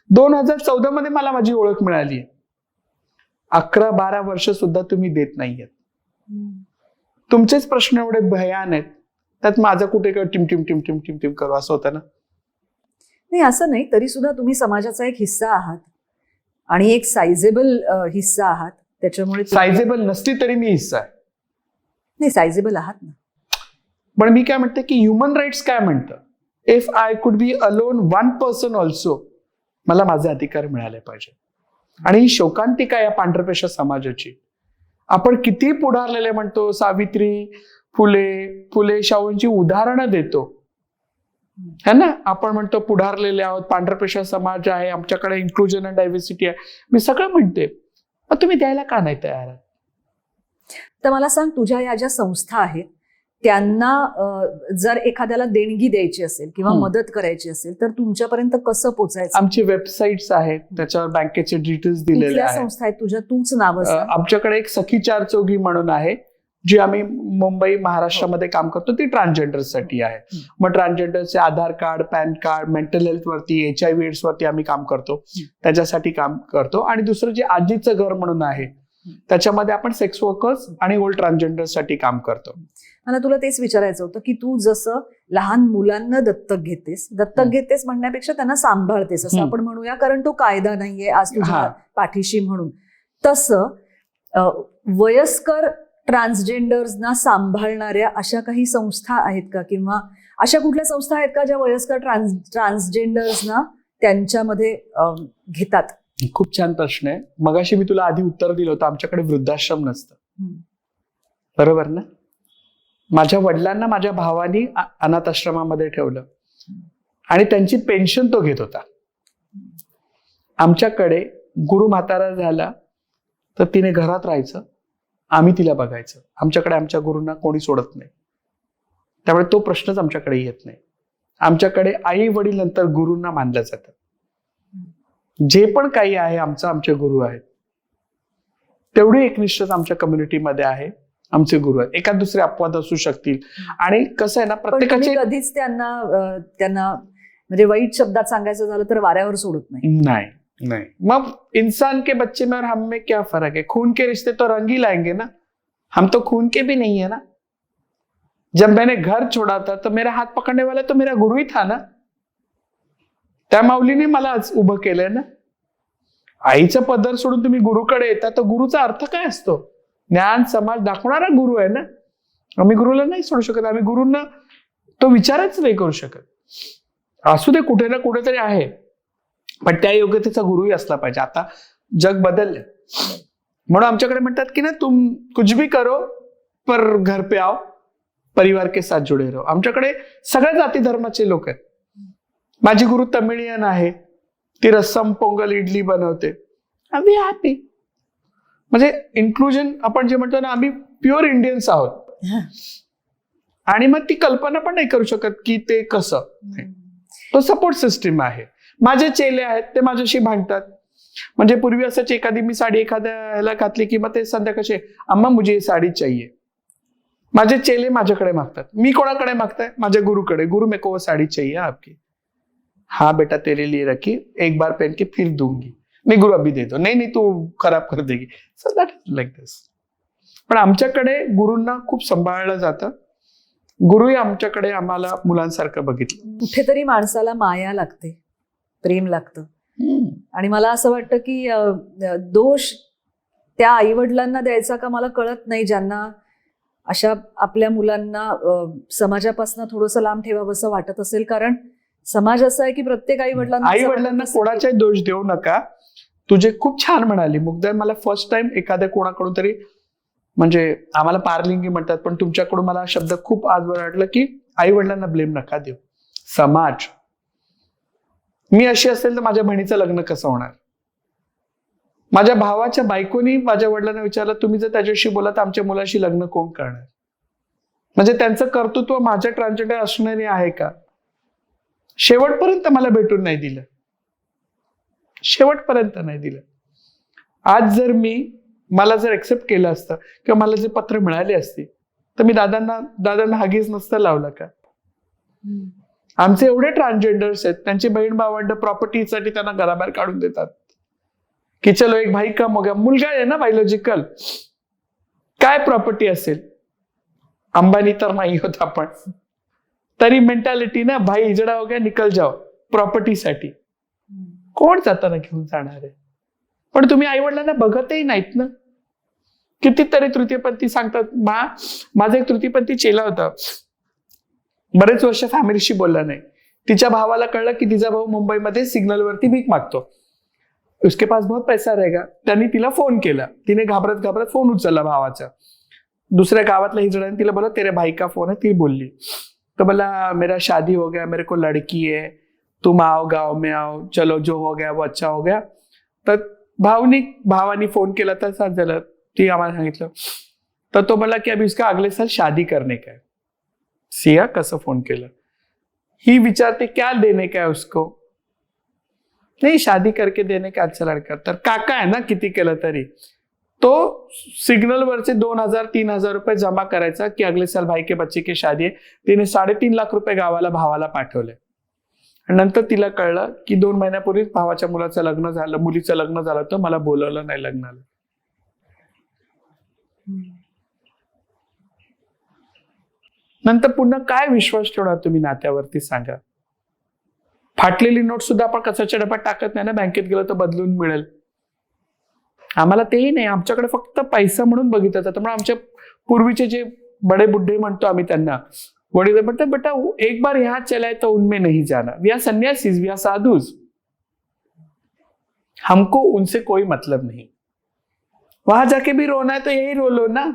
2014 मध्ये मला माझी ओळख मिळाली. 11-12 वर्ष सुद्धा तुम्ही देत नाहीयेत. तुमचेच प्रश्न एवढे भयान आहेत, त्यात माझं कुठे काय टिम टिम टिम टिम टिम टिम करू असं होतं ना. नाही, असं नाही. तरी सुद्धा तुम्ही समाजाचा एक हिस्सा आहात आणि एक सायझेबल हिस्सा आहात. त्याच्यामुळे सायझेबल नसली तरी मी हिस्सा आहे. नाही, सायझेबल आहात ना. पण मी काय म्हणते की ह्युमन राईट्स काय म्हणतं, if I could be alone 1 person also, मला माझे अधिकार मिळाले पाहिजे. आणि ही शोकांतिका या पांढरपेशा समाजाची. आपण किती पुढारलेले म्हणतो, सावित्री फुले शाहूंची उदाहरणं देतो है ना. आपण म्हणतो पुढारलेले आहोत, पांढरपेशा समाज आहे, आमच्याकडे इन्क्लुजन अँड डायव्हर्सिटी आहे, मी सगळं म्हणते. पण तुम्ही द्यायला का नाही तयार? तर मला सांग, तुझ्या या ज्या संस्था आहेत त्यांना जर एखाद्याला देणगी द्यायची असेल किंवा मदत करायची असेल तर तुमच्यापर्यंत कसं पोहोचायचं? आमची वेबसाईट्स आहेत, त्याच्यावर बँकेचे डिटेल्स दिलेले कुठल्या आहेत. संस्था आहेत तुझ्या? तूच नाव सांग. आमच्याकडे एक सखी चार चौघी म्हणून आहे, जी आम्ही मुंबई महाराष्ट्रामध्ये काम करतो, ती ट्रान्सजेंडरसाठी आहे. मग ट्रान्सजेंडरचे Aadhaar card, PAN card, mental health वरती, HIV एड्स वरती आम्ही काम करतो, त्याच्यासाठी काम करतो. आणि दुसरं जे आजीचं घर म्हणून आहे, त्याच्यामध्ये आपण सेक्स वर्कर्स आणि ओल्ड ट्रान्सजेंडरसाठी काम करतो. मला तुला तेच विचारायचं होतं की तू जसं लहान मुलांना दत्तक घेतेस म्हणण्यापेक्षा त्यांना सांभाळतेस असं आपण म्हणूया, कारण तो कायदा नाहीये आज तुझ्या पाठीशी म्हणून. तसं वयस्कर ट्रान्सजेंडर्सना सांभाळणाऱ्या अशा काही संस्था आहेत का, किंवा अशा कुठल्या संस्था आहेत का ज्या वयस्कर ट्रान्सजेंडर्सना त्यांच्यामध्ये घेतात? खूप छान प्रश्न आहे. मगाशी मी तुला आधी उत्तर दिलं होतं, आमच्याकडे वृद्धाश्रम नसतं, बरोबर ना? माझ्या वडिलांना माझ्या भावानी अनाथ आश्रमामध्ये ठेवलं आणि त्यांची पेन्शन तो घेत होता. आमच्याकडे गुरु म्हातारा झाला तर तिने घरात राहायचं, आम्ही तिला बघायचं. आमच्याकडे आमच्या गुरूंना कोणी सोडत नाही, त्यामुळे तो प्रश्नच आमच्याकडे येत नाही. आमच्याकडे आई वडील नंतर गुरूंना मानलं जातं. जे पण काही आहे आमचे गुरु आहेत. तेवढी एकनिष्ठता आमच्या कम्युनिटीमध्ये आहे. आमचे गुरु आहेत. एखाद दुसरे अपवाद असू शकतील, आणि कसं आहे ना, प्रत्येकाचे कधीच त्यांना म्हणजे वाईट शब्दात सांगायचं झालं तर वाऱ्यावर सोडत नाही. नहीं. मग इंसान के बच्चे में और हम में क्या फर्क है? खून के रिश्ते तो रंग ही लाएंगे ना. हम तो खून के भी नहीं है ना. जब मैंने घर छोड़ा था तो मेरा हाथ पकड़ने वाला तो मेरा गुरु ही था ना. त्या माऊलीने मला आज उभं केलंय ना. आईचं पदर सोडून तुम्ही गुरुकडे येता, तर गुरुचा अर्थ काय असतो? ज्ञान समाज दाखवणारा गुरु आहे ना. आम्ही गुरुला नाही सोडू शकत, आम्ही गुरुंना तो विचारच नाही करू शकत. असू दे, कुठे ना कुठेतरी आहे, पण त्या योग्यतेचा गुरुही असला पाहिजे. आता जग बदललं, म्हणून आमच्याकडे म्हणतात की ना, तुम कुछ भी करो पर घर पे आओ, परिवार के साथ जुडे रहो. आमच्याकडे सगळ्या जाती धर्माचे लोक आहेत. माझी गुरु तमिळियन आहे, ती रस्सम पोंगल इडली बनवते. आम्ही हॅपी. म्हणजे इन्क्लुजन आपण जे म्हणतो ना, आम्ही प्युअर इंडियन्स आहोत. आणि मग ती कल्पना पण नाही करू शकत की ते कसं. तो सपोर्ट सिस्टीम आहे. माझे चेले आहेत, ते माझ्याशी भांडतात. म्हणजे पूर्वी असंच, एखादी मी साडी एखाद्या ह्याला घातली की मग ते संध्याकाळी, अम्मा मुझे साडी चाहिए. माझे चेले माझ्याकडे मागतात. मी कोणाकडे मागताय? माझ्या गुरुकडे. गुरु मेरे को वो साड़ी चाहिए आपकी. हाँ बेटा तेरे लिए रखी, एक बार पहन के फिर दूंगी. नहीं गुरु अभी दे दो. नहीं तू खराब कर देगी. सो दॅट इज लाईक दिस. पण आमच्याकडे गुरूंना खूप सांभाळलं जातं. गुरुही आमच्याकडे आम्हाला मुलांसारखं बघितलं. कुठेतरी माणसाला माया लागते, प्रेम लागतं. आणि मला असं वाटतं की दोष त्या आईवडिलांना द्यायचा का मला कळत नाही, ज्यांना अशा आपल्या मुलांना समाजापासून थोडंसं लांब ठेवावंसं वाटत असेल. कारण समाज असा आहे की प्रत्येक आईवडिलांना कोणाचाही दोष देऊ नका. तुझे खूप छान म्हणाली मुग्धा. मला फर्स्ट टाइम एखाद्या कोणाकडून तरी, म्हणजे आम्हाला पारलिंगी म्हणतात, पण तुमच्याकडून मला शब्द खूप आज वाटलं की आई वडिलांना ब्लेम नका देऊ. समाज. मी अशी असेल तर माझ्या बहिणीचं लग्न कसं होणार? माझ्या भावाच्या बायकोनी माझ्या वडिलांना विचारलं, तुम्ही जर त्याच्याशी बोला तर आमच्या मुलाशी लग्न कोण करणार? म्हणजे त्यांचं कर्तृत्व माझ्या ट्रान्सजेंडर असणारे आहे का? शेवटपर्यंत मला भेटून नाही दिलं. शेवटपर्यंत नाही दिलं. आज जर मला जर एक्सेप्ट केलं असतं किंवा मला जे पत्र मिळाले असते, तर मी दादांना हगीज नसतं लावलं का? आमचे एवढे ट्रान्सजेंडर्स आहेत, त्यांची बहीण भावंड प्रॉपर्टीसाठी त्यांना घराबाहेर काढून देतात की चलो एक भाई कम हो गया. मुलगा आहे ना बायोलॉजिकल, काय प्रॉपर्टी असेल? अंबानी तर नाही होत आपण, तरी मेंटॅलिटी ना, भाई इजडा हो गया निकल जाओ. प्रॉपर्टीसाठी कोण जाताना घेऊन जाणार आहे? पण तुम्ही आई वडिलांना बघतही नाहीत ना. कितीतरी तृतीयपंथी सांगतात. माझा एक तृतीयपंथी चेला होता, बरेच वर्ष फॅमिलीशी बोलला नाही. तिच्या भावाला कळलं की तिचा भाऊ मुंबईमध्ये सिग्नलवरती भीक मागतो, उसके पास बहुत पैसा रहेगा. त्यांनी तिला फोन केला. तिने घाबरत फोन उचलला भावाचा. दुसऱ्या गावातल्या हिजड्याने तिला बोला तेरे भाई का फोन है. ती बोलली तो बोला मेरा शादी हो गया, मेरे को लड़की है, तुम आओ गाँव में आओ, चलो जो हो गया वो अच्छा हो गया. तर भावानी फोन केला तर साथ झालं. ती आम्हाला सांगितलं तर तो बोला की अभी उसका अगले साल शादी करने का है. सिया कसं फोन केलं. ही विचारते क्या देने का है उसको. नाही शादी करके देने का अच्छा लड़का. तर काका आहे ना किती केलं तरी तो सिग्नल वरचे 2,000-3,000 रुपये जमा करायचा की अगले साल भाई के बच्चे की शादी आहे. तिने 3.5 लाख रुपये गावाला भावाला पाठवले. आणि नंतर तिला कळलं की 2 महिन्यापूर्वीच भावाच्या मुलीचं लग्न झालं तर मला बोलवलं नाही लग्नाला. नंतर पुन्हा काय विश्वास ठेवणार तुम्ही नात्यावरती सांगा. फाटलेली नोट सुद्धा आपण कचऱ्याच्या डब्यात टाकत नाही ना, बँकेत गेलं तर बदलून मिळेल. आम्हाला तेही नाही, आमच्याकडे फक्त पैसा म्हणून बघितलं जातं. त्यामुळे आमच्या पूर्वीचे जे बडे बुड्ढे म्हणतो आम्ही त्यांना, वडील म्हणतात बेटा एक बार यहाँ चलाए तो उनमें नहीं जाना. वी आर सन्यासीज, वी आर साधुज, हमको उनसे कोई मतलब नहीं. वहां जाके भी रोना है तो यही रो लो ना.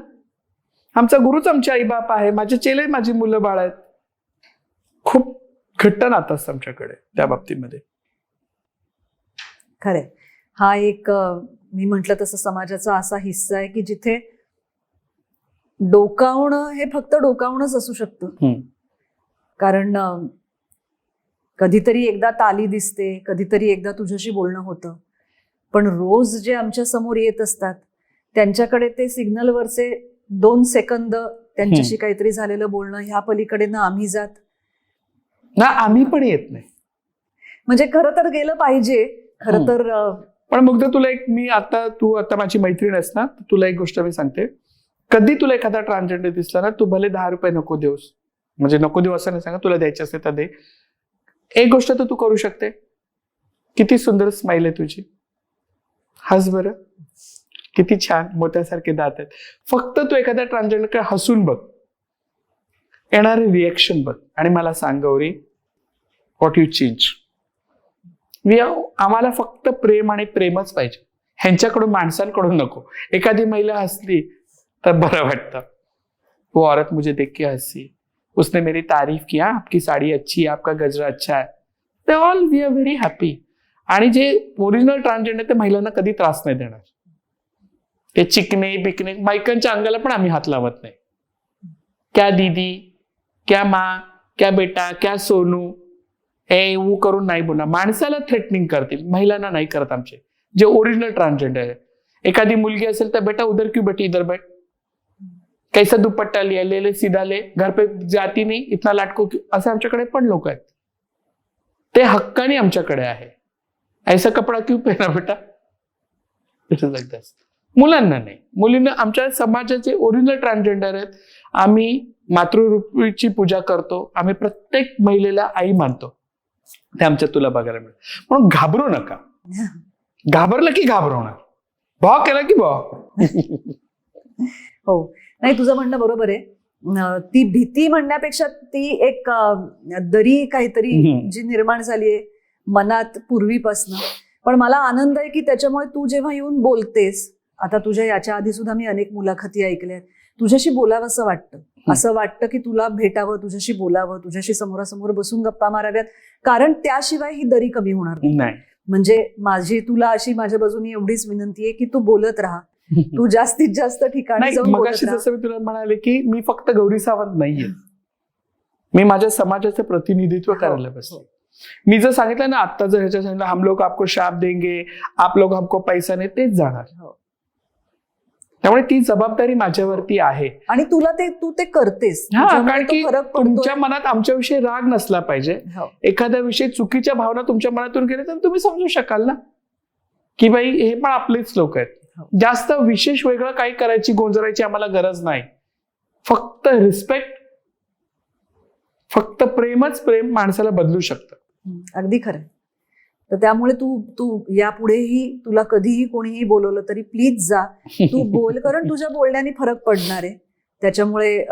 आमचा गुरुच आमचे आई बाप आहे, माझे चेले माझी मुलं बाळ आहेत. खूप घट्ट नातं असतं आमच्याकडे त्या बाबतीमध्ये. खरे हा एक मी म्हटलं तसं समाजाचा असा हिस्सा आहे की जिथे डोकावणं हे फक्त डोकावणंच असू शकतं. कारण कधीतरी एकदा ताली दिसते, कधीतरी एकदा तुझ्याशी बोलणं होतं, पण रोज जे आमच्या समोर येत असतात त्यांच्याकडे ते सिग्नलवरचे 2 सेकंद त्यांच्याशी काहीतरी झालेलं बोलणं, ह्या पलीकडे ना आम्ही जात ना आम्ही पण येत नाही. म्हणजे खरं तर गेलं पाहिजे खरं तर. पण मग तुला एक तू आता माझी मैत्रीण आहेस ना, तुला एक गोष्ट मी सांगते. कधी तुला एखादा ट्रान्सजेंडर दिसला ना, तू भले 10 रुपये नको देऊस, म्हणजे नको देऊ असं नाही सांगा, तुला द्यायचे असते तर दे. एक गोष्ट तर तू करू शकते, किती सुंदर स्माइल आहे तुझी, हस बरं, किती छान मोत्यासारखे दात आहेत. फक्त तू एखाद्या ट्रान्सजेंडरकडे हसून बघ, येणारे रिएक्शन बघ आणि मला सांग गौरी, व्हॉट यू चेंज. आम्हाला फक्त प्रेम आणि प्रेमच पाहिजे, ह्यांच्याकडून माणसांकडून नको. एखादी महिला हसली तर बरं वाटतं. वो औरत मुझे देख के हंसी, उसने मेरी तारीफ किया, आपकी साड़ी अच्छी है, आपका गजरा अच्छा है. They all we are very happy. आणि जे ओरिजिनल ट्रान्सजेंडर ते महिलांना कधी त्रास नाही देणार. ते चिकणे बिकणे बायकांच्या अंगाला पण आम्ही हात लावत नाही. क्या दीदी, क्या माँ, क्या बेटा, क्या सोनू, वो करून नाही बोलणार. माणसाला थ्रेटनिंग करतील, महिलांना नाही करत आमचे जे ओरिजिनल ट्रान्सजेंडर आहे. एखादी मुलगी असेल तर बेटा उधर क्यों बैठी, इधर बैठ, कैसा दुपट्टा लिया, ले ले सीधा ले, घर पे जाती नहीं, इतना लाटको क्यों. असे आमच्याकडे पण लोक आहेत, ते हक्काने आमच्याकडे आहे. ऐसा कपडा क्यों पहना बेटा, इट इज लाईक दिस. मुलांना नाही, मुलींना. आमच्या समाजाचे ओरिजिनल ट्रान्सजेंडर आहेत. आम्ही मातृरूपीची पूजा करतो, आम्ही प्रत्येक महिलेला आई मानतो. ते आमच्यात तुला बघायला मिळेल. म्हणून घाबरू नका. घाबरलं की घाबरवणार, भाव केला की भाव. हो, नाही तुझं म्हणणं बरोबर आहे. ती भीती म्हणण्यापेक्षा ती एक दरी काहीतरी जी निर्माण झाली आहे मनात पूर्वीपासनं. पण मला आनंद आहे की त्याच्यामुळे तू जेव्हा येऊन बोलतेस, आता तुझ्या याच्या आधी सुद्धा मी अनेक मुलाखती ऐकल्या, तुझ्याशी बोलावं असं वाटतं. असं वाटतं की तुला भेटावं, तुझ्याशी बोलावं, तुझ्याशी समोरासमोर बसून गप्पा माराव्यात, कारण त्याशिवाय ही दरी कमी होणार नाही. म्हणजे माझी तुला अशी माझ्या बाजूने एवढीच विनंती आहे की तू बोलत राहा, तू जास्तीत जास्त ठिकाणी जाऊन बोलत राहा. जसं मी तुला म्हणाले की मी फक्त गौरी सावंत नाहीये, मी माझ्या समाजाचं प्रतिनिधित्व करायला बसले. मी जर सांगितलं ना, आता जर ह्याच्या सांगितलं हम लोग आपको शाप देंगे, आप लोग हमको पैसा नाही, तेच जाणार. त्यामुळे ती जबाबदारी माझ्यावरती आहे आणि तू ते करतेस. कारण की तुमच्या मनात आमच्याविषयी राग नसला पाहिजे. एखाद्या विषयी चुकीच्या भावना तुमच्या मनातून गेल्या तर तुम्ही समजू शकाल ना की बाई हे पण आपलेच लोक आहेत. जास्त विशेष वेगळं काही करायची गोंजरायची आम्हाला गरज नाही. फक्त रिस्पेक्ट, फक्त प्रेमच प्रेम माणसाला बदलू शकतं. अगदी खरं. तर त्यामुळे तू यापुढेही तुला कधीही कोणीही बोलवलं तरी प्लीज जा, तू बोल, कारण तुझ्या बोलण्याने फरक पडणार आहे. त्याच्यामुळे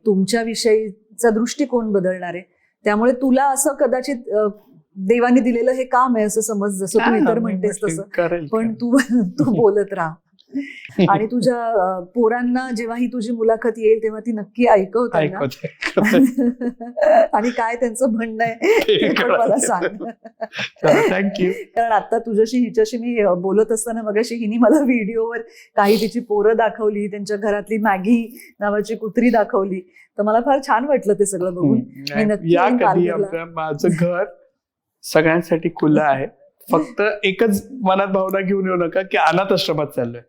तुमच्या विषयीचा दृष्टिकोन बदलणार आहे. त्यामुळे तुला असं कदाचित देवाने दिलेलं हे काम आहे असं समज, जसं तू इतर म्हणतेस तसं. पण तू बोलत राहा. आणि तुझ्या पोरांना जेव्हा ही तुझी मुलाखत येईल तेव्हा ती नक्की ऐकव त्यांना. आणि काय त्यांचं म्हणणं आहे ते पण मला सांग. थँक्यू. कारण आता तुझ्याशी हिच्याशी मी बोलत असताना मगाशी हिने मला व्हिडिओवर काही तिची पोरं दाखवली, त्यांच्या घरातली मॅगी नावाची कुत्री दाखवली, तर मला फार छान वाटलं ते सगळं बघून. मी नक्की या येईन कधी पालघरला. माझं घर सगळ्यांसाठी खुलं आहे. फक्त एकच मनात भावना घेऊन येऊ नका की अनाथ आश्रमात चाललोय,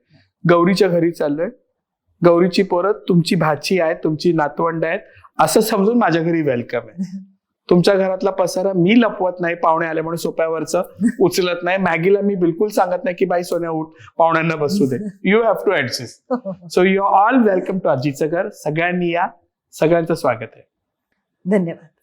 गौरीच्या घरी चाललोय. गौरीची पोरं तुमची भाची आहेत, तुमची नातवंड आहेत असं समजून माझ्या घरी वेलकम आहे. तुमच्या घरातला पसारा मी लपवत नाही, पाहुणे आले म्हणून सोप्यावरचं उचलत नाही. मॅगीला मी बिलकुल सांगत नाही की बाई सोन्या उठ, पाहुण्यांना बसू दे. You have to adjust. So you all welcome to आजीचं घर. सगळ्यांनी या, सगळ्यांचं स्वागत आहे. धन्यवाद.